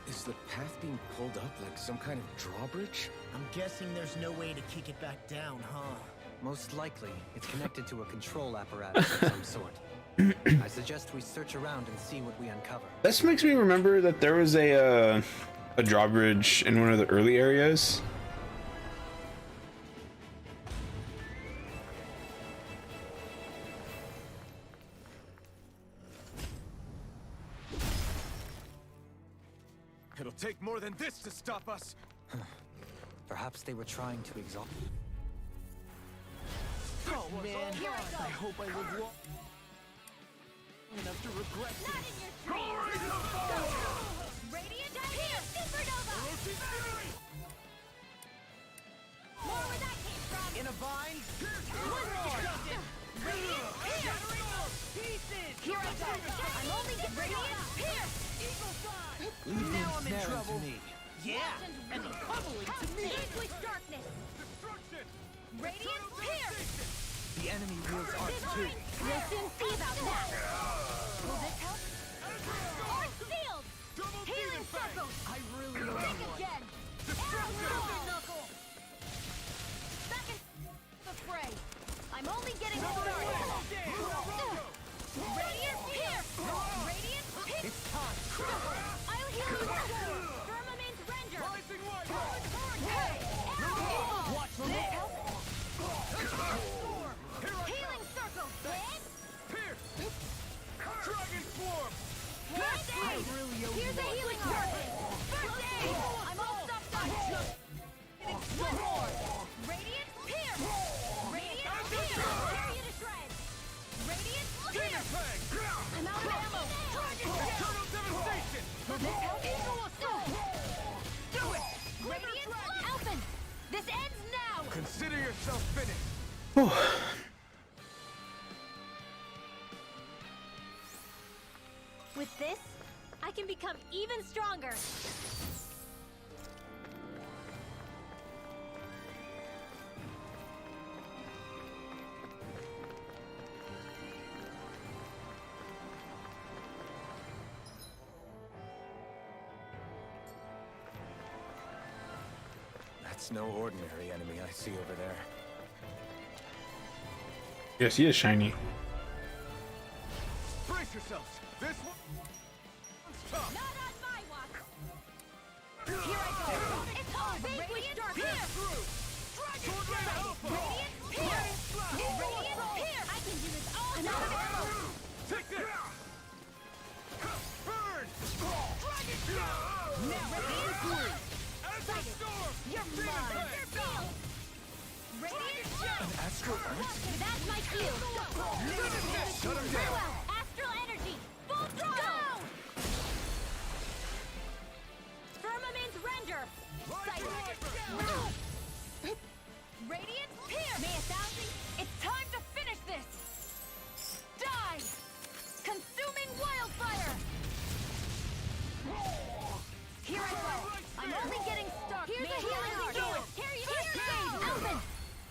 Is the path being pulled up like some kind of drawbridge? I'm guessing there's no way to kick it back down, huh? Most likely, it's connected to a control apparatus of some sort. I suggest we search around and see what we uncover. This makes me remember that there was a drawbridge in one of the early areas. It'll take more than this to stop us! Perhaps they were trying to exalt. Oh man, I hope I live long enough to regret Not this. in your dreams! Radiant Pierce! Supernova! More where that came from! In a vine? Radiant Pierce! Pieces! Here I go! I'm only the Radiant Pierce! Now I'm in trouble. Me. Yeah, and bubbling to me. Extinguish darkness! Destruction! Radiant Pierce! The enemy wields arc too. We'll soon see about that! Will this help? Arc field! Healing circles! I really don't Think want again! Destruction! Arrow knuckle! Back in the fray! I'm only getting started! Radiant Pierce! Radiant Pierce! It's time! I'll heal you! Firmament Render! Rising light! Hey! Arrow! Watch Will this this. help? Here I Healing circle! This? Pierce! Dragon Swarm! First aid! Here's a healing arc! First aid! I'm all stuffed up! One more! Radiant Pierce! Radiant Pierce! Tear you to shreds! Radiant Pierce! I'm out of ammo! Eternal devastation! Will this help? Do it! Radiant Alphen! This ends now! Consider yourself finished! With this, I can become even stronger! That's no ordinary enemy I see over there. Yes, he is shiny. Brace yourselves! This one's tough! Not on my watch! Here I go! It's all Radiant Pierce! Sword Rain Alpha! Radiant Pierce! Radiant Pierce! I can do this all I'm out of ammo! Take this! Burn! Now Radiant Pierce! Azure Storm! You're mine! Radiant Pierce! Astral Earth? That's my cue! Shut him Very down! well! Astral energy! Full throttle! Firmament Render! Radiant Pierce! May 1,000! It's time to finish this! Die! Consuming wildfire! Here I go! I'm only getting stuck! Here's a healing arc! Tear you to shreds! Alphen!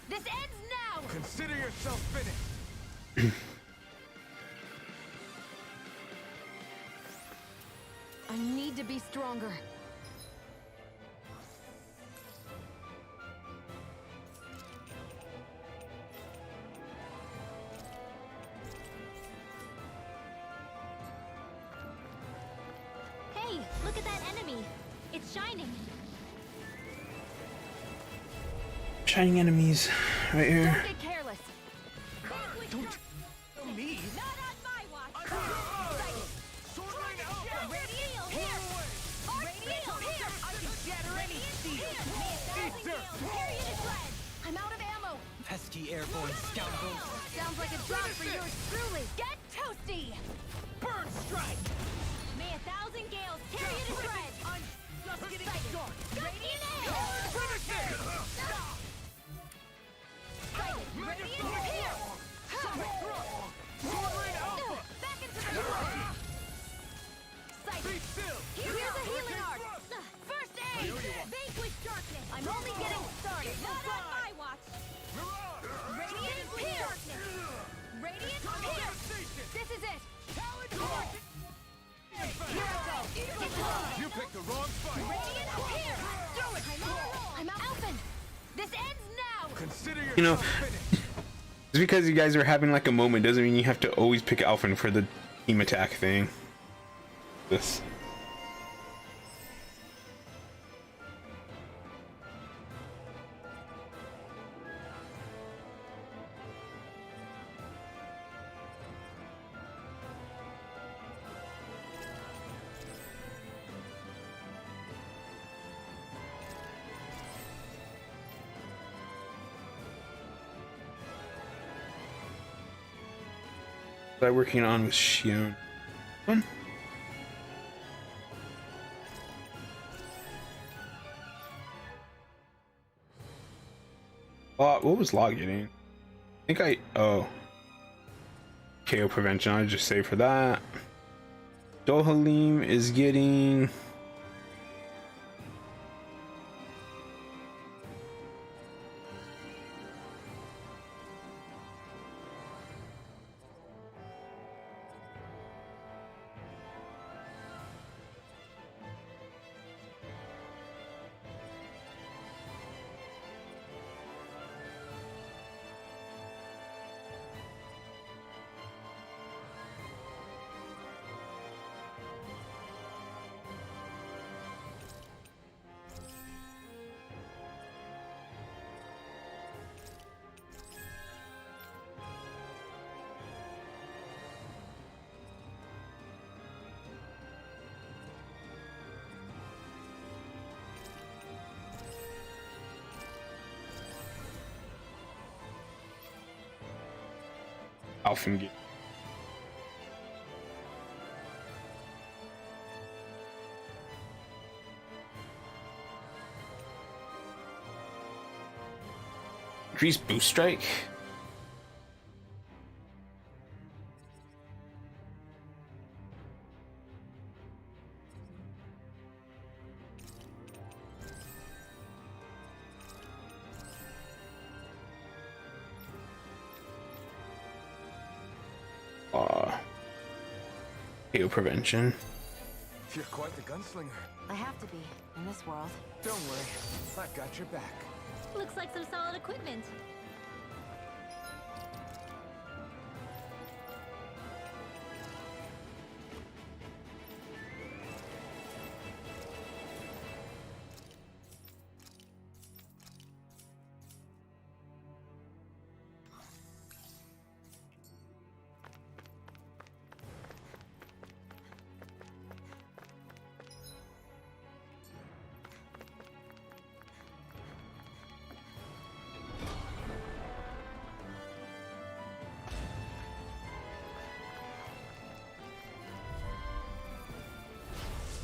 This ends now! Consider yourself finished! I need to be stronger. Hey, look at that enemy! It's shining! Shining enemies right here. Don't get careless. Don't me! Not on my watch! Sword Rain Alpha! Radiant Pierce! I'm out of ammo. Pesky airborne scoundrels. Sounds like a job for yours truly. Get toasty. Burn strike! May 1,000 gales tear you to shreds. I'm just getting started. Radiant air. Finish it! Radiant here. Sonic thrust! Soaring alpha! Back into the world. Be still! Here's a healing art. First aid. Vanquish darkness. I'm only getting started. Not on my watch. Radiant here. Radiant here. This is it. Here I go. You picked the wrong fight! Radiant here. Do it. I'm out. Alphen. This ends now. Consider You know, yourself finished! just because you guys are having like a moment doesn't mean you have to always pick Alphen for the team attack thing. This. What am I working on with Shion? One. What was Law getting? I think oh. KO prevention, I'll just save for that. Dohalim is getting Alphen. Increase boost strike. KO prevention. You're quite the gunslinger. I have to be, in this world. Don't worry, I've got your back. Looks like some solid equipment.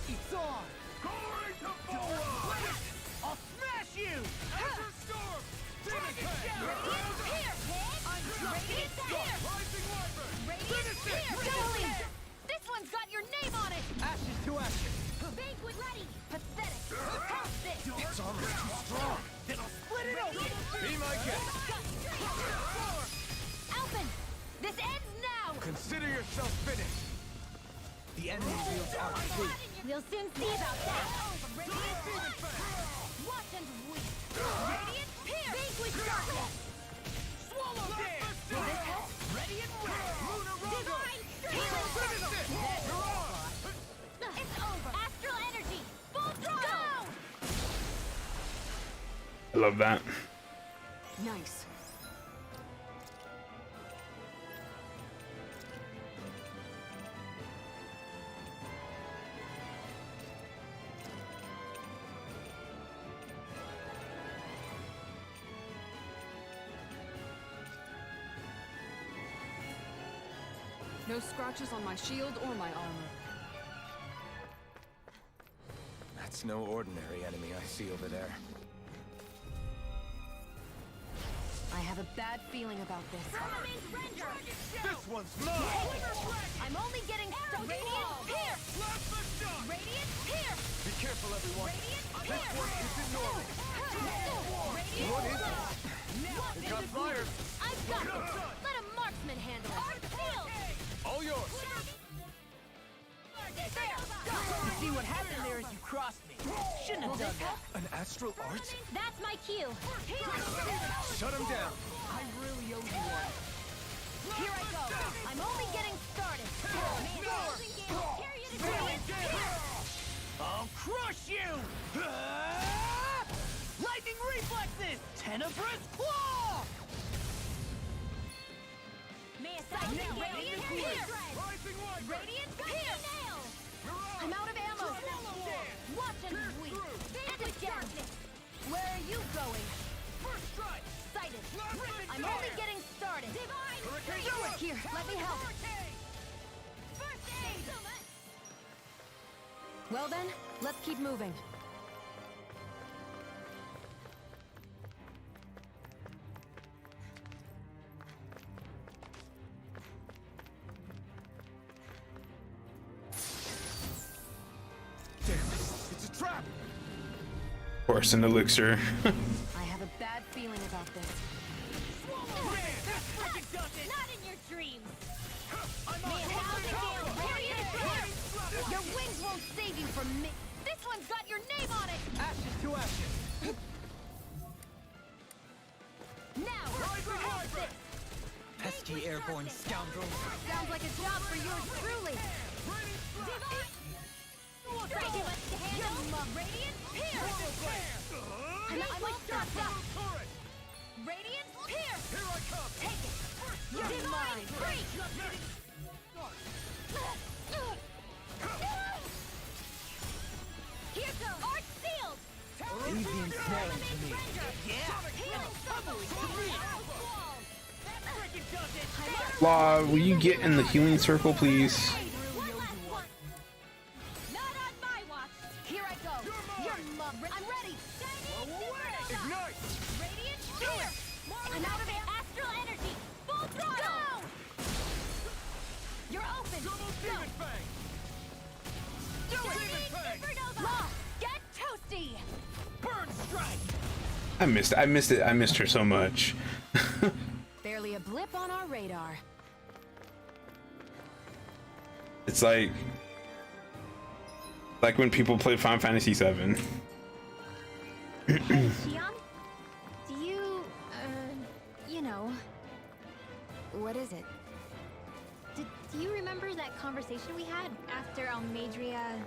It's on! Glory to Bora! I'll smash you! Azure Storm! Dragon Shadow! Radiant here. I'm Radiant here. Rising Wyvern! Radiant here. Dueling. This one's got your name on it. Ashes to ashes! Banquet ready. Pathetic. How's this? It's almost too strong! Then I'll split it open! Be my guest! Alphen, this ends now. Consider yourself finished. The enemy wields arc too. We'll soon see about that. Radiant watch and weep. Radiant pierce. Vanquish darkness. Swallow dance! Will this help? Ready and wet! Divine strength. It's over. Astral energy. Full throttle. Go. I love that. Nice. No scratches on my shield or my armor. That's no ordinary enemy I see over there. I have a bad feeling about this. This one's mine! I'm only getting started. Radiant Pierce! Radiant Pierce! Be careful, everyone. Radiant This one isn't normal. Radiant What is it? It got fired. I've got it! Let a marksman handle it. Field! All yours. You see what happened there is you crossed me. Shouldn't have done that. An astral art? That's my cue. Shut him down. I really owe you one. Here I go. I'm only getting started. I'll crush you! Lightning reflexes! Tenebrous claw! Radiant Pierce! Radiant Pierce! I'm out of ammo. Watch and weep. And again. Where are you going? First strike. Sighted. I'm only getting started. Here, let me help. First aid. Well then, let's keep moving. It's a trap. Of course, an elixir. I have a bad feeling about this. Not in your dreams. Your wings won't save you from me. This one's got your name on it. Ashes to ashes. Now, rehearse this. Pesky airborne scoundrel. Sounds like a job for yours truly. Radiant Pierce! I'm all stocked up. Radiant Pierce! Here I come. Take it! You're mine! Freak! Here goes! Art sealed! Leave the ensnaring to me. Healing circle! Law, will you get in the healing circle, please? One last one! Not on my watch! Here I go! You're mum! I'm ready! Ignite. Radiant Pierce! I'm out of astral energy! Full throttle! Go! You're open! Double demon fang. Supernova! Law, get toasty! Burn strike! I missed it. I missed her so much. Barely a blip on our radar. It's like when people play Final Fantasy VII. Hey, Xion? Do you, you know... What is it? Do you remember that conversation we had after Almadria...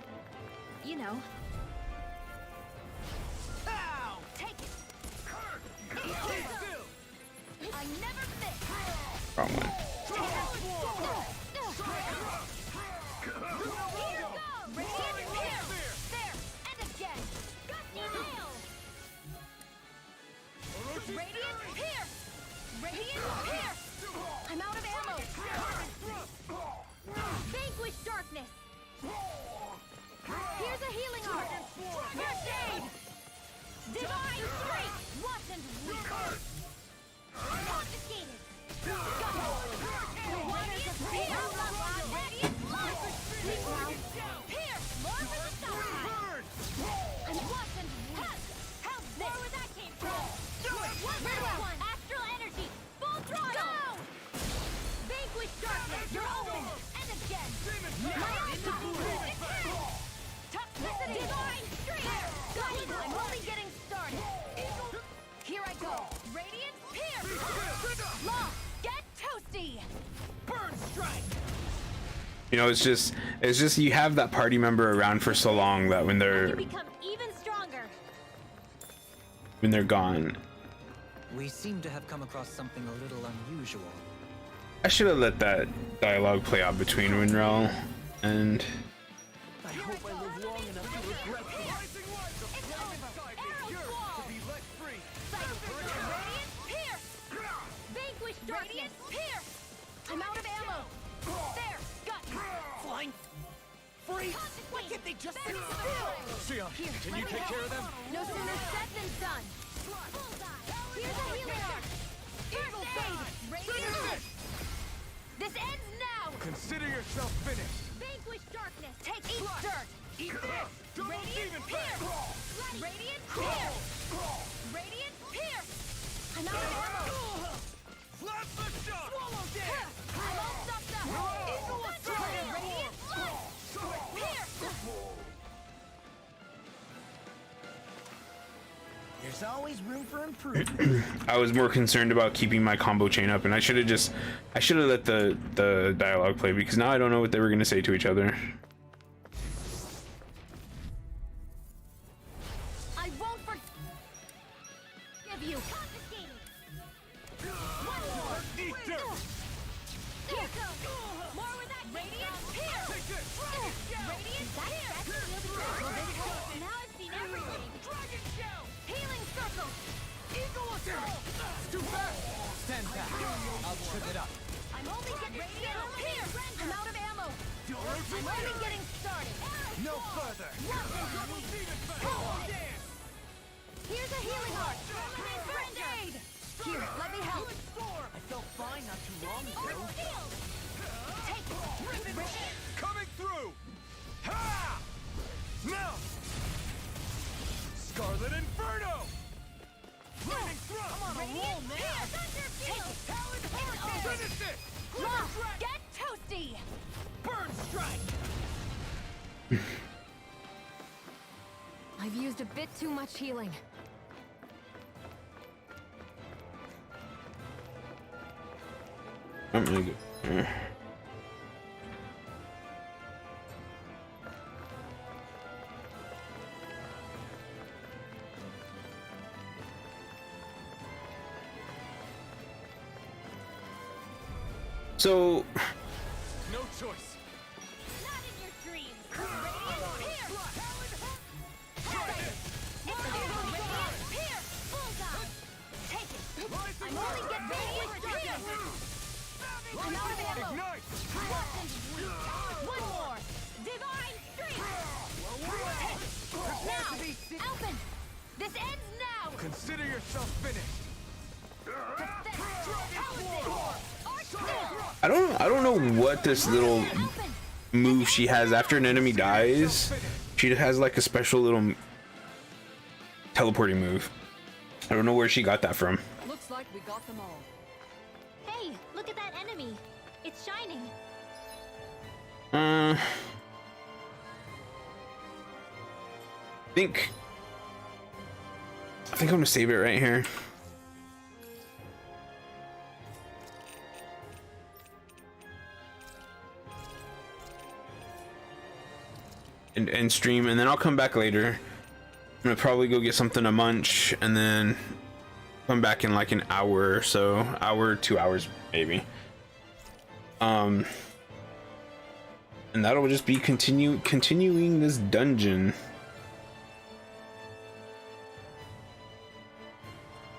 You know. Ow! Take it! I never fit! Wrong one. Here goes! Radiant Pierce! There! And again! Gusty Nail! Radiant Pierce! Radiant Pierce! I'm out of ammo! Vanquish darkness! Here's a healing art! First aid! Divine Strike! Watch and weep! Confiscated! Radiant Pierce! Radiant Light! Pierce! More for the side! And watch and weep! How's this? More where that came from! One last one! Astral energy! Full throttle! Go! Vanquish darkness! You're open! And again! My Toxicity! Divine Strike! I'm only getting started! Here I go! Radiant Pierce! Law, get toasty! Burn strike! You know, it's just you have that party member around for so long that when You they're become even stronger! gone, We seem to have come across something a little unusual. I should have let that dialogue play out between Winrel and I hope I live long enough to regret this. It's over! Arrow wall! Be let free. Radiant Pierce! Vanquish Radiant Pierce! I'm out of ammo! There! Got you! Flying freak! Why can't they just sit still? Sion, can you take care of them? No sooner said than done. Here's a healing art. First aid. Radiant. This ends now. Consider yourself finished. Vanquish darkness. Take eat dirt. Eat this! Radiant pierce. Radiant pierce. Radiant pierce. I'm out of ammo. Flash the shot! Swallow dead! I'm all stopped up. Eagle assault! Radiant pierce. There's always room for improvement. I was more concerned about keeping my combo chain up, and I should have let the dialogue play, because now I don't know what they were gonna say to each other. I won't forgive you. Confiscated. One more. Eat dirt! Here goes. More with that. Radiant pierce. Radiant pierce. Now I've seen everything. Dragon shell! Healing circle. Eagle assault! Too fast! Stand back. I'll trip it up. I'm only getting radiant pierce. I'm out of ammo. I'm only getting started. No further. Here's a healing heart. First aid. Here, let me help. I felt fine not too long ago. Take it. Radiant. Coming through! Ha! Now! Scarlet Inferno! Lightning thrust! I'm on a roll now. Thunderfield. Talon Hurricane! Finish it! Get toasty. Burn strike! I've used a bit too much healing. I'm gonna go. So No choice. Not in your dreams. Radiant pierce. It's over. Radiant pierce. Bullseye. Take it. I'm only getting radiant pierce. I'm out of ammo. Ignite! One more. Divine streak. Now, Alphen. This ends now. Consider yourself finished. I don't know what this little move she has after an enemy dies. She has like a special little teleporting move. I don't know where she got that from. Looks like we got them all. Hey, look at that enemy. It's shining. I think I'm gonna save it right here. And stream, and then I'll come back later. I'm gonna probably go get something to munch, and then come back in like an hour or so, hour, 2 hours maybe. And that'll just be continuing this dungeon.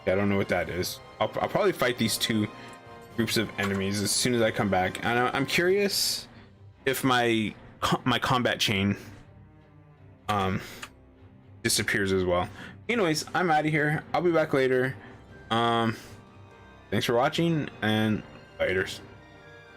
I don't know what that is. I'll probably fight these two groups of enemies as soon as I come back, and I'm curious if my combat chain disappears as well. Anyways, I'm out of here. I'll be back later. Thanks for watching, and laters.